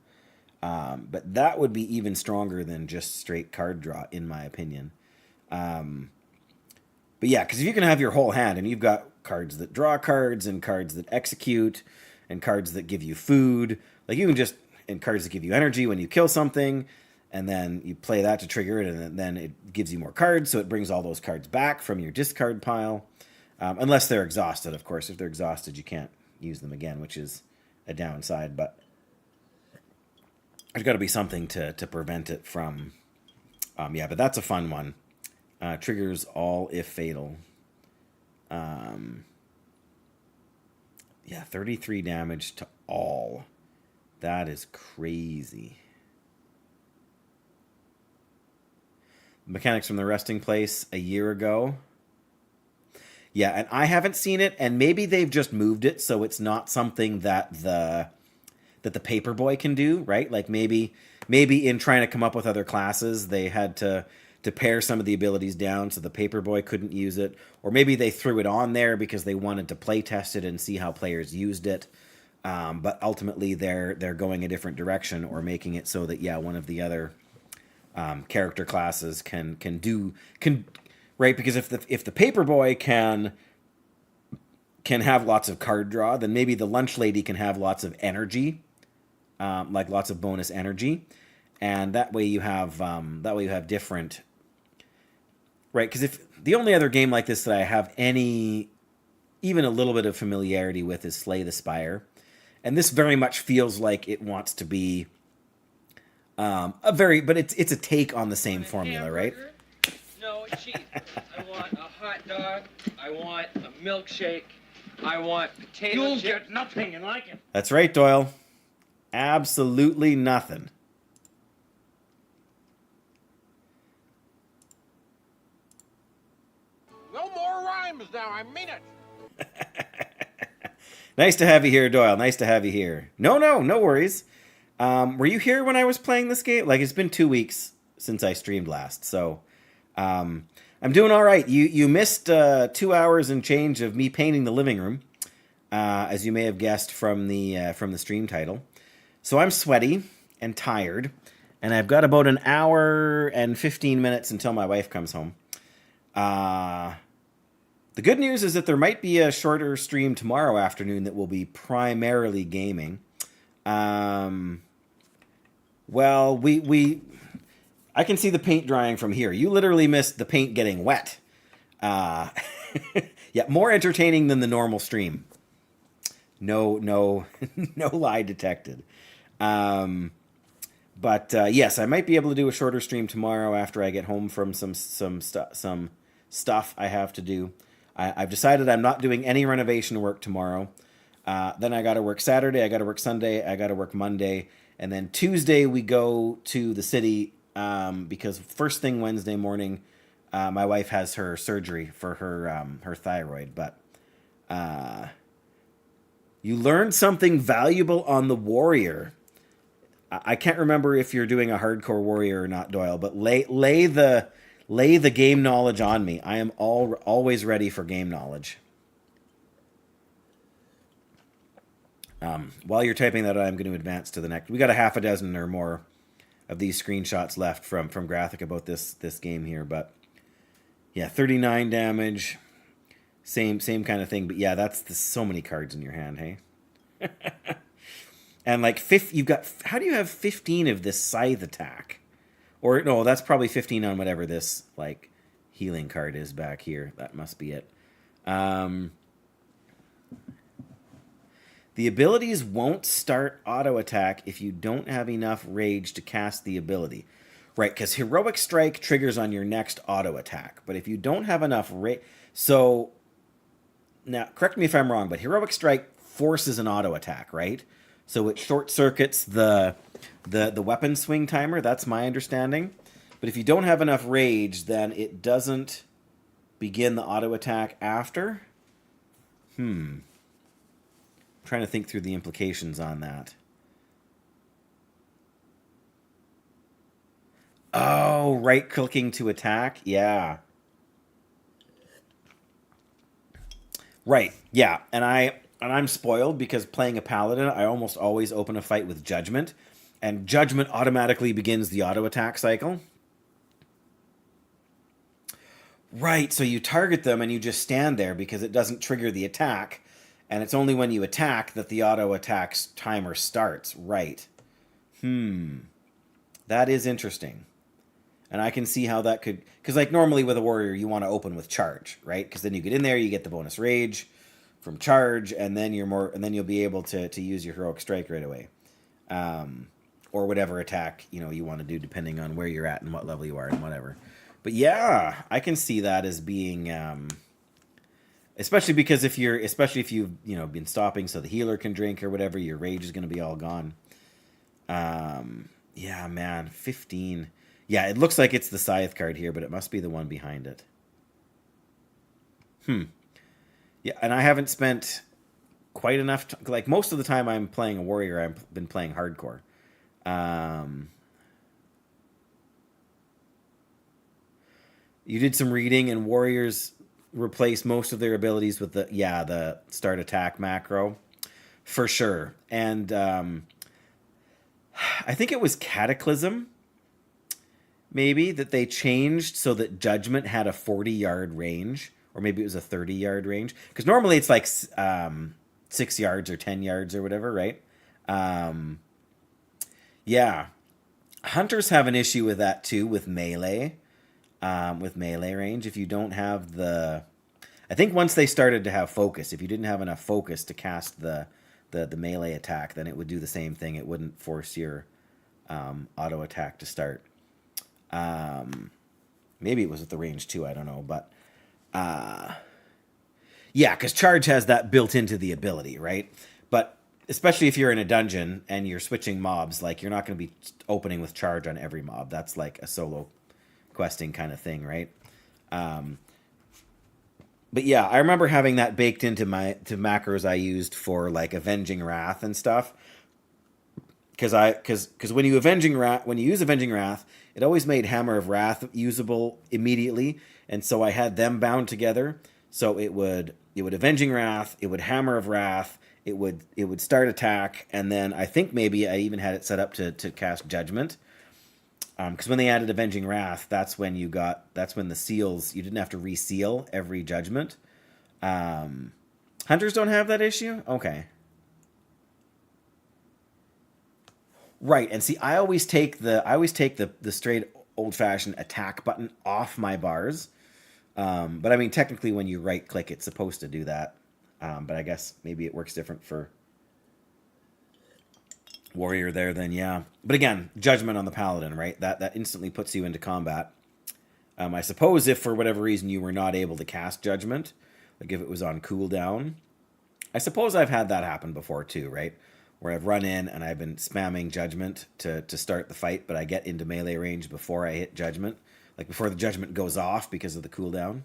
But that would be even stronger than just straight card draw, in my opinion. But yeah, because if you can have your whole hand and you've got cards that draw cards and cards that execute and cards that give you food, like you can just, and cards that give you energy when you kill something, and then you play that to trigger it, and then it gives you more cards, so it brings all those cards back from your discard pile. Unless they're exhausted, of course. If they're exhausted, you can't use them again, which is a downside, but there's got to be something to prevent it from... yeah, but that's a fun one. Triggers all if fatal. Yeah, 33 damage to all. That is crazy. Mechanics from the resting place a year ago. Yeah, and I haven't seen it, and maybe they've just moved it so it's not something that the Paperboy can do, right? Like maybe in trying to come up with other classes, they had to pare some of the abilities down so the Paperboy couldn't use it, or maybe they threw it on there because they wanted to play test it and see how players used it. But ultimately, they're going a different direction, or making it so that one of the other character classes can right, because if the Paperboy can have lots of card draw, then maybe the Lunch Lady can have lots of energy, like lots of bonus energy, and that way you have different, right? Because if the only other game like this that I have even a little bit of familiarity with is Slay the Spire, and this very much feels like it wants to be but it's a take on the same formula, right? No, cheese. I want a hot dog. I want a milkshake. I want potato chips. You'll get nothing and like it. That's right, Doyle. Absolutely nothing. No more rhymes now, I mean it. Nice to have you here, Doyle. Nice to have you here. No worries. Were you here when I was playing this game? Like, it's been 2 weeks since I streamed last, so I'm doing all right. You missed 2 hours and change of me painting the living room, as you may have guessed from the stream title. So I'm sweaty and tired, and I've got about an hour and 15 minutes until my wife comes home. The good news is that there might be a shorter stream tomorrow afternoon that will be primarily gaming. Well, I can see the paint drying from here. You literally missed the paint getting wet. Yeah, more entertaining than the normal stream. No lie detected. But yes, I might be able to do a shorter stream tomorrow after I get home from some stuff I have to do. I've decided I'm not doing any renovation work tomorrow. Then I got to work Saturday, I got to work Sunday, I got to work Monday, and then Tuesday we go to the city because first thing Wednesday morning, my wife has her surgery for her thyroid. But you learned something valuable on the Warrior. I can't remember if you're doing a hardcore Warrior or not, Doyle, but lay the game knowledge on me. I am always ready for game knowledge. While you're typing that, I'm going to advance to the next. We got a half a dozen or more of these screenshots left from Graphic about this game here, but yeah, 39 damage, same kind of thing. But yeah, that's so many cards in your hand, hey. And like you've got. How do you have 15 of this scythe attack? Or no, that's probably 15 on whatever this like healing card is back here. That must be it. The The abilities won't start auto attack if you don't have enough rage to cast the ability. Right, because Heroic Strike triggers on your next auto attack. But if you don't have enough rage... So, now, correct me if I'm wrong, but Heroic Strike forces an auto attack, right? So it short circuits the weapon swing timer. That's my understanding. But if you don't have enough rage, then it doesn't begin the auto attack after. I'm trying to think through the implications on that. Oh, right-clicking to attack? Yeah. Right, yeah. And I'm spoiled because playing a paladin, I almost always open a fight with Judgment. And Judgment automatically begins the auto-attack cycle. Right, so you target them and you just stand there because it doesn't trigger the attack. And it's only when you attack that the auto-attack's timer starts. Right. That is interesting. And I can see how that could... Because like normally with a warrior, you want to open with charge, right? Because then you get in there, you get the bonus rage from charge, and then you'll be able to use your heroic strike right away. Or whatever attack, you want to do depending on where you're at and what level you are and whatever. But yeah, I can see that as being... especially if you've been stopping so the healer can drink or whatever, your rage is going to be all gone. Yeah, man, 15. Yeah, it looks like it's the Scythe card here, but it must be the one behind it. Yeah, and I haven't spent quite enough... Like, most of the time I'm playing a warrior, I've been playing hardcore. You did some reading, and warriors replace most of their abilities with the start attack macro. For sure. And I think it was Cataclysm, maybe, that they changed so that Judgment had a 40-yard range, or maybe it was a 30-yard range. Because normally it's like 6 yards or 10 yards or whatever, right? Yeah. Hunters have an issue with that too, with melee. With melee range, if you don't have the... I think once they started to have focus, if you didn't have enough focus to cast the melee attack, then it would do the same thing. It wouldn't force your auto attack to start. Maybe it was at the range too, I don't know. But yeah, because charge has that built into the ability, right? But especially if you're in a dungeon and you're switching mobs, like you're not going to be opening with charge on every mob. That's like a solo questing kind of thing, right? But yeah, I remember having that baked into macros I used for like Avenging Wrath and stuff. Because when you use Avenging Wrath, it always made Hammer of Wrath usable immediately, and so I had them bound together. So it would Avenging Wrath, it would Hammer of Wrath, it would start attack, and then I think maybe I even had it set up to cast Judgment. Because when they added Avenging Wrath, that's when the seals, you didn't have to reseal every Judgment. Hunters don't have that issue? Okay. Right, and see, I always take the straight old-fashioned attack button off my bars. But I mean, technically when you right-click, it's supposed to do that. But I guess maybe it works different for warrior there, then yeah. But again, Judgment on the Paladin, right? That instantly puts you into combat. I suppose if for whatever reason you were not able to cast Judgment, like if it was on cooldown, I suppose I've had that happen before too, right? Where I've run in and I've been spamming Judgment to start the fight, but I get into melee range before I hit Judgment, like before the Judgment goes off because of the cooldown.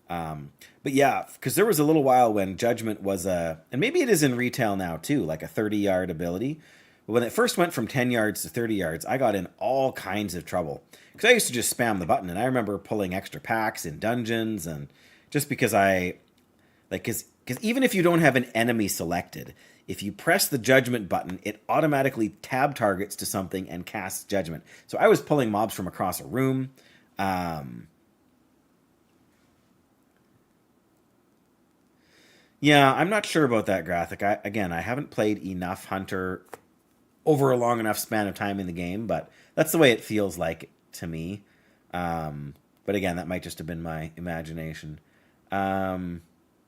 But yeah, because there was a little while when Judgment was and maybe it is in retail now too, like a 30-yard ability. But when it first went from 10 yards to 30 yards, I got in all kinds of trouble. Because I used to just spam the button, and I remember pulling extra packs in dungeons, and just because because even if you don't have an enemy selected, if you press the Judgment button, it automatically tab targets to something and casts Judgment. So I was pulling mobs from across a room. Yeah, I'm not sure about that graphic. I haven't played enough Hunter over a long enough span of time in the game, but that's the way it feels like to me. But again, that might just have been my imagination. If I'm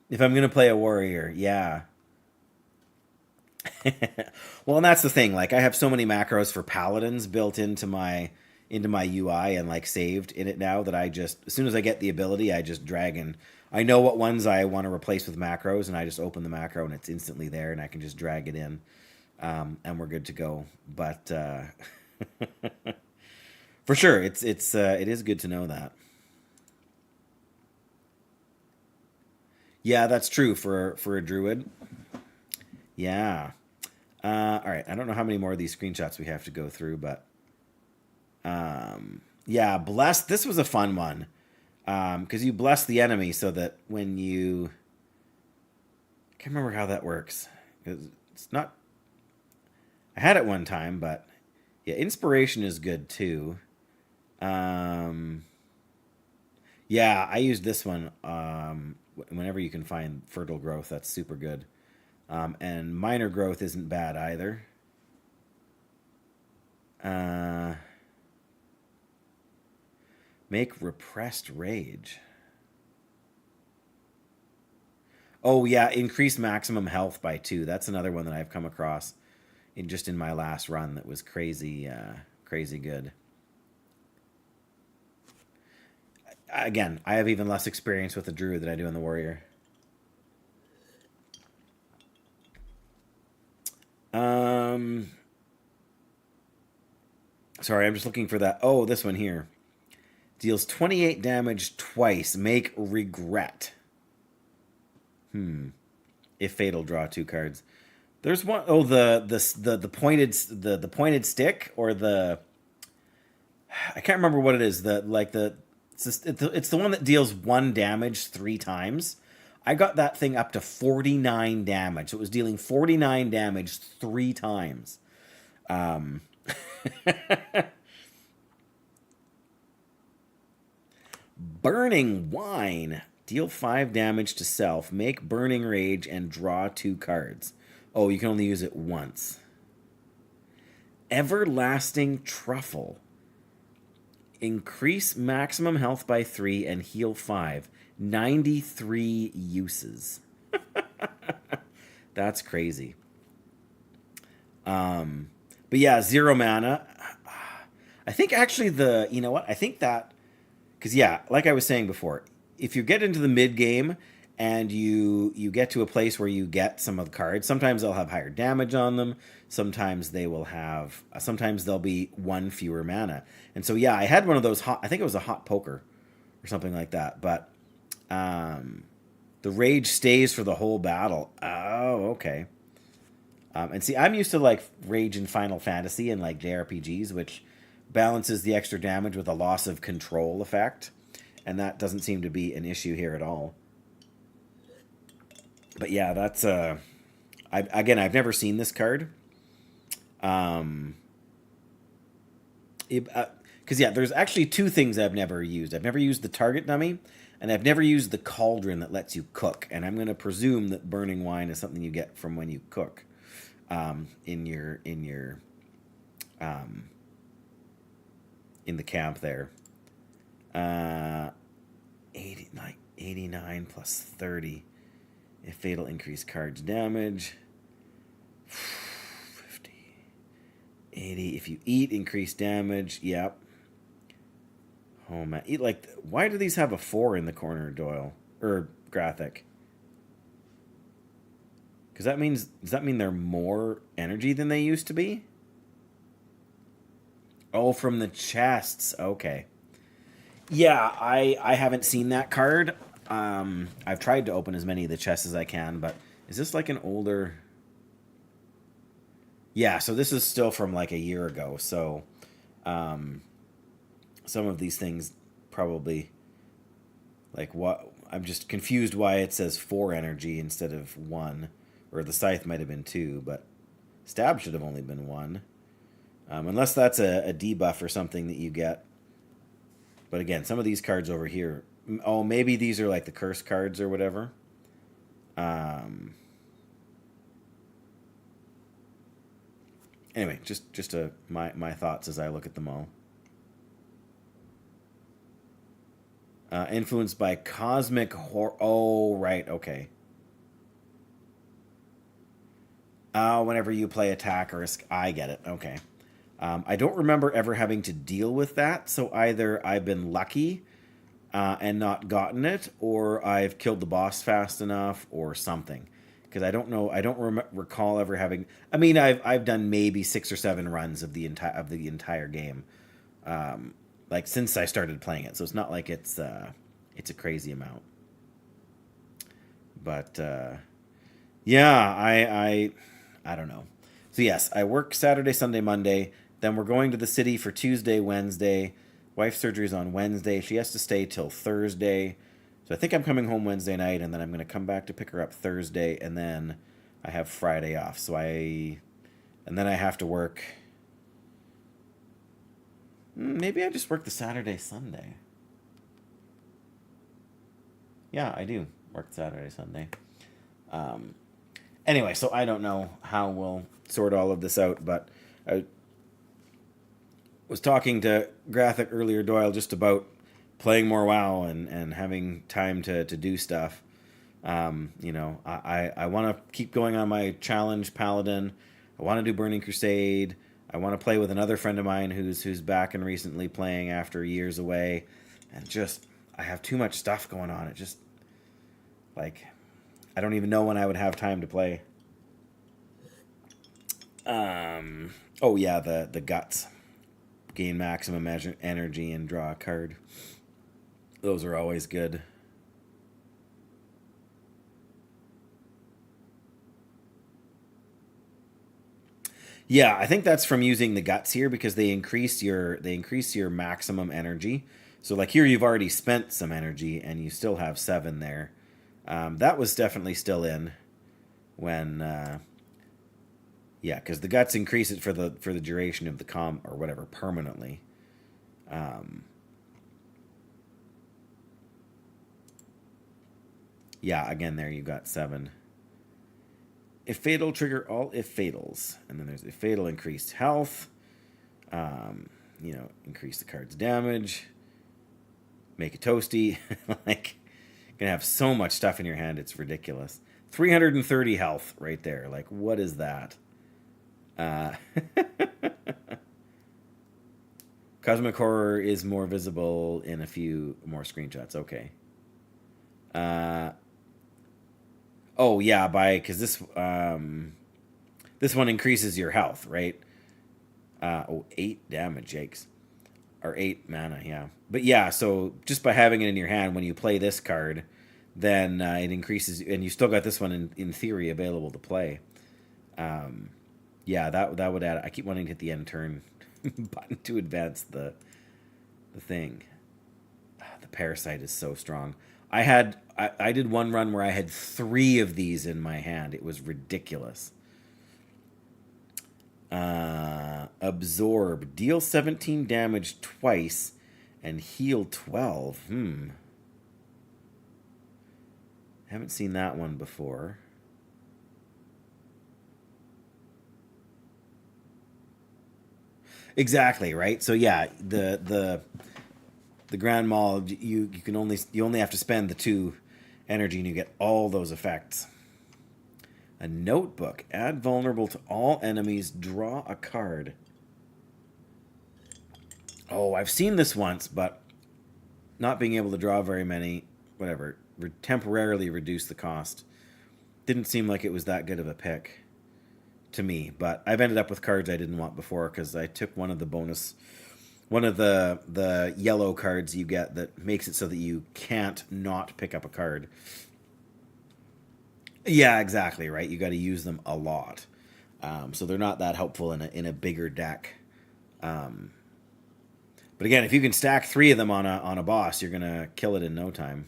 going to play a warrior, yeah. Well, and that's the thing. Like, I have so many macros for paladins built into my UI and like saved in it now that I just, as soon as I get the ability, I just drag and I know what ones I want to replace with macros, and I just open the macro and it's instantly there, and I can just drag it in, and we're good to go. But for sure, it is good to know that. Yeah, that's true for a druid. Yeah. All right. I don't know how many more of these screenshots we have to go through, but yeah, bless. This was a fun one because you bless the enemy so that when you, I can't remember how that works because it's not. I had it one time, but yeah, inspiration is good too. Yeah, I used this one whenever you can find fertile growth. That's super good. And minor growth isn't bad either. Make repressed rage. Oh yeah, increase maximum health by 2. That's another one that I've come across in my last run that was crazy, crazy good. Again, I have even less experience with the druid than I do in the warrior. Sorry, I'm just looking for that. Oh, this one here. Deals 28 damage twice. Make regret. If fatal, draw 2 cards. There's one oh the pointed stick, or the, I can't remember what it is. It's the one that deals 1 damage 3 times. I got that thing up to 49 damage. So it was dealing 49 damage 3 times. Burning Wine. Deal 5 damage to self. Make Burning Rage and draw 2 cards. Oh, you can only use it once. Everlasting Truffle. Increase maximum health by 3 and heal 5. 93 uses. That's crazy. But yeah, 0 mana. I think actually you know what? I think that, because yeah, like I was saying before, if you get into the mid game and you get to a place where you get some of the cards, sometimes they'll have higher damage on them. Sometimes sometimes they'll be 1 fewer mana. And so yeah, I had one of those I think it was a hot poker or something like that. But the rage stays for the whole battle. Oh, okay. And see, I'm used to like rage in Final Fantasy and like JRPGs, which balances the extra damage with a loss of control effect. And that doesn't seem to be an issue here at all. But yeah, that's I've never seen this card. Because yeah, there's actually 2 things I've never used. I've never used the target dummy, and I've never used the cauldron that lets you cook. And I'm going to presume that burning wine is something you get from when you cook, in the camp there. 89 plus 30. If fatal, increase cards damage. 50. 80. If you eat, increase damage. Yep. Oh man. Eat like, why do these have a 4 in the corner, Doyle? Or Graphic? Because does that mean they're more energy than they used to be? Oh, from the chests. Okay. Yeah, I haven't seen that card. I've tried to open as many of the chests as I can, but is this like an older... Yeah, so this is still from like a year ago, so some of these things probably... Like, what? I'm just confused why it says 4 energy instead of 1. Or the scythe might have been 2, but stab should have only been 1. Unless that's a debuff or something that you get. But again, some of these cards over here... Oh, maybe these are like the curse cards or whatever. Anyway, just my thoughts as I look at them all. Influenced by cosmic horror. Oh, right, okay. Whenever you play attack or I get it. Okay. I don't remember ever having to deal with that. So either I've been lucky and not gotten it, or I've killed the boss fast enough, or something. Because I don't know. I don't recall ever having. I mean, I've done maybe 6 or 7 runs of the entire game, like since I started playing it. So it's not like it's a crazy amount. But yeah, I don't know. So yes, I work Saturday, Sunday, Monday. Then we're going to the city for Tuesday, Wednesday. Wife's surgery is on Wednesday. She has to stay till Thursday. So I think I'm coming home Wednesday night, and then I'm going to come back to pick her up Thursday, and then I have Friday off. And then I have to work. Maybe I just work the Saturday, Sunday. Yeah, I do work Saturday, Sunday. Anyway, so I don't know how we'll sort all of this out, but I was talking to Graphic earlier, Doyle, just about playing more WoW and having time to do stuff. I want to keep going on my challenge Paladin. I want to do Burning Crusade. I want to play with another friend of mine who's back and recently playing after years away. And just, I have too much stuff going on. It just, like, I don't even know when I would have time to play. Oh yeah, the guts. Gain maximum energy and draw a card. Those are always good. Yeah, I think that's from using the guts here because they increase your maximum energy. So like here you've already spent some energy and you still have 7 there. That was definitely still in when yeah, because the guts increase it for the duration of the or whatever permanently. Yeah, again there you got 7. If fatal, trigger all if fatals, and then there's if fatal, increased health. Increase the card's damage. Make it toasty. Like, you're gonna have so much stuff in your hand, it's ridiculous. 330 health right there. Like, what is that? Cosmic Horror is more visible in a few more screenshots. Okay. Oh yeah, because this one increases your health, right? 8 damage, yikes. Or 8 mana, yeah. But yeah, so just by having it in your hand, when you play this card, then it increases, and you still got this one in theory available to play. Yeah, that would add. I keep wanting to hit the end turn button to advance the thing. The Parasite is so strong. I did one run where I had 3 of these in my hand. It was ridiculous. Absorb. Deal 17 damage twice and heal 12. Haven't seen that one before. Exactly, right? So yeah, the Grand Mall, you only have to spend the 2 energy and you get all those effects. A notebook. Add vulnerable to all enemies. Draw a card. Oh, I've seen this once, but not being able to draw very many, whatever, temporarily reduce the cost. Didn't seem like it was that good of a pick to me, but I've ended up with cards I didn't want before because I took one of the yellow cards you get that makes it so that you can't not pick up a card. Yeah, exactly, right? You got to use them a lot. So they're not that helpful in a bigger deck. But again, if you can stack 3 of them on a boss, you're going to kill it in no time.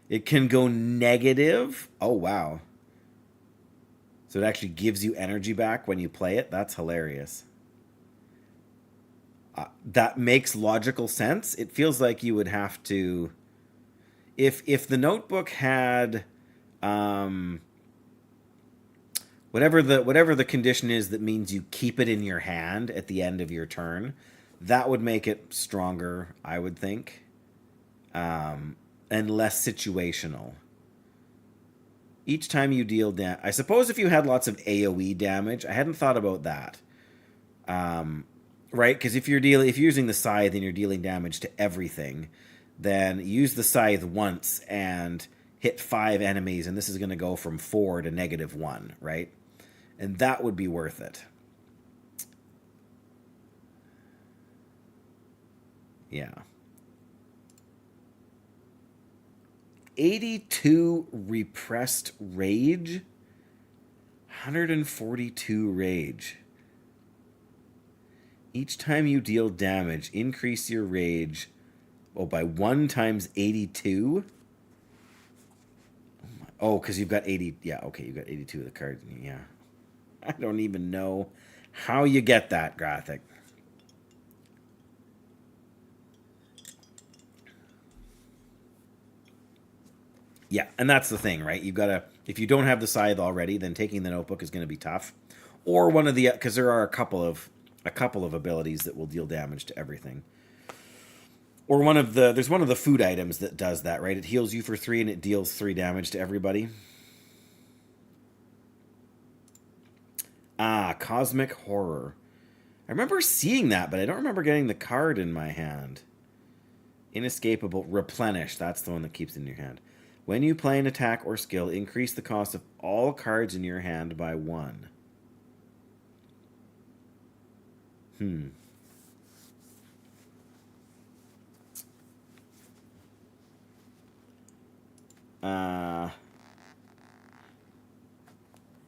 It can go negative. Oh, wow. So it actually gives you energy back when you play it. That's hilarious. That makes logical sense. It feels like you would have to... If the notebook had whatever the condition is that means you keep it in your hand at the end of your turn, that would make it stronger, I would think, and less situational. Each time you deal damage... I suppose if you had lots of AoE damage, I hadn't thought about that. Right? Because if you're using the scythe and you're dealing damage to everything, then use the scythe once and hit 5 enemies, and this is going to go from 4 to -1, right? And that would be worth it. Yeah. 82 repressed rage. 142 rage. Each time you deal damage, increase your rage by 1 times 82. Oh, because you've got 80. Yeah, okay, you've got 82 of the cards. Yeah. I don't even know how you get that graphic. Yeah, and that's the thing, right? You've got to, if you don't have the scythe already, then taking the notebook is going to be tough. Or one of the, because there are a couple of abilities that will deal damage to everything. Or there's one of the food items that does that, right? It heals you for 3 and it deals 3 damage to everybody. Ah, Cosmic Horror. I remember seeing that, but I don't remember getting the card in my hand. Inescapable. Replenish. That's the one that keeps it in your hand. When you play an attack or skill, increase the cost of all cards in your hand by 1.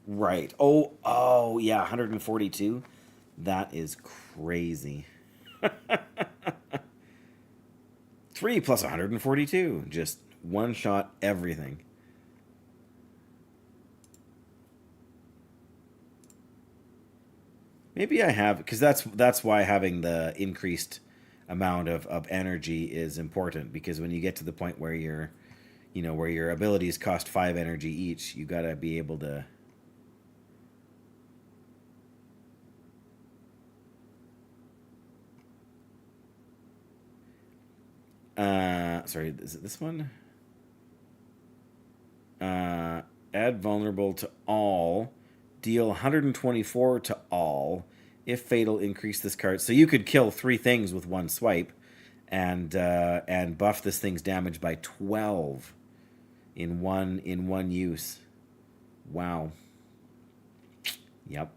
Right. Oh, yeah, 142. That is crazy. 3 plus 142. Just one shot everything. Maybe I have, because that's why having the increased amount of energy is important, because when you get to the point where you're, where your abilities cost 5 energy each, you gotta be able to... Sorry, is it this one? Add vulnerable to all. Deal 124 to all. If fatal, increase this card. So you could kill 3 things with one swipe, and buff this thing's damage by 12 in one use. Wow. Yep.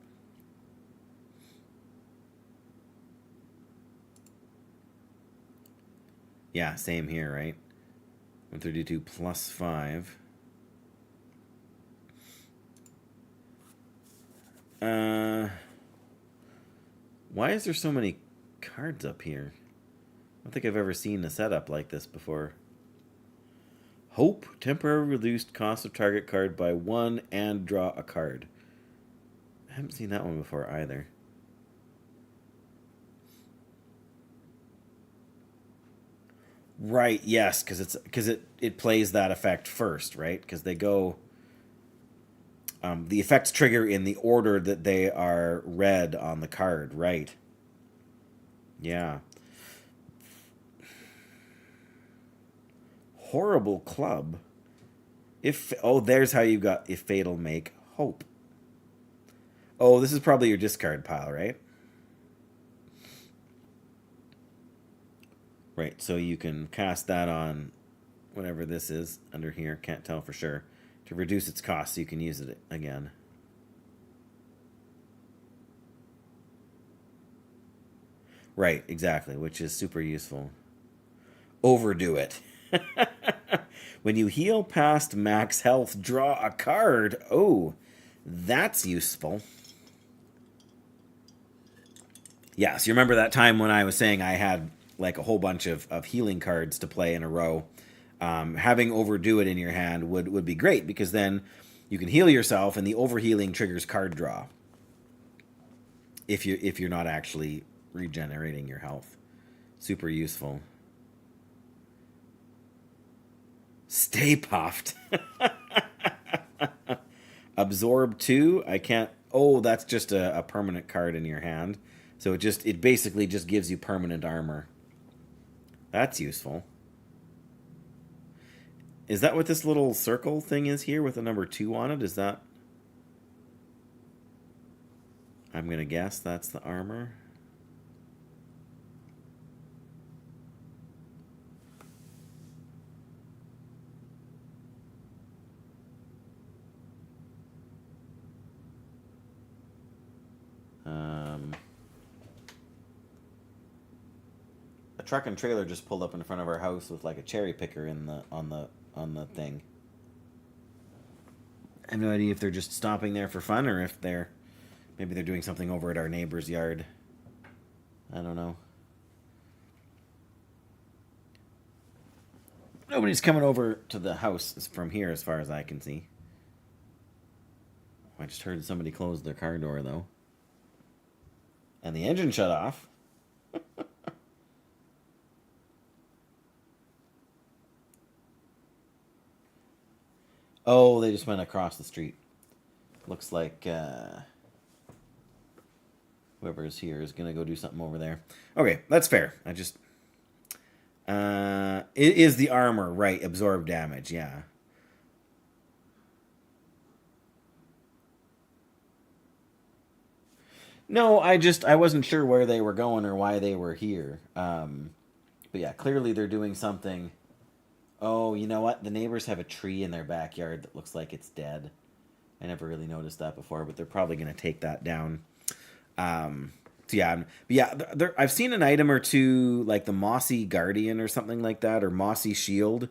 Yeah, same here, right? 132 plus 5. Why is there so many cards up here? I don't think I've ever seen a setup like this before. Hope. Temporarily reduced cost of target card by 1 and draw a card. I haven't seen that one before either. Right, yes, because it plays that effect first, right? Because they go... the effects trigger in the order that they are read on the card, right? Yeah. Horrible Club. There's how you got if fatal, make hope. Oh, this is probably your discard pile, right? Right, so you can cast that on whatever this is under here. Can't tell for sure. To reduce its cost so you can use it again. Right, exactly, which is super useful. Overdo it. When you heal past max health, draw a card. Oh, that's useful. Yeah, so you remember that time when I was saying I had like a whole bunch of healing cards to play in a row? Having overdo it in your hand would be great, because then you can heal yourself and the overhealing triggers card draw. If you're not actually regenerating your health. Super useful. Stay puffed. Absorb 2. I can't... Oh, that's just a permanent card in your hand. So it basically just gives you permanent armor. That's useful. Is that what this little circle thing is here with the number 2 on it? Is that... I'm going to guess that's the armor. A truck and trailer just pulled up in front of our house with like a cherry picker in the on the thing. I have no idea if they're just stopping there for fun or if maybe they're doing something over at our neighbor's yard. I don't know. Nobody's coming over to the house from here as far as I can see. I just heard somebody close their car door though. And the engine shut off. Oh, they just went across the street. Looks like whoever's here is going to go do something over there. Okay, that's fair. I just... it is the armor, right? Absorb damage, yeah. No, I wasn't sure where they were going or why they were here. But yeah, clearly they're doing something... Oh, you know what? The neighbors have a tree in their backyard that looks like it's dead. I never really noticed that before, but they're probably going to take that down. So yeah, I've seen an item or two, like the Mossy Guardian or something like that, or Mossy Shield,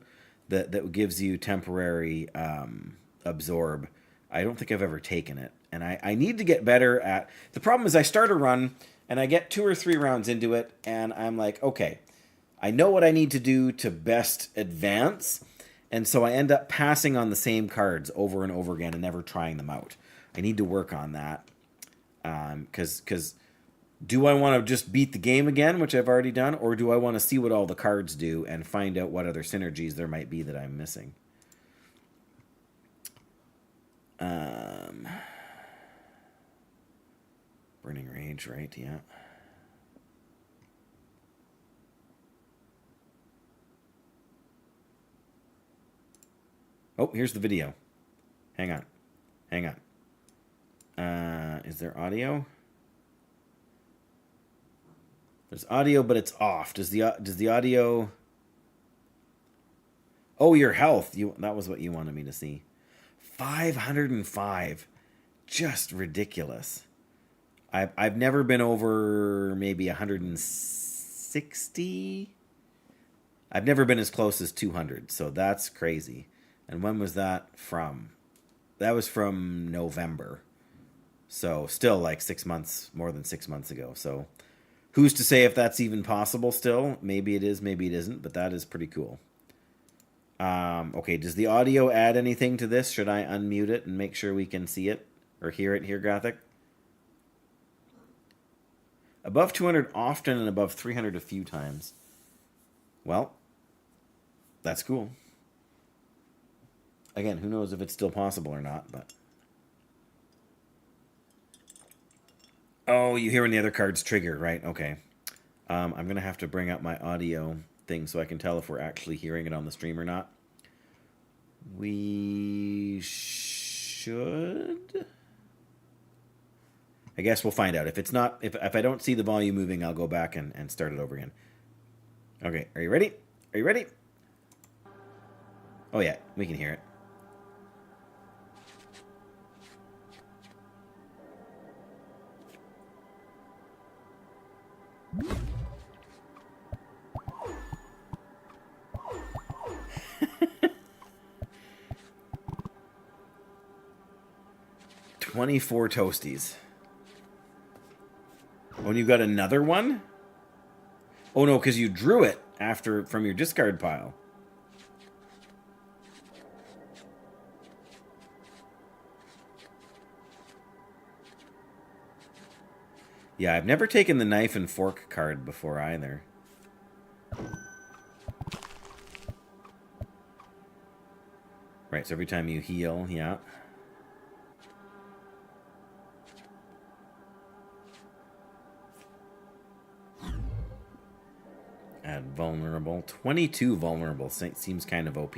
that gives you temporary absorb. I don't think I've ever taken it, and I need to get better at... The problem is I start a run, and I get 2 or 3 rounds into it, and I'm like, okay... I know what I need to do to best advance, and so I end up passing on the same cards over and over again and never trying them out. I need to work on that, because do I want to just beat the game again, which I've already done, or do I want to see what all the cards do and find out what other synergies there might be that I'm missing? Burning Rage, right? Yeah. Oh, here's the video. Hang on. Is there audio? There's audio, but it's off. Does the audio... Oh, your health. That was what you wanted me to see. 505. Just ridiculous. I've never been over maybe 160. I've never been as close as 200, so that's crazy. And when was that from? That was from November. So still like 6 months, more than 6 months ago. So who's to say if that's even possible still? Maybe it is, maybe it isn't, but that is pretty cool. Okay, does the audio add anything to this? Should I unmute it and make sure we can see it or hear it here, Graphic? Above 200 often and above 300 a few times. Well, that's cool. Again, who knows if it's still possible or not, but... Oh, you hear when the other cards trigger, right? Okay. I'm going to have to bring up my audio thing so I can tell if we're actually hearing it on the stream or not. We should... I guess we'll find out. If it's not, if I don't see the volume moving, I'll go back and start it over again. Okay, are you ready? Are you ready? Oh yeah, we can hear it. $24 toasties. Oh, and you got another one? Oh no, because you drew it from your discard pile. Yeah, I've never taken the knife and fork card before either. Right, so every time you heal, yeah. Add vulnerable. 22 vulnerable seems kind of OP.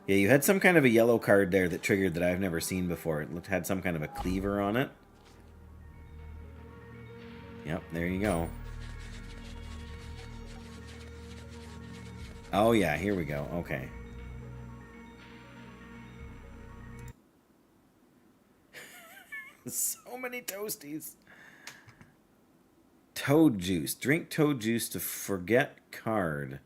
Yeah, you had some kind of a yellow card there that triggered that I've never seen before. It had some kind of a cleaver on it. Yep, there you go. Oh yeah, here we go. Okay. So many toasties. Toad juice. Drink toad juice to forget card.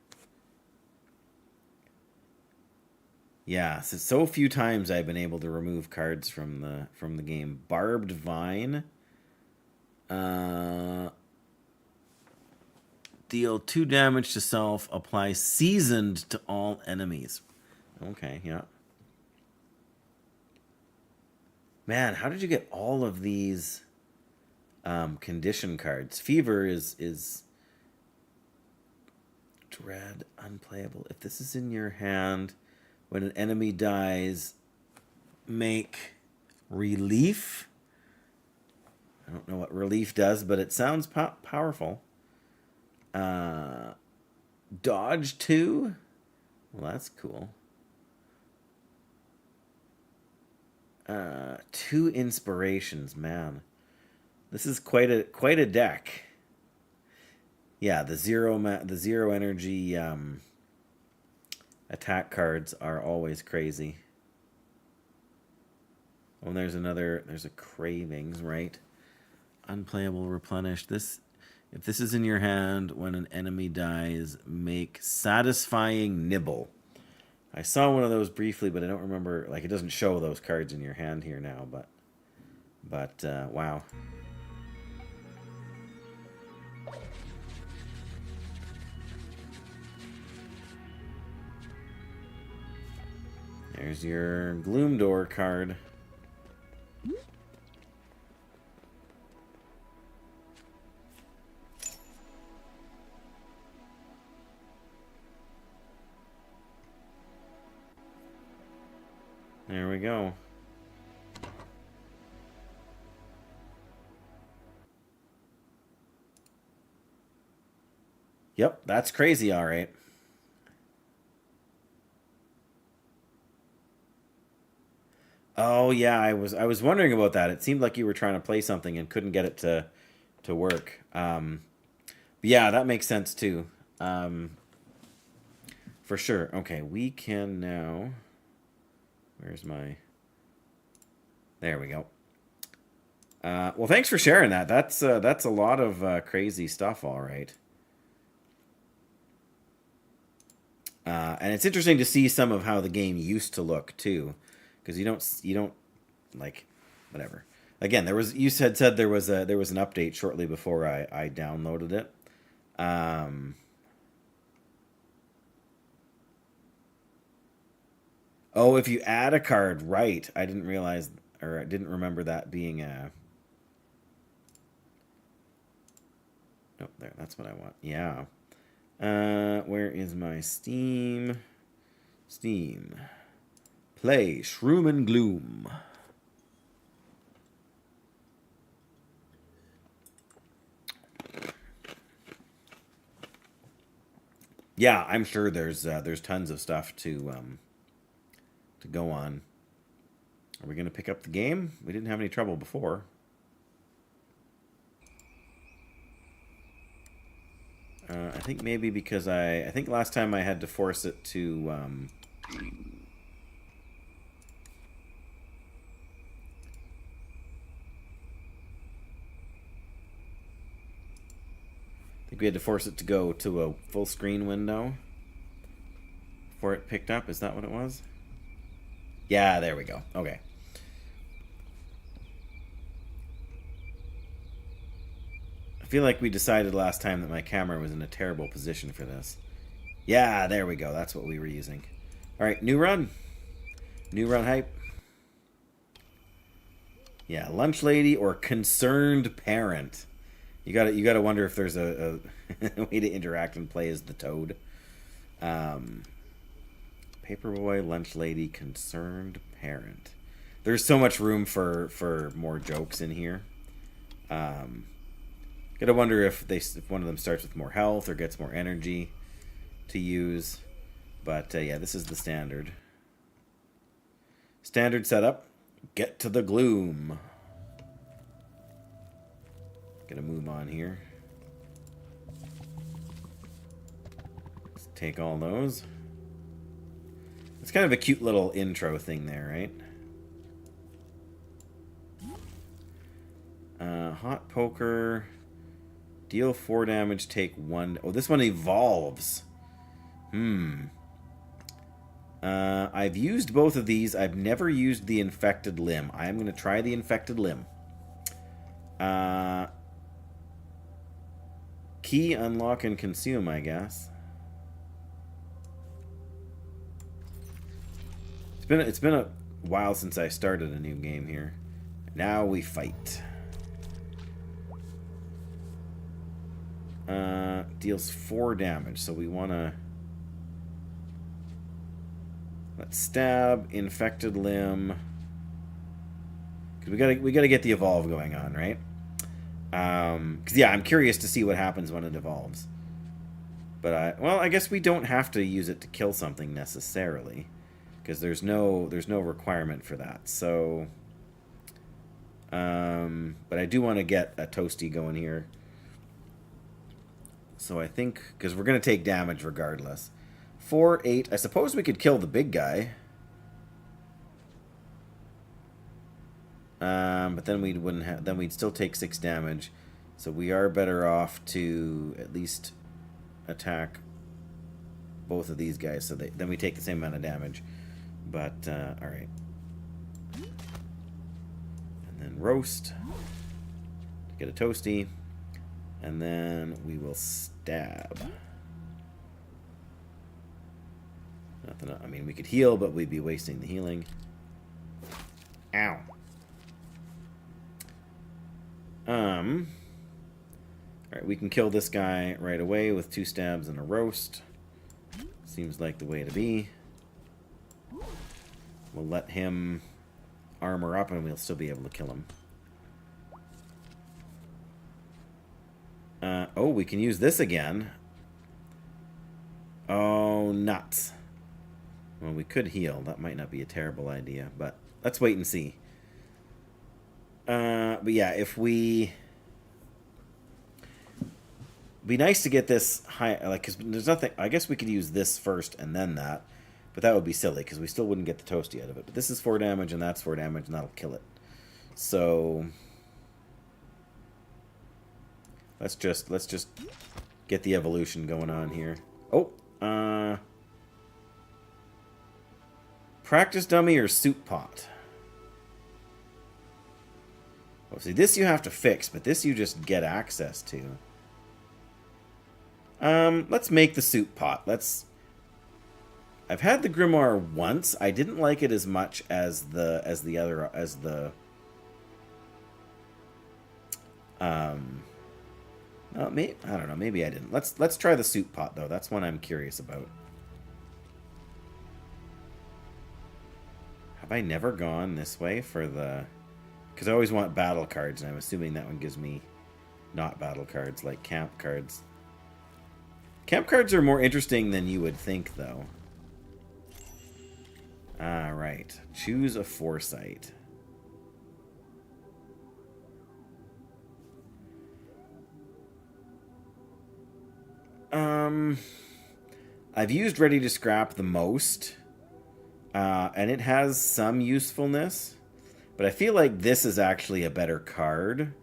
Yeah, so few times I've been able to remove cards from the game. Barbed vine. Deal 2 damage to self. Apply seasoned to all enemies. Okay, yeah. Man, how did you get all of these condition cards? Fever is dread, unplayable. If this is in your hand, when an enemy dies, make relief. I don't know what relief does, but it sounds powerful. Dodge 2. Well, that's cool. 2 inspirations, man. This is quite a deck. Yeah, the zero energy attack cards are always crazy. Oh, and there's a cravings, right? Unplayable, replenish. If this is in your hand, when an enemy dies, make satisfying nibble. I saw one of those briefly, but I don't remember. Like, it doesn't show those cards in your hand here now, but wow. There's your Gloom Door card. There we go. Yep, that's crazy, all right. Oh yeah, I was wondering about that. It seemed like you were trying to play something and couldn't get it to work. Yeah, that makes sense too. For sure. Okay, we can now. Where's my... There we go. Well, thanks for sharing that. That's a lot of crazy stuff, all right. And it's interesting to see some of how the game used to look too, because you don't like, whatever. Again, you said there was an update shortly before I downloaded it. Oh, if you add a card, right. I didn't realize, or I didn't remember that being a... Nope, there, that's what I want. Yeah. Where is my Steam? Steam. Play Shroom and Gloom. Yeah, I'm sure there's tons of stuff to go on. Are we going to pick up the game? We didn't have any trouble before. I think maybe because I think last time I had to force it to... I think we had to force it to go to a full screen window before it picked up. Is that what it was? Yeah, there we go. Okay. I feel like we decided last time that my camera was in a terrible position for this. Yeah, there we go. That's what we were using. All right, new run. New run hype. Yeah, lunch lady or concerned parent. You gotta wonder if there's a way to interact and play as the toad. Paperboy, lunch lady, concerned parent. There's so much room for more jokes in here. Gotta wonder if one of them starts with more health or gets more energy to use. But yeah, this is the standard. Standard setup. Get to the gloom. Gonna move on here. Let's take all those. It's kind of a cute little intro thing there, right? Hot poker. Deal 4 damage, take 1. Oh, this one evolves. I've used both of these. I've never used the infected limb. I am going to try the infected limb. Key, unlock, and consume, I guess. It's been a while since I started a new game here. Now we fight. Deals 4 damage, so we want to... Let's stab, infected limb. Cause we gotta get the evolve going on, right? Cause yeah, I'm curious to see what happens when it evolves. But I guess we don't have to use it to kill something necessarily, because there's no requirement for that. So, but I do want to get a toasty going here. So I think, because we're gonna take damage regardless. 4, 8. I suppose we could kill the big guy. But then we wouldn't have. Then we'd still take 6 damage. So we are better off to at least attack both of these guys. So then we take the same amount of damage. But all right. And then roast. Get a toasty, and then we will stab. Nothing. I mean, we could heal, but we'd be wasting the healing. Ow. Alright, we can kill this guy right away with 2 stabs and a roast. Seems like the way to be. We'll let him armor up and we'll still be able to kill him. Oh, we can use this again. Oh, nuts. Well, we could heal. That might not be a terrible idea, but let's wait and see. But yeah, if we... Be nice to get this high, like, because there's nothing... I guess we could use this first and then that, but that would be silly, because we still wouldn't get the toasty out of it. But this is 4 damage, and that's 4 damage, and that'll kill it. So... Let's just get the evolution going on here. Oh, practice dummy or soup pot? Oh, see, this you have to fix, but this you just get access to. Let's make the soup pot. I've had the grimoire once. I didn't like it as much as the maybe, I don't know. Maybe I didn't. Let's try the soup pot though. That's one I'm curious about. Have I never gone this way for the? Because I always want battle cards, and I'm assuming that one gives me not battle cards, like camp cards. Camp cards are more interesting than you would think, though. All right. Choose a foresight. I've used Ready to Scrap the most, and it has some usefulness, but I feel like this is actually a better card,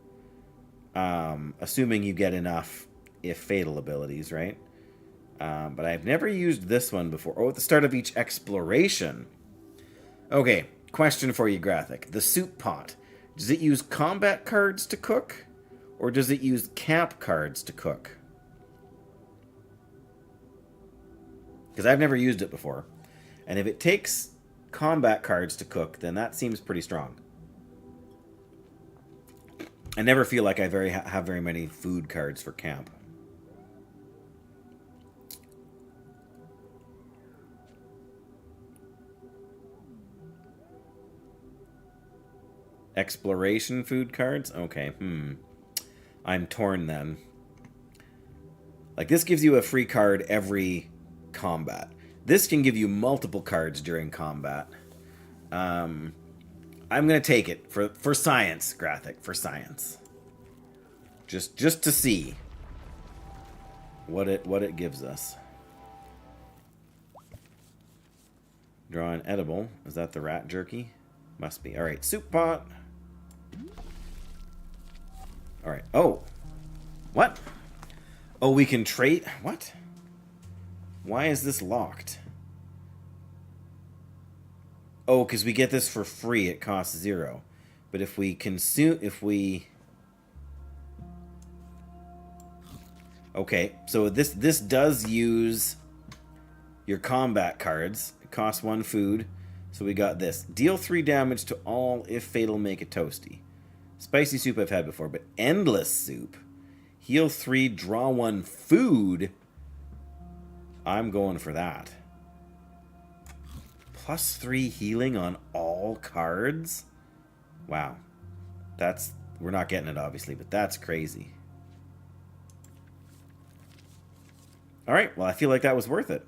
assuming you get enough if fatal abilities, right? But I've never used this one before. Oh, at the start of each exploration. Okay, question for you, Graphic. The soup pot, does it use combat cards to cook, or does it use camp cards to cook? Because I've never used it before. And if it takes combat cards to cook, then that seems pretty strong. I never feel like I have very many food cards for camp. Exploration food cards? Okay, I'm torn then. Like, this gives you a free card every combat. This can give you multiple cards during combat. I'm gonna take it for science, Graphic, for science. Just to see what it gives us. Draw an edible. Is that the rat jerky? Must be. All right, soup pot. All right. Oh, what? Oh, we can trade. What? Why is this locked? Oh, because we get this for free. It costs 0. But if we consume, okay, so this does use your combat cards. It costs 1 food. So we got this. Deal 3 damage to all if fatal, make it toasty. Spicy soup I've had before, but endless soup. Heal 3, draw 1 food. I'm going for that. +3 healing on all cards? Wow. We're not getting it obviously, but that's crazy. Alright, well I feel like that was worth it.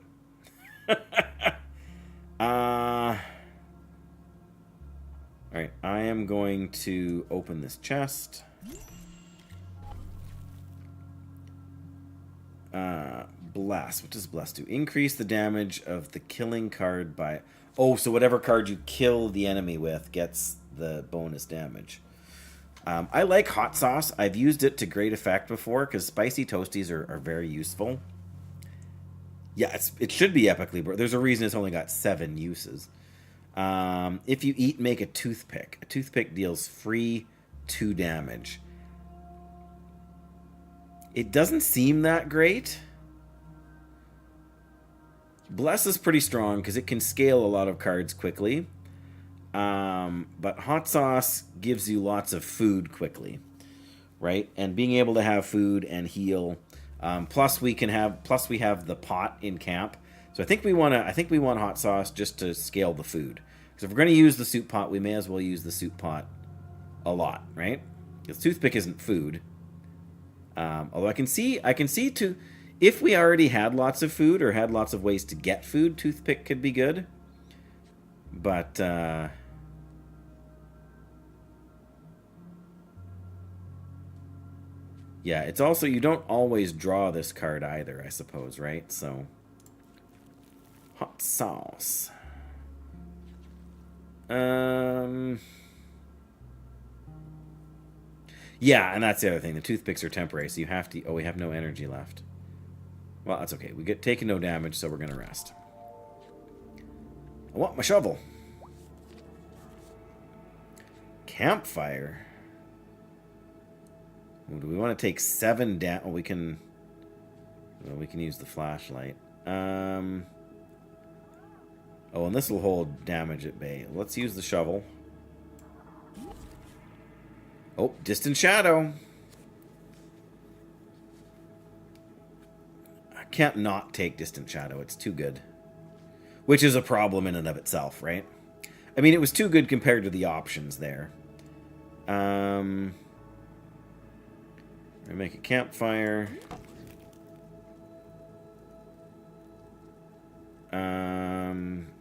Alright, I am going to open this chest. Blast. What does Blast do? Increase the damage of the killing card by... Oh, so whatever card you kill the enemy with gets the bonus damage. I like hot sauce. I've used it to great effect before because spicy toasties are very useful. Yeah, it should be epically... There's a reason it's only got 7 uses. If you eat, make a toothpick. A toothpick deals free 2 damage. It doesn't seem that great. Bless is pretty strong because it can scale a lot of cards quickly. But hot sauce gives you lots of food quickly, right? And being able to have food and heal. Plus we have the pot in camp. So I think we want hot sauce just to scale the food. Because if we're going to use the soup pot, we may as well use the soup pot a lot, right? Because toothpick isn't food. Although I can see to, if we already had lots of food or had lots of ways to get food, toothpick could be good. But yeah, it's also, you don't always draw this card either, I suppose, right? So hot sauce. Yeah, and that's the other thing. The toothpicks are temporary, so you have to... Oh, we have no energy left. Well, that's okay. We get taken no damage, so we're going to rest. I want my shovel. Campfire. Ooh, do we want to take 7 down? Oh, we can... Well, we can use the flashlight. Oh, and this will hold damage at bay. Let's use the shovel. Oh, distant shadow. I can't not take distant shadow. It's too good. Which is a problem in and of itself, right? I mean, it was too good compared to the options there. I make a campfire.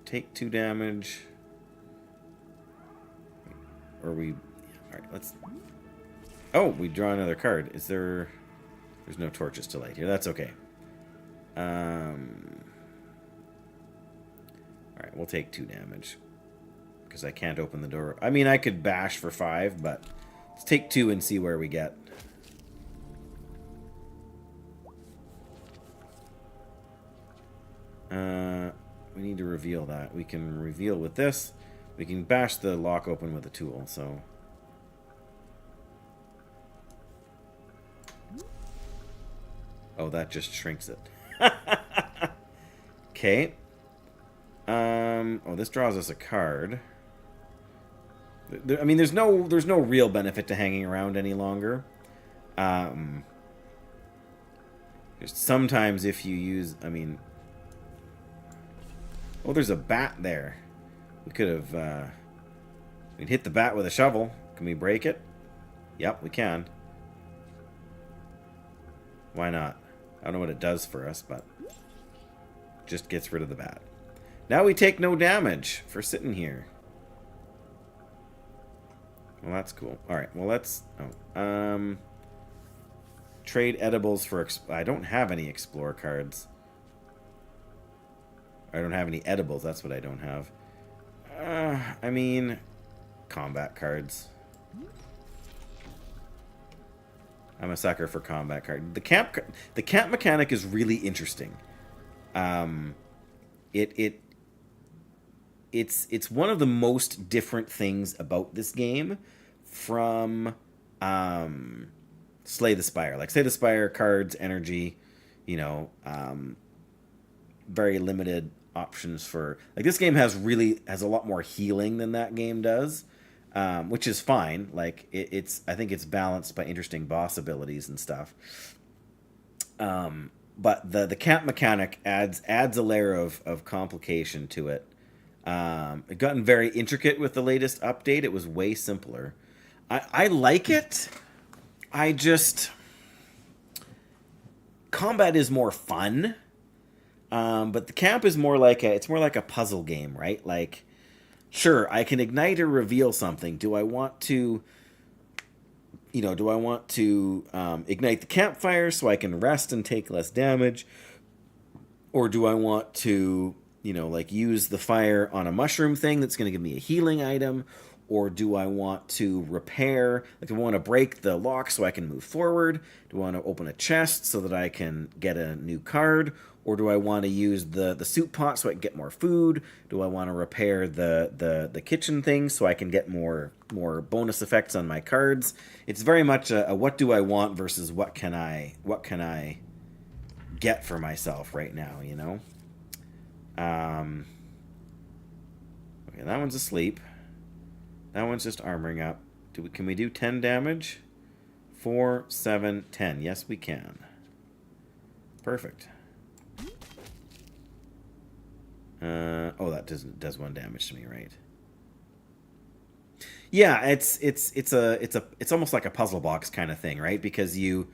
Take 2 damage. Or we... Alright, let's... Oh, we draw another card. Is there... There's no torches to light here. That's okay. Alright, we'll take 2 damage. Because I can't open the door. I mean, I could bash for 5, but... Let's take 2 and see where we get. We need to reveal that. We can reveal with this. We can bash the lock open with a tool, so... Oh, that just shrinks it. Okay. Oh, this draws us a card. I mean, there's no real benefit to hanging around any longer. Sometimes if you use... I mean... Oh, there's a bat there. We could have... we'd hit the bat with a shovel. Can we break it? Yep, we can. Why not? I don't know what it does for us, but... Just gets rid of the bat. Now we take no damage for sitting here. Well, that's cool. All right. Well, let's trade edibles for. I don't have any explore cards. I don't have any edibles. That's what I don't have. I mean, combat cards. I'm a sucker for combat card. The camp mechanic is really interesting. It's one of the most different things about this game from Slay the Spire. Like Slay the Spire, cards, energy, you know, very limited options for, like, this game has a lot more healing than that game does, which is fine. Like I think it's balanced by interesting boss abilities and stuff. But the camp mechanic adds a layer of complication to it. It gotten very intricate with the latest update. It was way simpler. I like it. I just, combat is more fun. But the camp is more like a puzzle game, right? Like, sure, I can ignite or reveal something. Do I want to ignite the campfire so I can rest and take less damage? Or do I want to, use the fire on a mushroom thing that's going to give me a healing item? Or do I want to repair, do I want to break the lock so I can move forward? Do I want to open a chest so that I can get a new card? Or do I want to use the soup pot so I can get more food? Do I want to repair the kitchen thing so I can get more bonus effects on my cards? It's very much a what do I want versus what can I get for myself right now, Okay, that one's asleep. That one's just armoring up. Can we do 10 damage? 4, 7, 10. Yes, we can. Perfect. That does 1 damage to me, right? Yeah, it's almost like a puzzle box kind of thing, right? Because the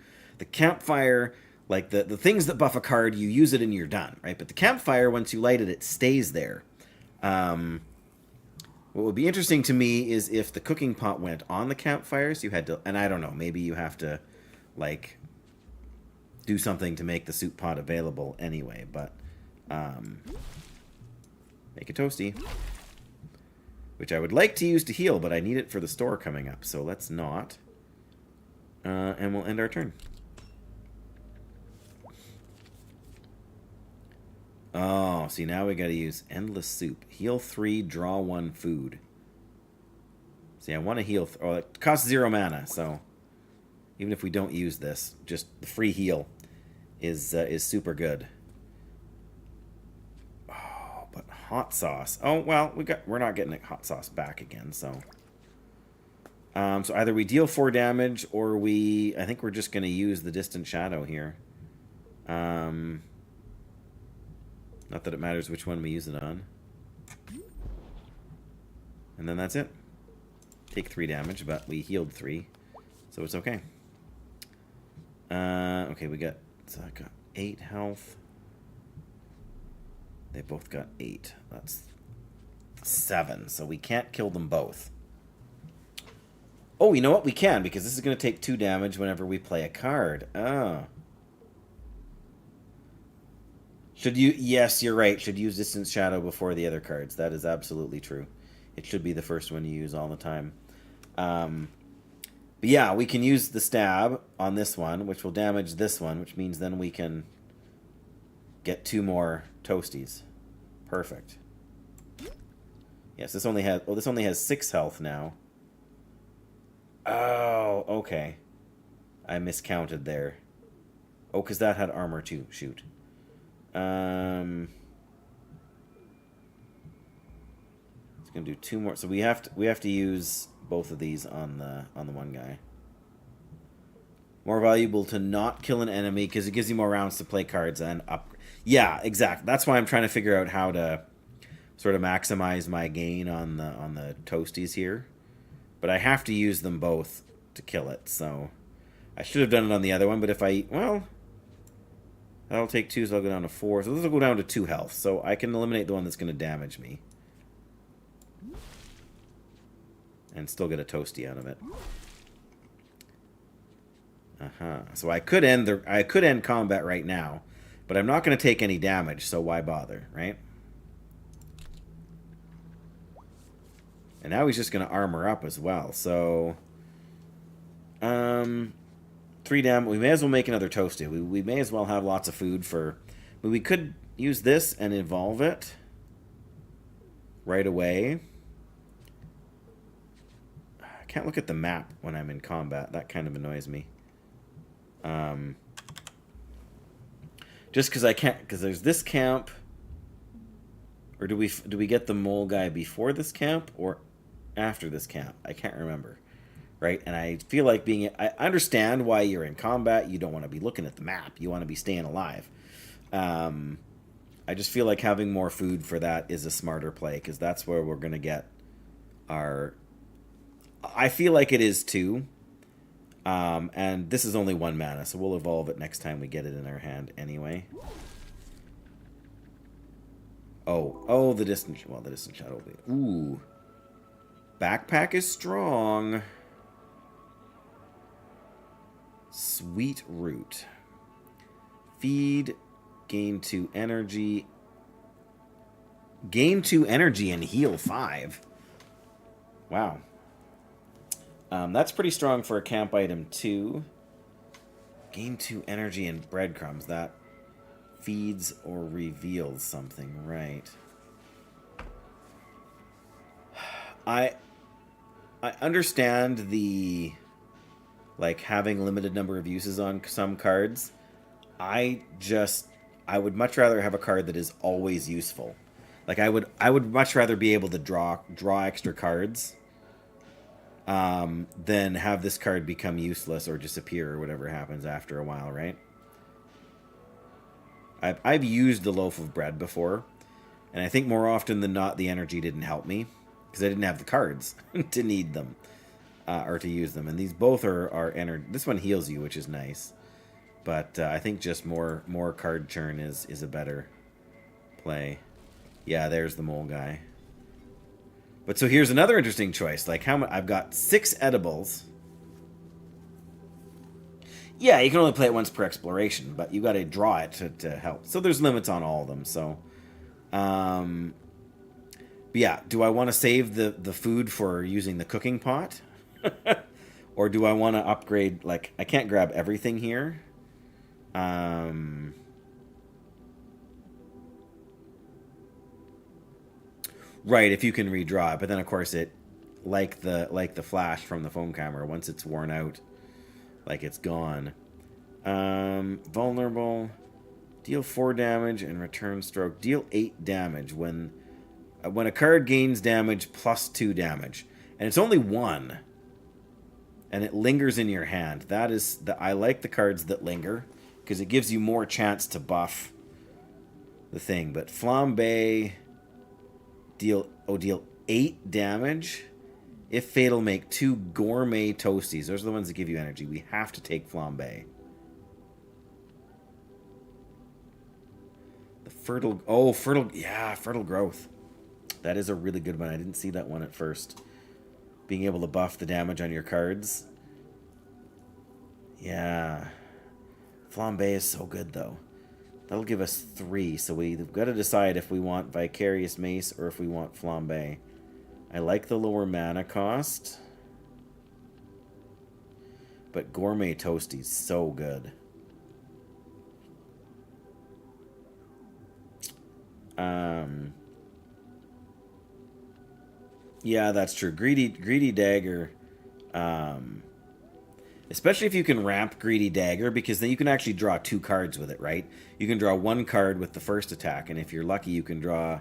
campfire, like the things that buff a card, you use it and you're done, right? But the campfire, once you light it, it stays there. What would be interesting to me is if the cooking pot went on the campfire, so you had to, and I don't know, maybe you have to, do something to make the soup pot available anyway, but, make a toasty. Which I would like to use to heal, but I need it for the store coming up, so let's not. And we'll end our turn. Oh, see, now we gotta use Endless Soup. Heal 3, draw 1 food. See, I want to heal... it costs 0 mana, so... Even if we don't use this, just the free heal is super good. Oh, but hot sauce. Oh, well, we're not getting hot sauce back again, so... So either we deal 4 damage, or I think we're just gonna use the Distant Shadow here. Not that it matters which one we use it on. And then that's it. Take 3 damage, but we healed 3. So it's okay. Okay, so I got 8 health. They both got 8. That's 7. So we can't kill them both. Oh, you know what? We can, because this is going to take 2 damage whenever we play a card. Oh. Yes, you're right. Should use Distant Shadow before the other cards. That is absolutely true. It should be the first one you use all the time. But yeah, we can use the stab on this one, which will damage this one, which means then we can get 2 more toasties. Perfect. Yes, this only has 6 health now. Oh, okay. I miscounted there. Oh, because that had armor too. Shoot. It's gonna do 2 more. So we have to use both of these on the one guy. More valuable to not kill an enemy because it gives you more rounds to play cards and up. Yeah, exactly. That's why I'm trying to figure out how to sort of maximize my gain on the toasties here. But I have to use them both to kill it. So I should have done it on the other one. But that'll take 2, so I'll go down to 4. So this will go down to 2 health. So I can eliminate the one that's going to damage me. and still get a toasty out of it. So I could end combat right now, but I'm not going to take any damage, so why bother, right? And now he's just going to armor up as well. So 3 damage. We may as well make another toasty. We may as well have lots of food for. But we could use this and evolve it right away. I can't look at the map when I'm in combat. That kind of annoys me. Just because I can't, because there's this camp, or do we get the mole guy before this camp or after this camp? I can't remember, right? And I feel like I understand why you're in combat. You don't want to be looking at the map. You want to be staying alive. I just feel like having more food for that is a smarter play, because that's where we're gonna get our. I feel like it is too. And this is only 1 mana, so we'll evolve it next time we get it in our hand anyway. Oh, the distant shadow. Ooh. Backpack is strong. Sweet root. Feed, gain 2 energy. Gain 2 energy and heal 5. Wow. That's pretty strong for a camp item, too. Gain 2 energy and breadcrumbs. That feeds or reveals something, right. I understand the, like, having limited number of uses on some cards. I would much rather have a card that is always useful. Like, I would much rather be able to draw extra cards than have this card become useless or disappear or whatever happens after a while, right? I've used the loaf of bread before, and I think more often than not the energy didn't help me because I didn't have the cards to need them or to use them. And these both are energy. This one heals you, which is nice, but I think just more card churn is a better play. Yeah, there's the mole guy. But so here's another interesting choice. Like, how much? I've got 6 edibles. Yeah, you can only play it once per exploration, but you got to draw it to help. So there's limits on all of them. So, but yeah, do I want to save the food for using the cooking pot, or do I want to upgrade? Like, I can't grab everything here. Right, if you can redraw it, but then of course it, like the flash from the phone camera, once it's worn out, like it's gone. Vulnerable, deal 4 damage and return stroke. Deal 8 damage when a card gains damage plus 2 damage, and it's only 1, and it lingers in your hand. That is I like the cards that linger because it gives you more chance to buff the thing. But Flambe. Deal 8 damage. If fatal, make 2 gourmet toasties. Those are the ones that give you energy. We have to take Flambe. The fertile growth. That is a really good one. I didn't see that one at first. Being able to buff the damage on your cards. Yeah. Flambe is so good though. That'll give us 3, so we've got to decide if we want Vicarious Mace or if we want Flambe. I like the lower mana cost, but Gourmet Toasty's so good. Yeah, that's true. Greedy Dagger. Especially if you can ramp Greedy Dagger, because then you can actually draw 2 cards with it, right? You can draw 1 card with the first attack, and if you're lucky, you can draw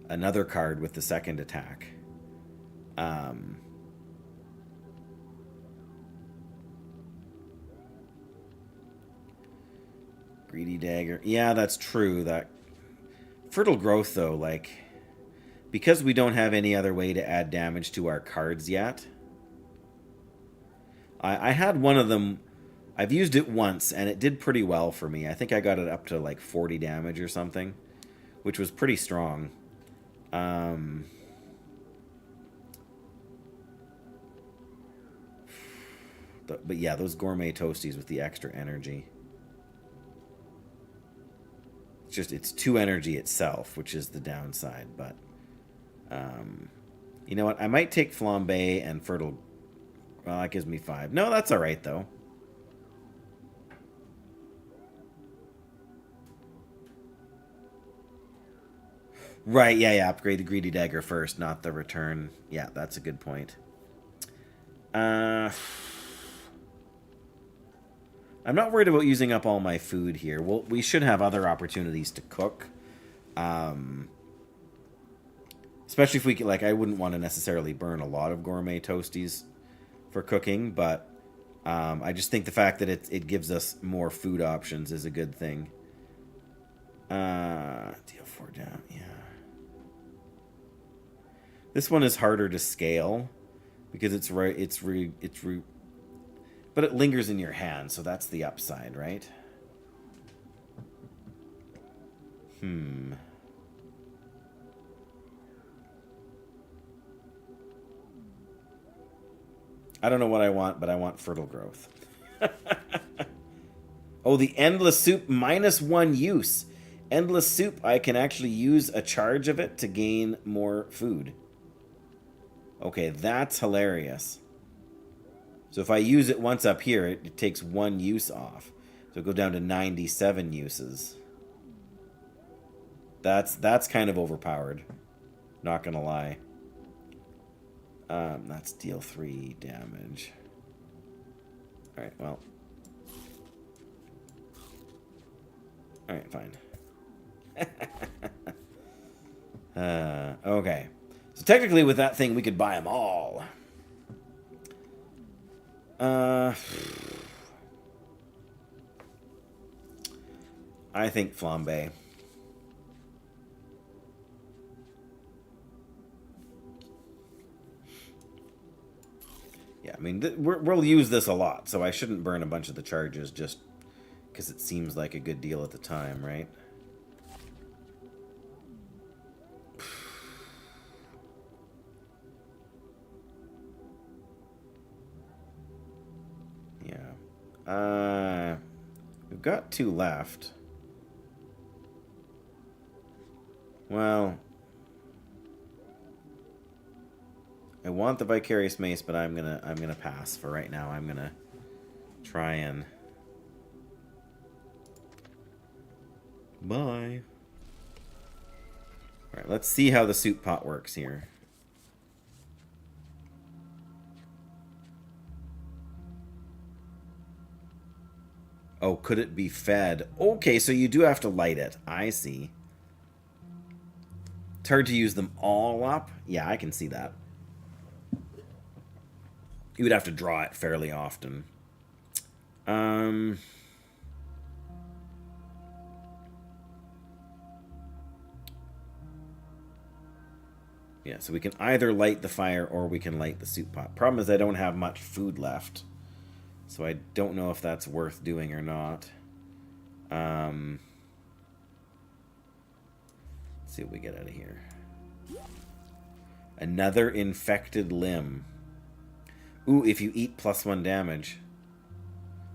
another card with the second attack. Greedy Dagger. Yeah, that's true. That Fertile Growth, though, like, because we don't have any other way to add damage to our cards yet, I had one of them. I've used it once, and it did pretty well for me. I think I got it up to like 40 damage or something, which was pretty strong. But yeah, those gourmet toasties with the extra energy. It's 2 energy itself, which is the downside. But you know what? I might take flambe and fertile. Well, that gives me 5. No, that's all right though. Right, yeah. Upgrade the greedy dagger first, not the return. Yeah, that's a good point. I'm not worried about using up all my food here. We should have other opportunities to cook. Especially if we could, like, I wouldn't want to necessarily burn a lot of gourmet toasties for cooking, but I just think the fact that it gives us more food options is a good thing. Deal 4 down, yeah. This one is harder to scale because but it lingers in your hand, so that's the upside, right? I don't know what I want, but I want fertile growth. Oh, the endless soup -1 use. Endless soup, I can actually use a charge of it to gain more food. Okay, that's hilarious. So if I use it once up here, it takes 1 use off. So go down to 97 uses. That's kind of overpowered. Not gonna lie. That's deal 3 damage. Alright, well. Alright, fine. Okay. So technically with that thing we could buy them all. I think flambe. Yeah, I mean, we'll use this a lot, so I shouldn't burn a bunch of the charges just because it seems like a good deal at the time, right? Yeah. We've got 2 left. Well, I want the Vicarious Mace, but I'm gonna pass for right now. I'm gonna try and bye. All right, let's see how the soup pot works here. Oh, could it be fed? Okay, so you do have to light it. I see. It's hard to use them all up. Yeah, I can see that. You would have to draw it fairly often. Yeah, so we can either light the fire or we can light the soup pot. Problem is I don't have much food left. So I don't know if that's worth doing or not. Let's see what we get out of here. Another infected limb. Ooh, if you eat +1 damage.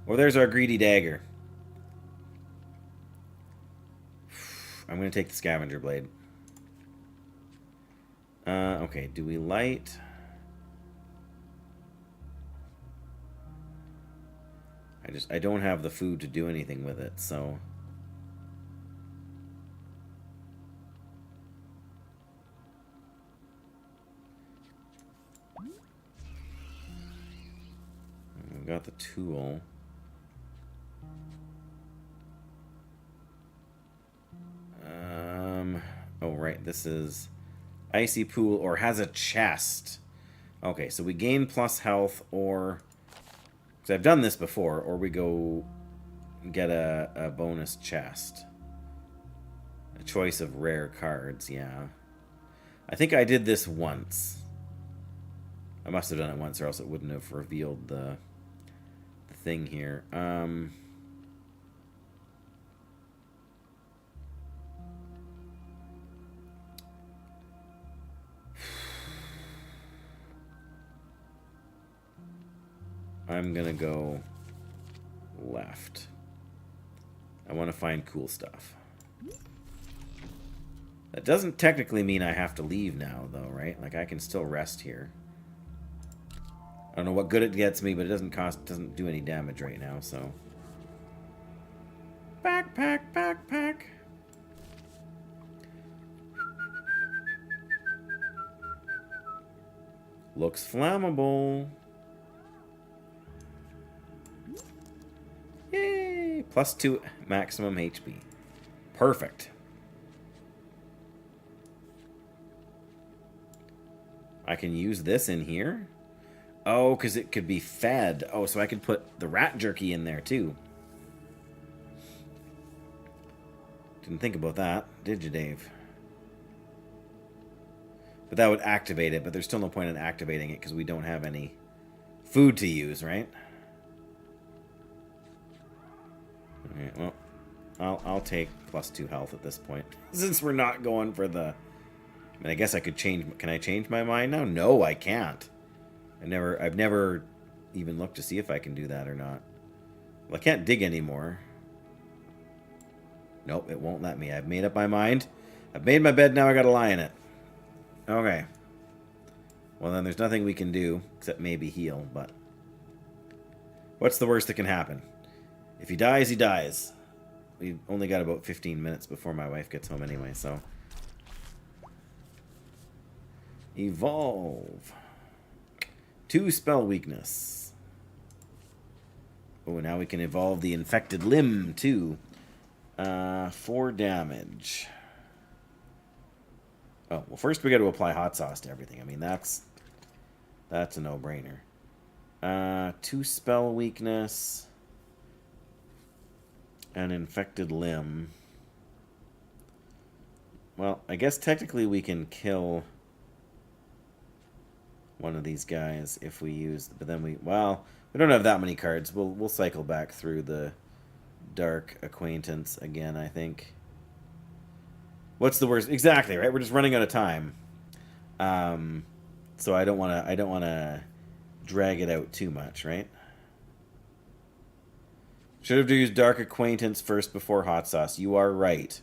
Well, there's our greedy dagger. I'm going to take the scavenger blade. Okay, do we light? I don't have the food to do anything with it, so... We've got the tool. Oh, right, this is Icy Pool or has a chest. Okay, so we gain plus health or... Because I've done this before, or we go get a bonus chest. A choice of rare cards, yeah. I think I did this once. I must have done it once or else it wouldn't have revealed the thing here. I'm gonna go left. I want to find cool stuff. That doesn't technically mean I have to leave now, though, right? Like, I can still rest here. I don't know what good it gets me, but it doesn't do any damage right now, so. Backpack, backpack. Looks flammable. Yay! +2 maximum HP. Perfect. I can use this in here. Oh, because it could be fed. Oh, so I could put the rat jerky in there, too. Didn't think about that, did you, Dave? But that would activate it, but there's still no point in activating it because we don't have any food to use, right? Alright, well, I'll take +2 health at this point. Since we're not going for the... I mean, I guess I could change... Can I change my mind now? No, I can't. I've never even looked to see if I can do that or not. Well, I can't dig anymore. Nope, it won't let me. I've made up my mind. I've made my bed, now I gotta lie in it. Okay. Well, then there's nothing we can do, except maybe heal, but... What's the worst that can happen? If he dies, he dies. We've only got about 15 minutes before my wife gets home anyway, so... Evolve. 2 spell weakness. Oh, now we can evolve the infected limb, too. 4 damage. Oh, well, first we got to apply hot sauce to everything. I mean, that's a no-brainer. 2 spell weakness. An infected limb. Well, I guess technically we can kill one of these guys if we use... But then we don't have that many cards. We'll cycle back through the Dark Acquaintance again, I think. What's the worst? Exactly, right? We're just running out of time. So I don't want to drag it out too much, right? Should have used Dark Acquaintance first before Hot Sauce. You are right.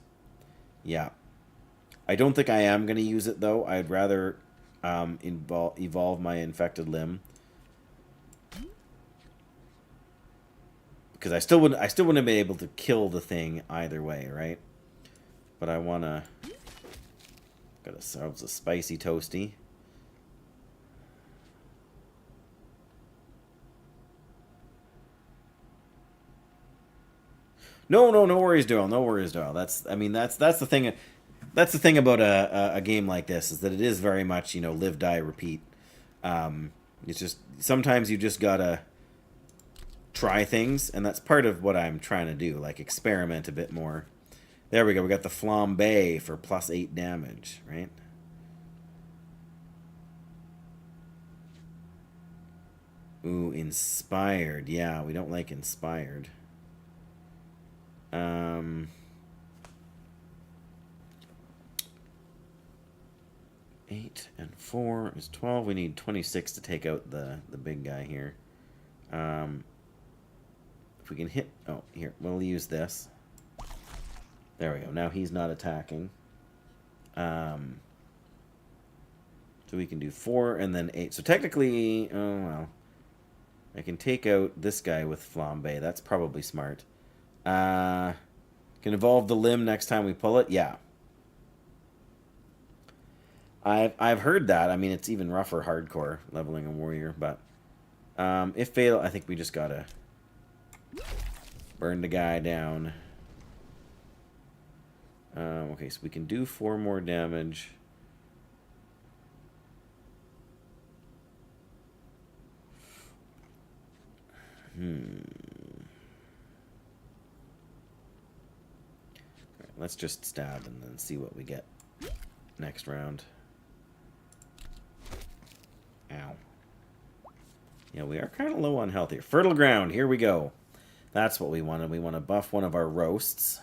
Yeah. I don't think I am going to use it, though. I'd rather evolve my infected limb. Because I still wouldn't be able to kill the thing either way, right? But I want to... Got ourselves a spicy toasty. No worries, Doyle. No worries, Doyle. That's the thing. That's the thing about a game like this, is that it is very much, live, die, repeat. It's just sometimes you just gotta try things, and that's part of what I'm trying to do, like experiment a bit more. There we go. We got the flambe for +8 damage, right? Ooh, inspired. Yeah, we don't like inspired. 8 and 4 is 12. We need 26 to take out the big guy here. If we can hit... Oh, here. We'll use this. There we go. Now he's not attacking. So we can do 4 and then 8. So technically... Oh, well. I can take out this guy with flambe. That's probably smart. Can evolve the limb next time we pull it? Yeah. I've heard that. I mean, it's even rougher hardcore leveling a warrior, but if fatal, I think we just gotta burn the guy down. Okay, so we can do 4 more damage. Alright, let's just stab and then see what we get next round. Ow. Yeah, we are kind of low on health here. Fertile ground, here we go. That's what we wanted. We want to buff one of our roasts.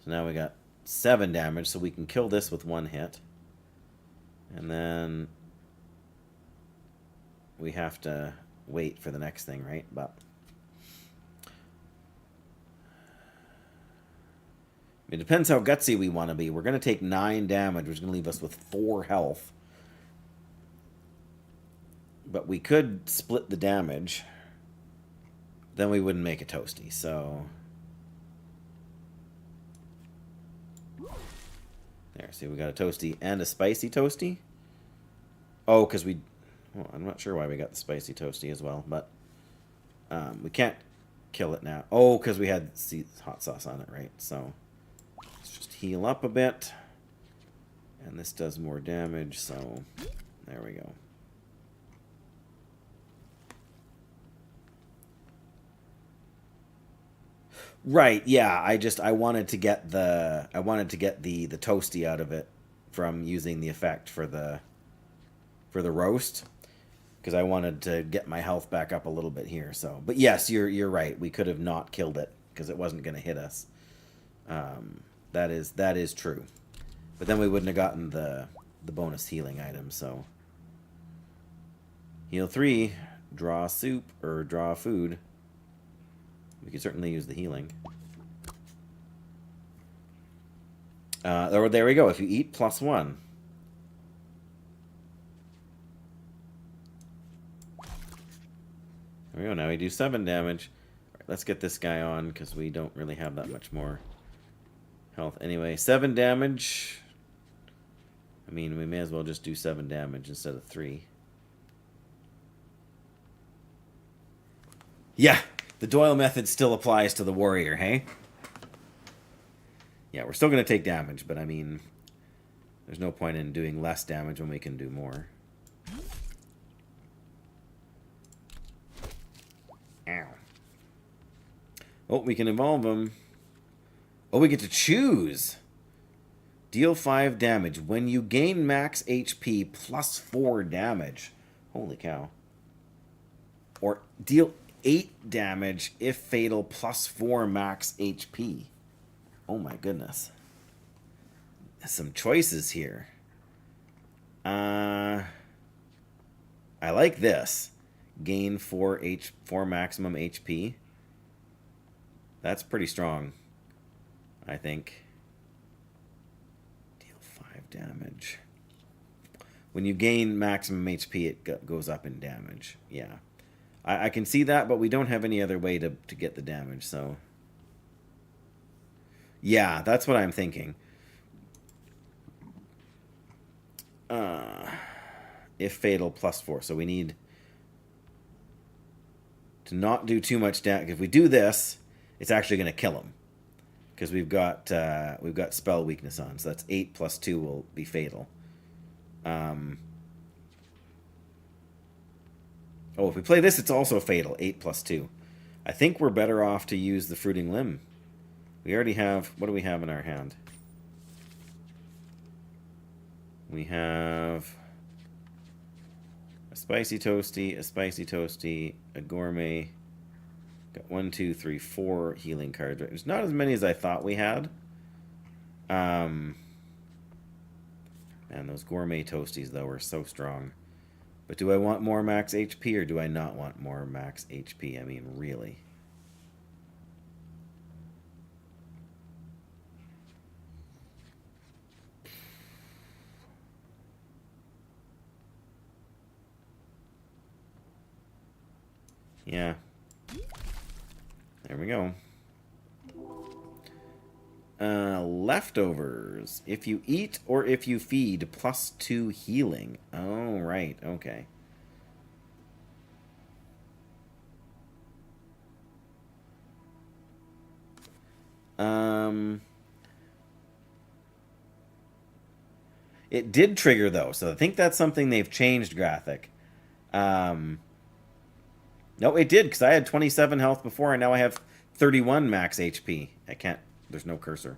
So now we got 7 damage, so we can kill this with 1 hit. And then we have to wait for the next thing, right? But it depends how gutsy we want to be. We're going to take 9 damage, which is going to leave us with 4 health. But we could split the damage. Then we wouldn't make a toasty, so... There, see, we got a toasty and a spicy toasty. Oh, because we... Well, I'm not sure why we got the spicy toasty as well, but... we can't kill it now. Oh, because we had hot sauce on it, right? So... Let's just heal up a bit. And this does more damage, so... There we go. Right, yeah, I wanted to get the toasty out of it from using the effect for the roast, because I wanted to get my health back up a little bit here. So, but yes, you're right. We could have not killed it because it wasn't going to hit us. That is true. But then we wouldn't have gotten the bonus healing item. So heal 3, draw soup or draw food. We could certainly use the healing. There we go. If you eat, +1. There we go. Now we do 7 damage. All right, let's get this guy on because we don't really have that much more health. Anyway, 7 damage. I mean, we may as well just do 7 damage instead of 3. Yeah. The Doyle method still applies to the warrior, hey? Yeah, we're still going to take damage, but I mean, there's no point in doing less damage when we can do more. Ow. Oh, we can evolve them. Oh, we get to choose. Deal 5 damage. When you gain max HP, +4 damage. Holy cow. Or deal 8 damage if fatal, +4 max HP. Oh my goodness. Some choices here. I like this. Gain 4 maximum HP. That's pretty strong, I think. Deal 5 damage. When you gain maximum HP, it goes up in damage. Yeah. I can see that, but we don't have any other way to get the damage, so... Yeah, that's what I'm thinking. If fatal, +4. So we need to not do too much damage. If we do this, it's actually going to kill him. Because we've got spell weakness on. So that's 8 + 2 will be fatal. Oh, if we play this, it's also fatal. 8 + 2. I think we're better off to use the Fruiting Limb. We already have... What do we have in our hand? We have a spicy toasty, a gourmet. Got 1, 2, 3, 4 healing cards. There's not as many as I thought we had. Man, those gourmet toasties, though, are so strong. But do I want more max HP or do I not want more max HP? I mean, really. Yeah. There we go. Leftovers. If you eat or if you feed, +2 healing. Oh, right. Okay. It did trigger, though, so I think that's something they've changed, Graphic. No, it did, because I had 27 health before, and now I have 31 max HP. I can't... There's no cursor,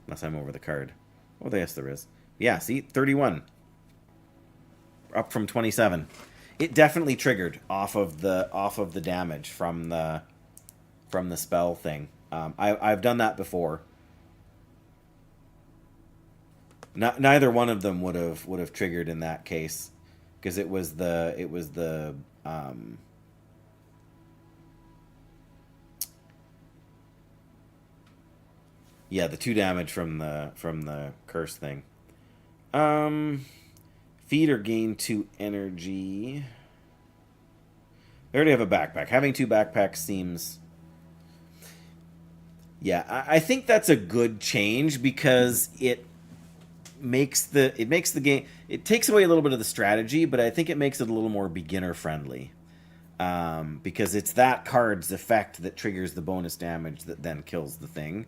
unless I'm over the card. Oh, yes, there is. Yeah, see? 31. Up from 27. It definitely triggered off of the damage from the spell thing. I've done that before. Neither one of them would have triggered in that case, because it was the yeah, the 2 damage from the curse thing. Feed or gain 2 energy. We already have a backpack. Having 2 backpacks seems... Yeah, I think that's a good change because it makes the game... It takes away a little bit of the strategy, but I think it makes it a little more beginner-friendly. Because it's that card's effect that triggers the bonus damage that then kills the thing.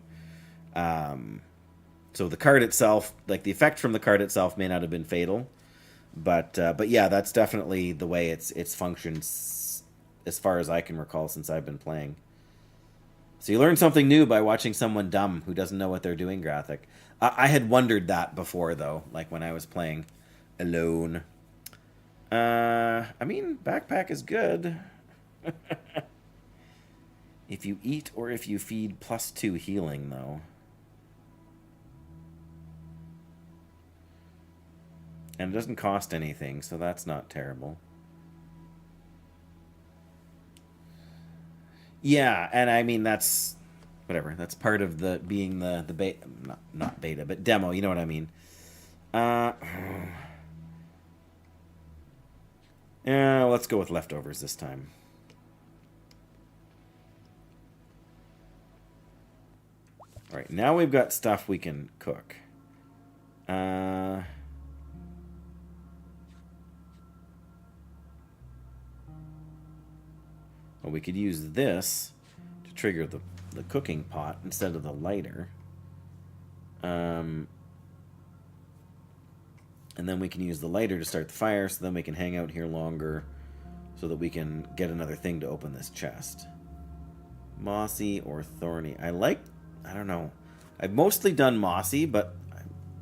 So the card itself, like the effect from the card itself may not have been fatal. But yeah, that's definitely the way it's functioned as far as I can recall since I've been playing. So you learn something new by watching someone dumb who doesn't know what they're doing, Graphic. I had wondered that before, though, like when I was playing alone. I mean, backpack is good. If you eat or if you feed +2 healing, though. And it doesn't cost anything, so that's not terrible. Yeah, and I mean, that's... Whatever, that's part of the being the beta... Not beta, but demo, you know what I mean. Yeah, let's go with leftovers this time. Alright, now we've got stuff we can cook. Well, we could use this to trigger the cooking pot instead of the lighter. And then we can use the lighter to start the fire, so then we can hang out here longer so that we can get another thing to open this chest. Mossy or thorny. I don't know. I've mostly done mossy, but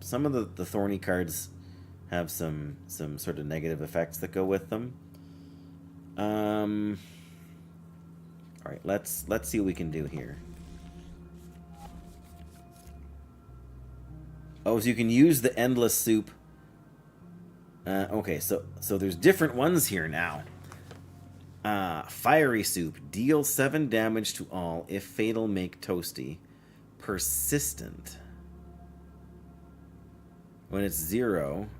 some of the thorny cards have some sort of negative effects that go with them. Alright, let's see what we can do here. Oh, so you can use the endless soup. Okay, so there's different ones here now. Fiery soup. Deal 7 damage to all. If fatal, make toasty. Persistent. When it's 0,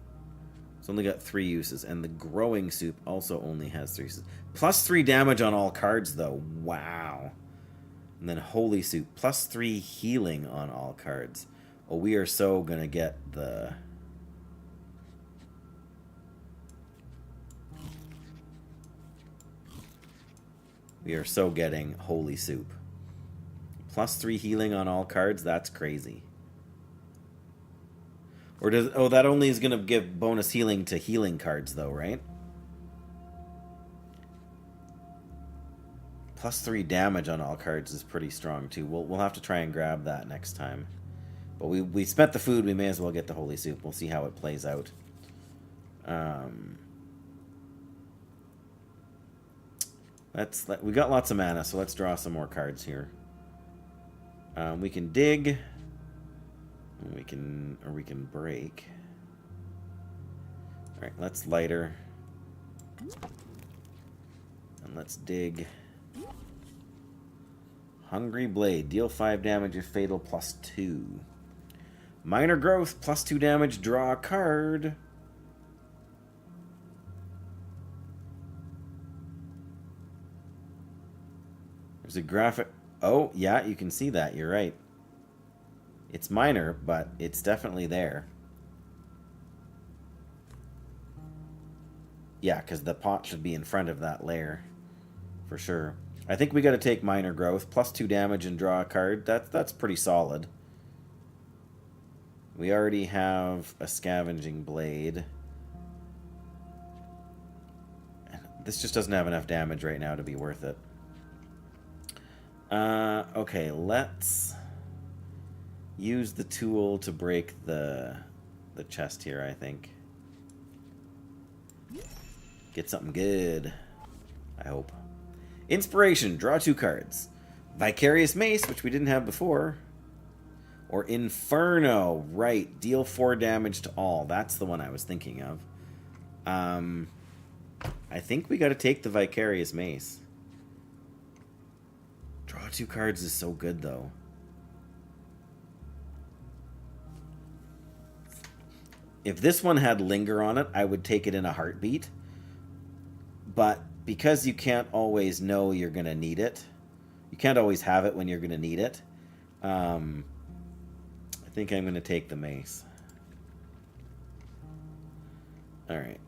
it's only got 3 uses. And the growing soup also only has 3 uses. +3 damage on all cards, though. Wow. And then holy soup. +3 healing on all cards. Oh, we are so gonna get the... We are so getting holy soup. +3 healing on all cards? That's crazy. Or does... Oh, that only is gonna give bonus healing to healing cards, though, right? +3 damage on all cards is pretty strong, too. We'll have to try and grab that next time. But we spent the food, we may as well get the holy soup. We'll see how it plays out. We got lots of mana, so let's draw some more cards here. We can dig. We can break. Alright, let's lighter. And let's dig. Hungry Blade. Deal 5 damage if fatal, +2. Minor Growth, +2 damage, draw a card. There's a graphic... Oh, yeah, you can see that. You're right. It's minor, but it's definitely there. Yeah, because the pot should be in front of that layer. For sure. I think we got to take Minor Growth. +2 damage and draw a card. That's pretty solid. We already have a Scavenging Blade. This just doesn't have enough damage right now to be worth it. Okay, let's use the tool to break the chest here, I think. Get something good, I hope. Inspiration, draw 2 cards. Vicarious Mace, which we didn't have before. Or Inferno, right. Deal 4 damage to all. That's the one I was thinking of. I think we got to take the Vicarious Mace. Draw 2 cards is so good, though. If this one had Linger on it, I would take it in a heartbeat. But because you can't always know you're going to need it, you can't always have it when you're going to need it, I think I'm going to take the Mace. All right.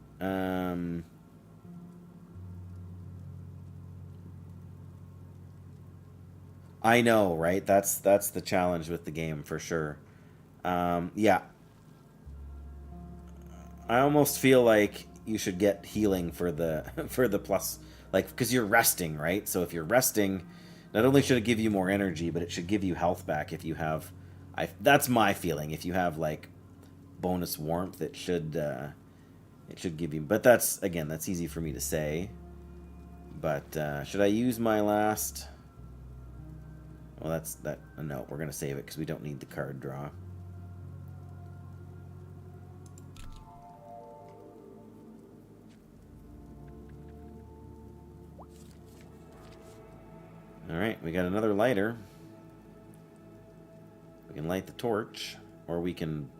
I know, right? That's the challenge with the game for sure. Yeah. I almost feel like you should get healing for the for the plus, like, because you're resting, right? So if you're resting, not only should it give you more energy, but it should give you health back if you have. That's my feeling. If you have like bonus warmth, it should give you. But that's easy for me to say. But should I use my last? Well, that's that. No, we're gonna save it because we don't need the card draw. All right, we got another lighter. We can light the torch, or we can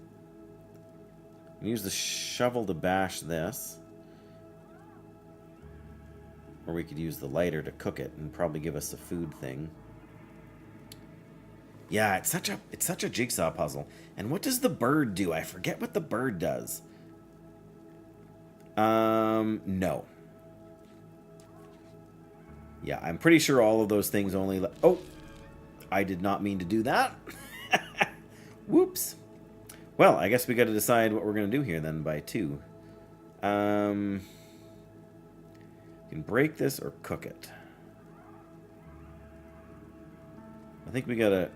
use the shovel to bash this. Or we could use the lighter to cook it and probably give us a food thing. Yeah, it's such a jigsaw puzzle. And what does the bird do? I forget what the bird does. No. Yeah, I'm pretty sure all of those things only... Oh! I did not mean to do that. Whoops. Well, I guess we got to decide what we're going to do here then by 2. You can break this or cook it. I think we got to...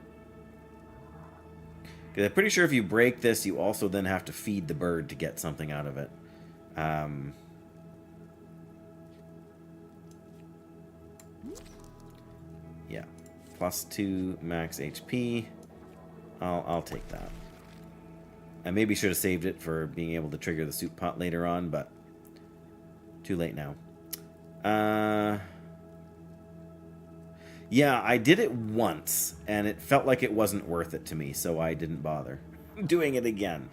Because I'm pretty sure if you break this, you also then have to feed the bird to get something out of it. Yeah. +2 max HP. I'll take that. I maybe should have saved it for being able to trigger the soup pot later on, but too late now. Yeah, I did it once, and it felt like it wasn't worth it to me, so I didn't bother doing it again.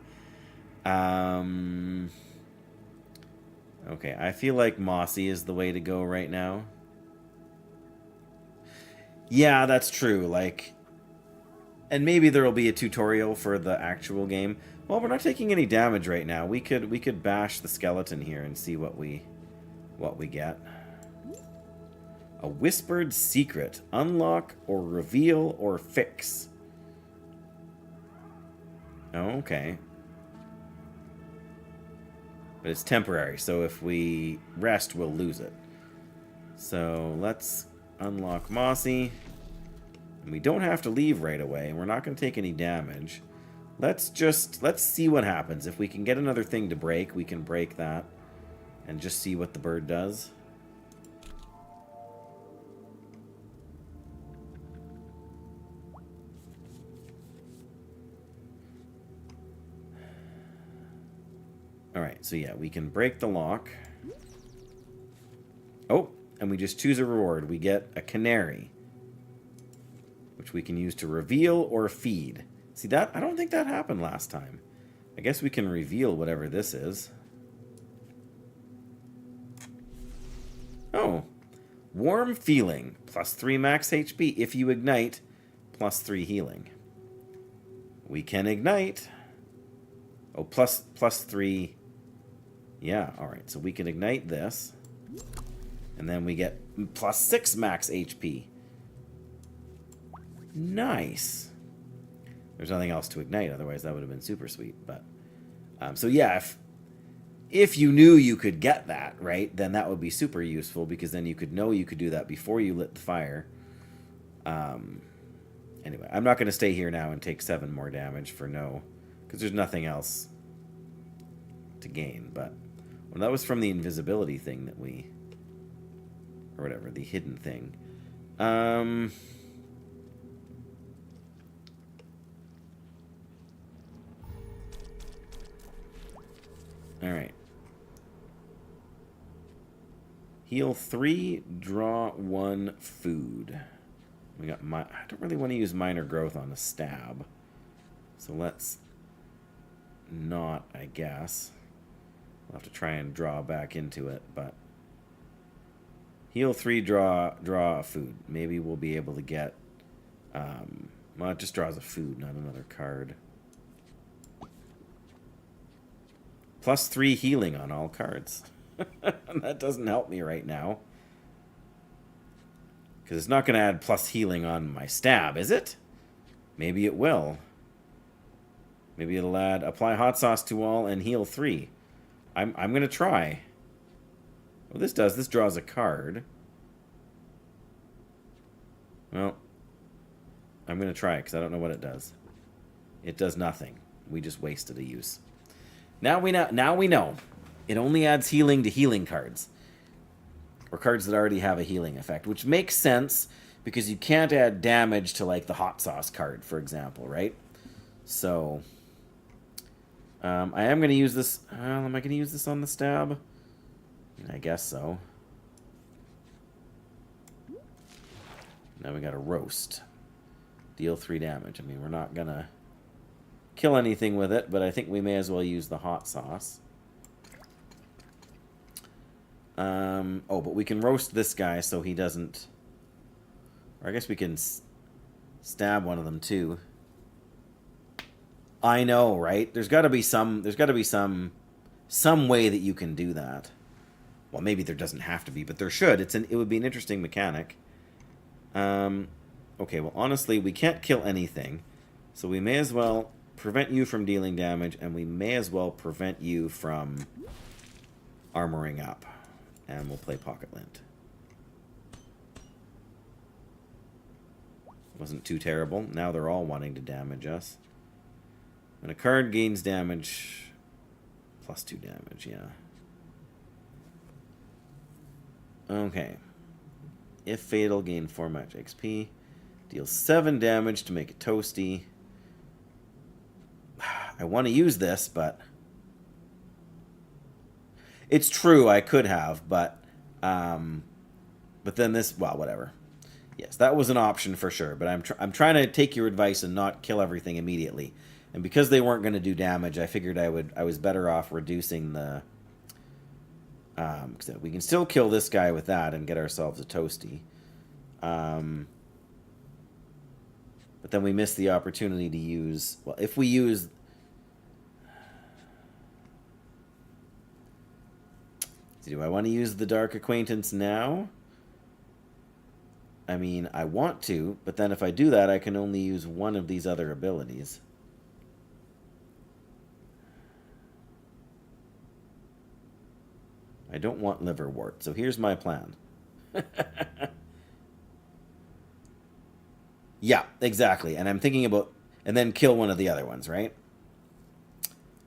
Okay, I feel like Mossy is the way to go right now. Yeah, that's true, like... And maybe there will be a tutorial for the actual game. Well, we're not taking any damage right now. We could bash the skeleton here and see what we get. A whispered secret. Unlock or reveal or fix. Okay. But it's temporary, so if we rest, we'll lose it. So let's unlock Mossy. And we don't have to leave right away, and we're not going to take any damage. Let's see what happens. If we can get another thing to break, we can break that. And just see what the bird does. Alright, so yeah, we can break the lock. Oh, and we just choose a reward. We get a canary, which we can use to reveal or feed. See that? I don't think that happened last time. I guess we can reveal whatever this is. Oh. Warm feeling. +3 max HP. If you ignite, +3 healing. We can ignite. Oh, plus 3. Yeah, alright. So we can ignite this. And then we get +6 max HP. Nice. There's nothing else to ignite, otherwise that would have been super sweet. But so yeah, if you knew you could get that, right, then that would be super useful, because then you could know you could do that before you lit the fire. Anyway, I'm not going to stay here now and take 7 more damage for no, because there's nothing else to gain. But well, that was from the invisibility thing that we, or whatever, the hidden thing. All right. Heal 3, draw 1 food. We got I don't really want to use minor growth on a stab. So let's not, I guess. We'll have to try and draw back into it, but heal 3, draw a food. Maybe we'll be able to get well, it just draws a food, not another card. +3 healing on all cards. That doesn't help me right now. Because it's not going to add plus healing on my stab, is it? Maybe it will. Maybe it'll add apply hot sauce to all and heal 3. I'm going to try. Well, this draws a card. Well, I'm going to try it because I don't know what it does. It does nothing. We just wasted a use. Now we know. It only adds healing to healing cards. Or cards that already have a healing effect, which makes sense because you can't add damage to, like, the hot sauce card, for example, right? So, I am going to use this. Am I going to use this on the stab? I guess so. Now we got a roast. Deal 3 damage. I mean, we're not going to kill anything with it, but I think we may as well use the hot sauce. Oh, but we can roast this guy so he doesn't... Or I guess we can stab one of them too. I know, right? There's got to be some way that you can do that. Well, maybe there doesn't have to be, but there should. It would be an interesting mechanic. Okay, well, honestly, we can't kill anything, so we may as well prevent you from dealing damage, and we may as well prevent you from armoring up. And we'll play Pocket Lint. Wasn't too terrible. Now they're all wanting to damage us. When a card gains damage, +2 damage, yeah. Okay. If fatal, gain 4 magic XP. Deal 7 damage to make it toasty. I want to use this, but... It's true, I could have, but then this, well, whatever. Yes, that was an option for sure, but I'm trying to take your advice and not kill everything immediately. And because they weren't going to do damage, I figured I was better off reducing the... we can still kill this guy with that and get ourselves a toasty. But then we missed the opportunity to use... Well, if we use... Do I want to use the Dark Acquaintance now? I mean, I want to, but then if I do that, I can only use one of these other abilities. I don't want Liverwort, so here's my plan. Yeah, exactly. And I'm thinking about... And then kill one of the other ones, right?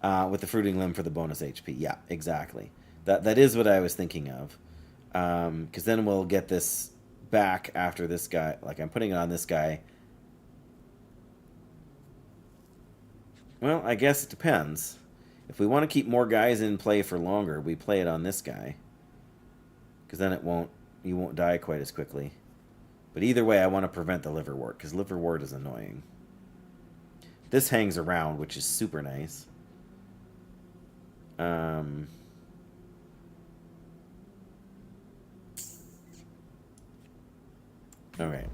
With the Fruiting Limb for the bonus HP. Yeah, exactly. That is what I was thinking of. Because then we'll get this back after this guy. Like, I'm putting it on this guy. Well, I guess it depends. If we want to keep more guys in play for longer, we play it on this guy. Because then you won't die quite as quickly. But either way, I want to prevent the Liverwort, because Liverwort is annoying. This hangs around, which is super nice. Okay,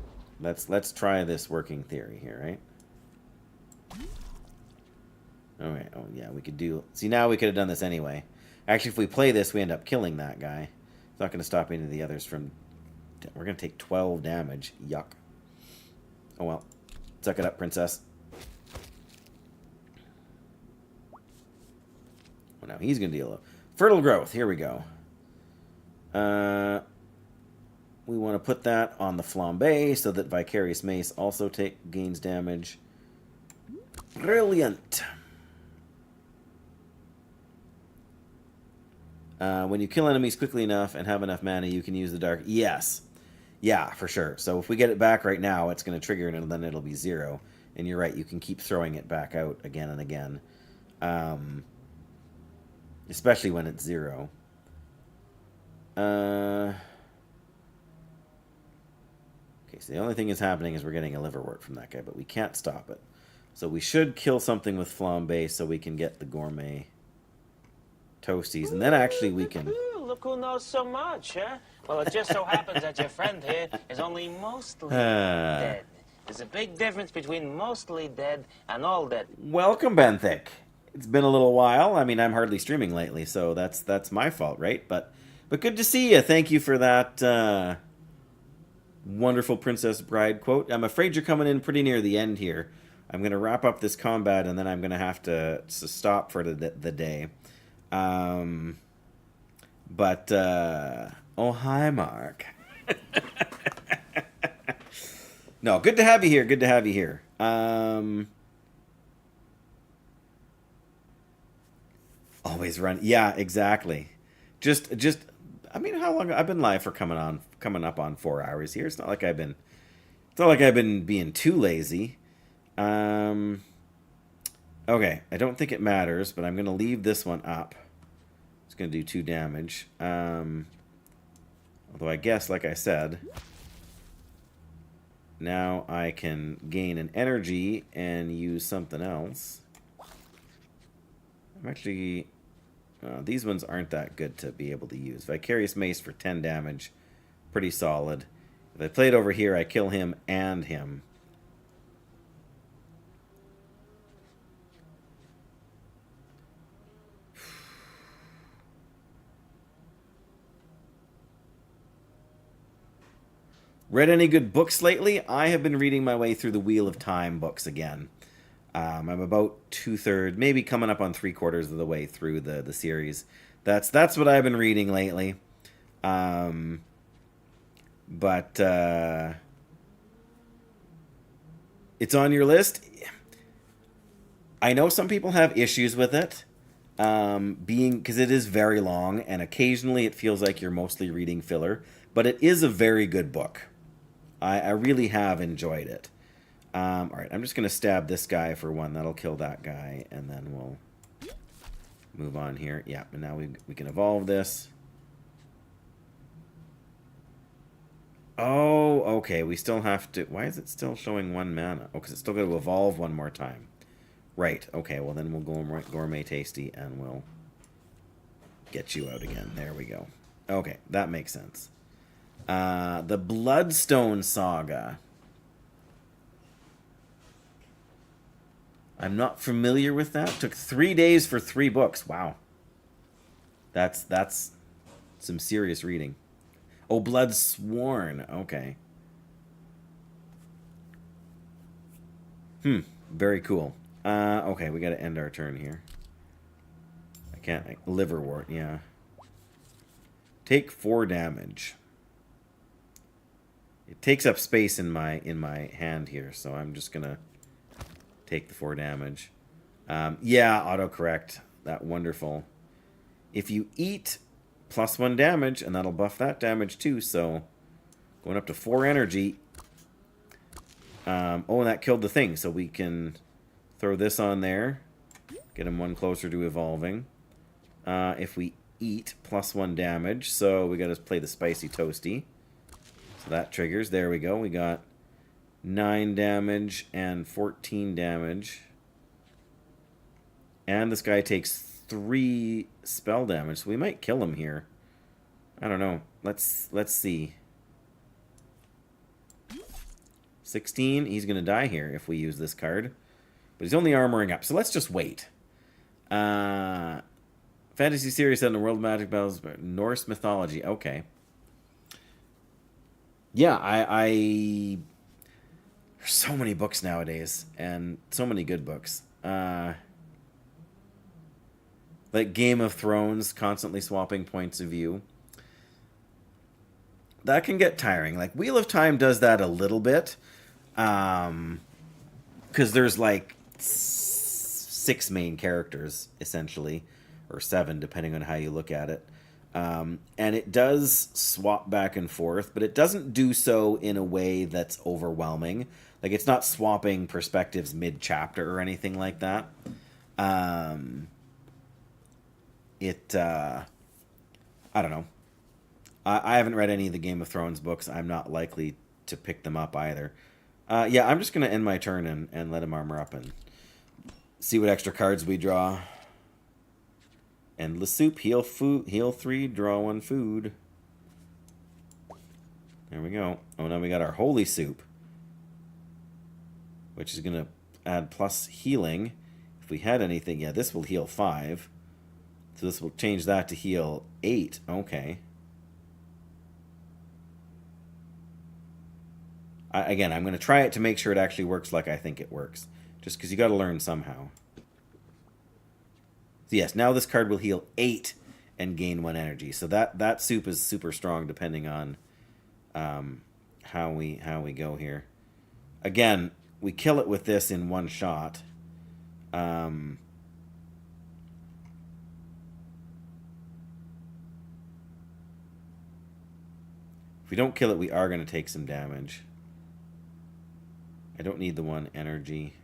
let's try this working theory here, right? Okay, oh yeah, we could do... See, now we could have done this anyway. Actually, if we play this, we end up killing that guy. It's not going to stop any of the others from... We're going to take 12 damage. Yuck. Oh well. Suck it up, princess. Well, now he's going to deal a... Fertile Growth, here we go. We want to put that on the Flambe so that Vicarious Mace also gains damage. Brilliant. When you kill enemies quickly enough and have enough mana, you can use the dark... Yes. Yeah, for sure. So if we get it back right now, it's going to trigger it, and then it'll be 0. And you're right, you can keep throwing it back out again and again. Especially when it's 0. Okay, so the only thing is happening is we're getting a liverwort from that guy, but we can't stop it. So we should kill something with flambe so we can get the gourmet toasties, and then actually we can... Look who knows so much, huh? Well, it just so happens that your friend here is only mostly dead. There's a big difference between mostly dead and all dead. Welcome, Benthic. It's been a little while. I mean, I'm hardly streaming lately, so that's my fault, right? But good to see you. Thank you for that wonderful Princess Bride quote. I'm afraid you're coming in pretty near the end here. I'm going to wrap up this combat, and then I'm going to have to stop for the day. Oh, hi, Mark. No, good to have you here. Good to have you here. Always run. Yeah, exactly. Just. I mean, how long I've been live for coming up on 4 hours here. It's not like I've been being too lazy. Okay, I don't think it matters, but I'm gonna leave this one up. It's gonna do 2 damage. Although I guess, like I said, now I can gain an energy and use something else. I'm actually... these ones aren't that good to be able to use. Vicarious Mace for 10 damage. Pretty solid. If I play it over here, I kill him and him. Read any good books lately? I have been reading my way through the Wheel of Time books again. I'm about 2/3, maybe coming up on 3/4 of the way through the series. That's what I've been reading lately. It's on your list. I know some people have issues with it, because it is very long, and occasionally it feels like you're mostly reading filler. But it is a very good book. I really have enjoyed it. Alright, I'm just going to stab this guy for 1. That'll kill that guy, and then we'll move on here. Yeah, and now we can evolve this. Oh, okay, we still have to... Why is it still showing 1 mana? Oh, because it's still got to evolve 1 more time. Right, okay, well then we'll go Gourmet Tasty, and we'll get you out again. There we go. Okay, that makes sense. The Bloodstone Saga. I'm not familiar with that. Took 3 days for 3 books. Wow. That's some serious reading. Oh, Blood Sworn. Okay. Very cool. Okay, we got to end our turn here. I can't... Liverwort, yeah. Take 4 damage. It takes up space in my hand here, so I'm just gonna take the 4 damage. Yeah, autocorrect. That wonderful. If you eat, +1 damage, and that'll buff that damage too, so going up to 4 energy. Oh, and that killed the thing, so we can throw this on there. Get him 1 closer to evolving. If we eat, +1 damage, so we gotta play the Spicy Toasty. So that triggers. There we go. We got 9 damage and 14 damage. And this guy takes 3 spell damage, so we might kill him here. I don't know. Let's see. 16. He's going to die here if we use this card. But he's only armoring up, so let's just wait. Fantasy series set in the world of magic battles, Norse mythology. Okay. Yeah, there's so many books nowadays, and so many good books. Like Game of Thrones, constantly swapping points of view. That can get tiring. Like, Wheel of Time does that a little bit. Because there's, like, 6 main characters, essentially. Or 7, depending on how you look at it. And it does swap back and forth, but it doesn't do so in a way that's overwhelming. Like, it's not swapping perspectives mid-chapter or anything like that. I don't know. I haven't read any of the Game of Thrones books. I'm not likely to pick them up either. Yeah, I'm just going to end my turn and let him armor up and see what extra cards we draw. Endless soup, heal 3, draw 1 food. There we go. Oh, now we got our holy soup, which is going to add plus healing. If we had anything, yeah, this will heal 5. So this will change that to heal 8. Okay. Again, I'm going to try it to make sure it actually works like I think it works. Just because you got to learn somehow. So yes, now this card will heal 8 and gain 1 energy. So that soup is super strong depending on how we go here. Again, we kill it with this in 1 shot. If we don't kill it, we are going to take some damage. I don't need the 1 energy.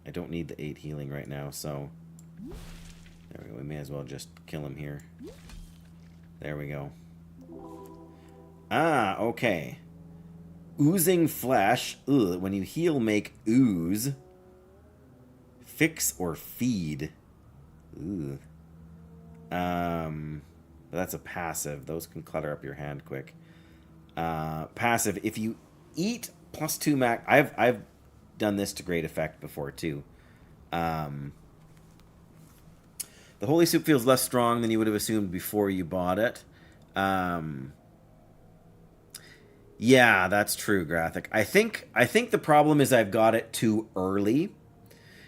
I don't need the 8 healing right now, so there we go. We may as well just kill him here. There we go. Ah, okay. Oozing flesh. Ugh, when you heal, make ooze. Fix or feed. Ooh. That's a passive. Those can clutter up your hand quick. Passive. If you eat +2 max. I've done this to great effect before too. The holy soup feels less strong than you would have assumed before you bought it. Yeah, that's true, Graphic. I think the problem is I've got it too early.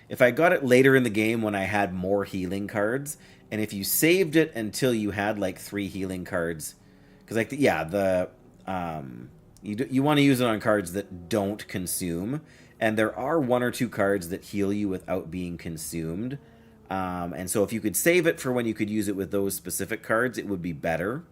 If I got it later in the game when I had more healing cards, and if you saved it until you had like 3 healing cards, because like you want to use it on cards that don't consume, and there are 1 or 2 cards that heal you without being consumed. And so if you could save it for when you could use it with those specific cards, it would be better.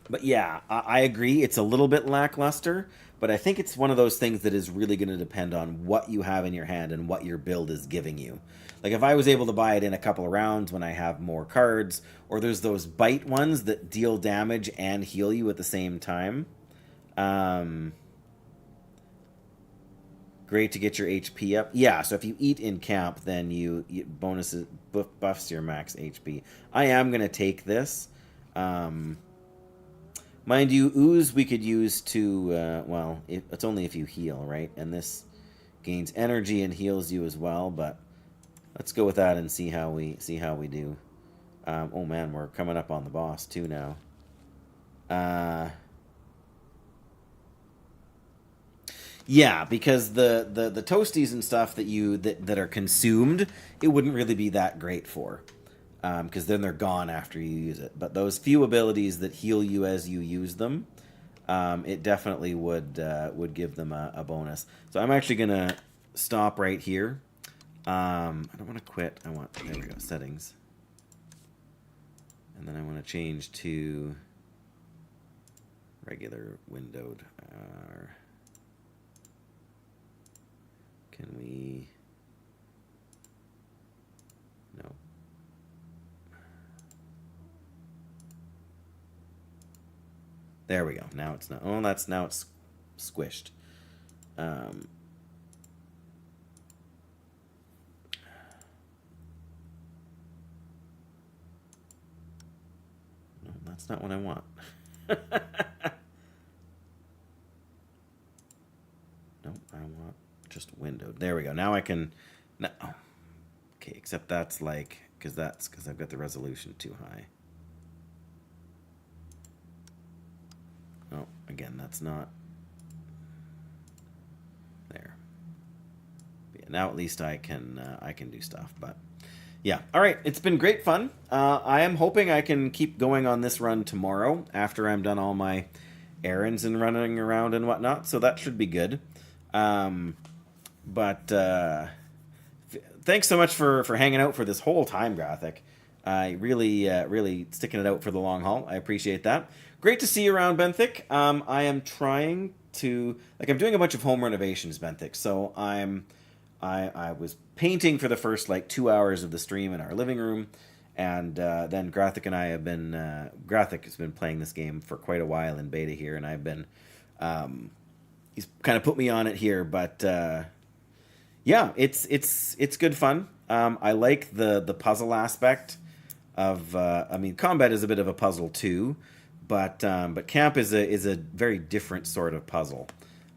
But yeah, I agree. It's a little bit lackluster, but I think it's one of those things that is really going to depend on what you have in your hand and what your build is giving you. Like if I was able to buy it in a couple of rounds when I have more cards, or there's those bite ones that deal damage and heal you at the same time. Great to get your HP up. Yeah, so if you eat in camp, then you bonuses buffs your max HP. I am going to take this. Mind you, ooze we could use to, well, it's only if you heal, right? And this gains energy and heals you as well, but let's go with that and see how we do. Oh man, we're coming up on the boss too now. Yeah, because the toasties and stuff that are consumed, it wouldn't really be that great for. Because then they're gone after you use it. But those few abilities that heal you as you use them, it definitely would give them a bonus. So I'm actually going to stop right here. I don't want to quit. There we go, settings. And then I want to change to regular windowed. Can we... No. There we go. Now it's not. Oh, now it's squished. No, that's not what I want. No, I want just windowed. There we go. Now I can. No. Okay, except that's like because I've got the resolution too high. Oh, again, that's not there. But yeah, now at least I can do stuff. But yeah, all right, it's been great fun. I am hoping I can keep going on this run tomorrow after I'm done all my errands and running around and whatnot. So that should be good. Thanks so much for hanging out for this whole time, Graphic. I really sticking it out for the long haul. I appreciate that. Great to see you around, Benthic. I am trying to I'm doing a bunch of home renovations, Benthic. So I was painting for the first 2 hours of the stream in our living room, And then Graphic and I have been Graphic has been playing this game for quite a while in beta here, and I've been he's kind of put me on it here, but yeah, it's good fun. I like the puzzle aspect of. I mean, combat is a bit of a puzzle too, but camp is a very different sort of puzzle,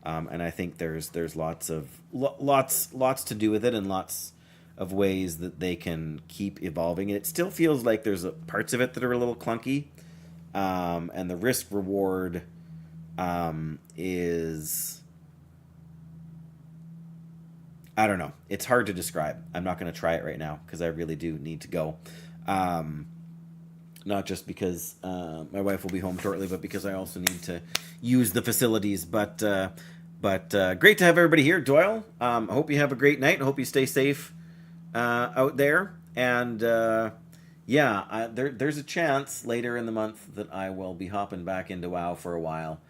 and I think there's lots to do with it, and lots of ways that they can keep evolving. And it still feels like there's parts of it that are a little clunky, and the risk reward is, I don't know. It's hard to describe. I'm not going to try it right now because I really do need to go. Not just because my wife will be home shortly, but because I also need to use the facilities. But great to have everybody here. Doyle, I hope you have a great night. I hope you stay safe out there. And there's a chance later in the month that I will be hopping back into WoW for a while.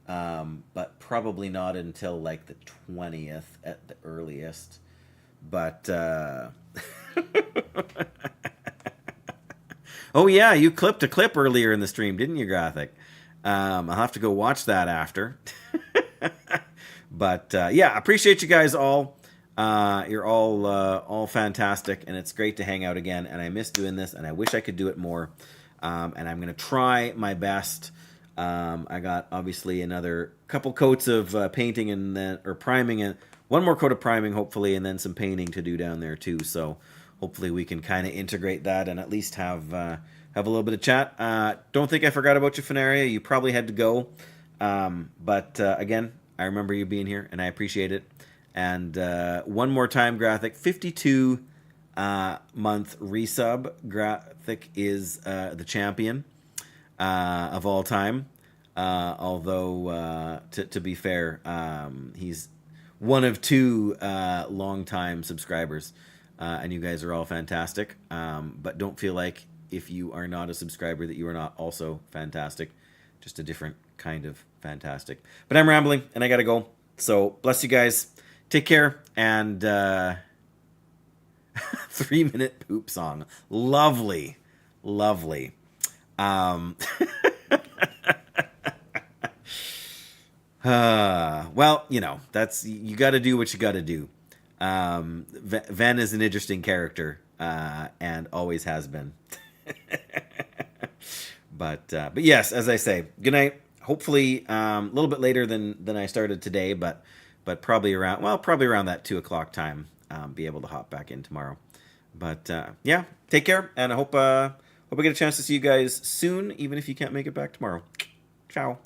But probably not until like the 20th at the earliest. But oh yeah, you clipped a clip earlier in the stream, didn't you, Graphic? I'll have to go watch that after. But yeah, appreciate you guys all. You're all fantastic, and it's great to hang out again. And I miss doing this, and I wish I could do it more. And I'm gonna try my best. I got obviously another couple coats of painting and then priming, and one more coat of priming hopefully, and then some painting to do down there too. So hopefully we can kind of integrate that and at least have a little bit of chat. Don't think I forgot about you, Fenaria. You probably had to go, but again, I remember you being here and I appreciate it. And one more time, Graphic, 52 month resub. Graphic is the champion of all time. Although, to be fair, he's one of two long-time subscribers, and you guys are all fantastic. But don't feel like if you are not a subscriber that you are not also fantastic. Just a different kind of fantastic. But I'm rambling, and I gotta go. So, bless you guys. Take care, and 3-minute poop song. Lovely. Lovely. Well, you know, you got to do what you got to do. Ven is an interesting character, and always has been. But yes, as I say, good night. Hopefully, a little bit later than I started today, but probably around that 2:00 time. Be able to hop back in tomorrow. But yeah, take care, and I hope I get a chance to see you guys soon, even if you can't make it back tomorrow. Ciao.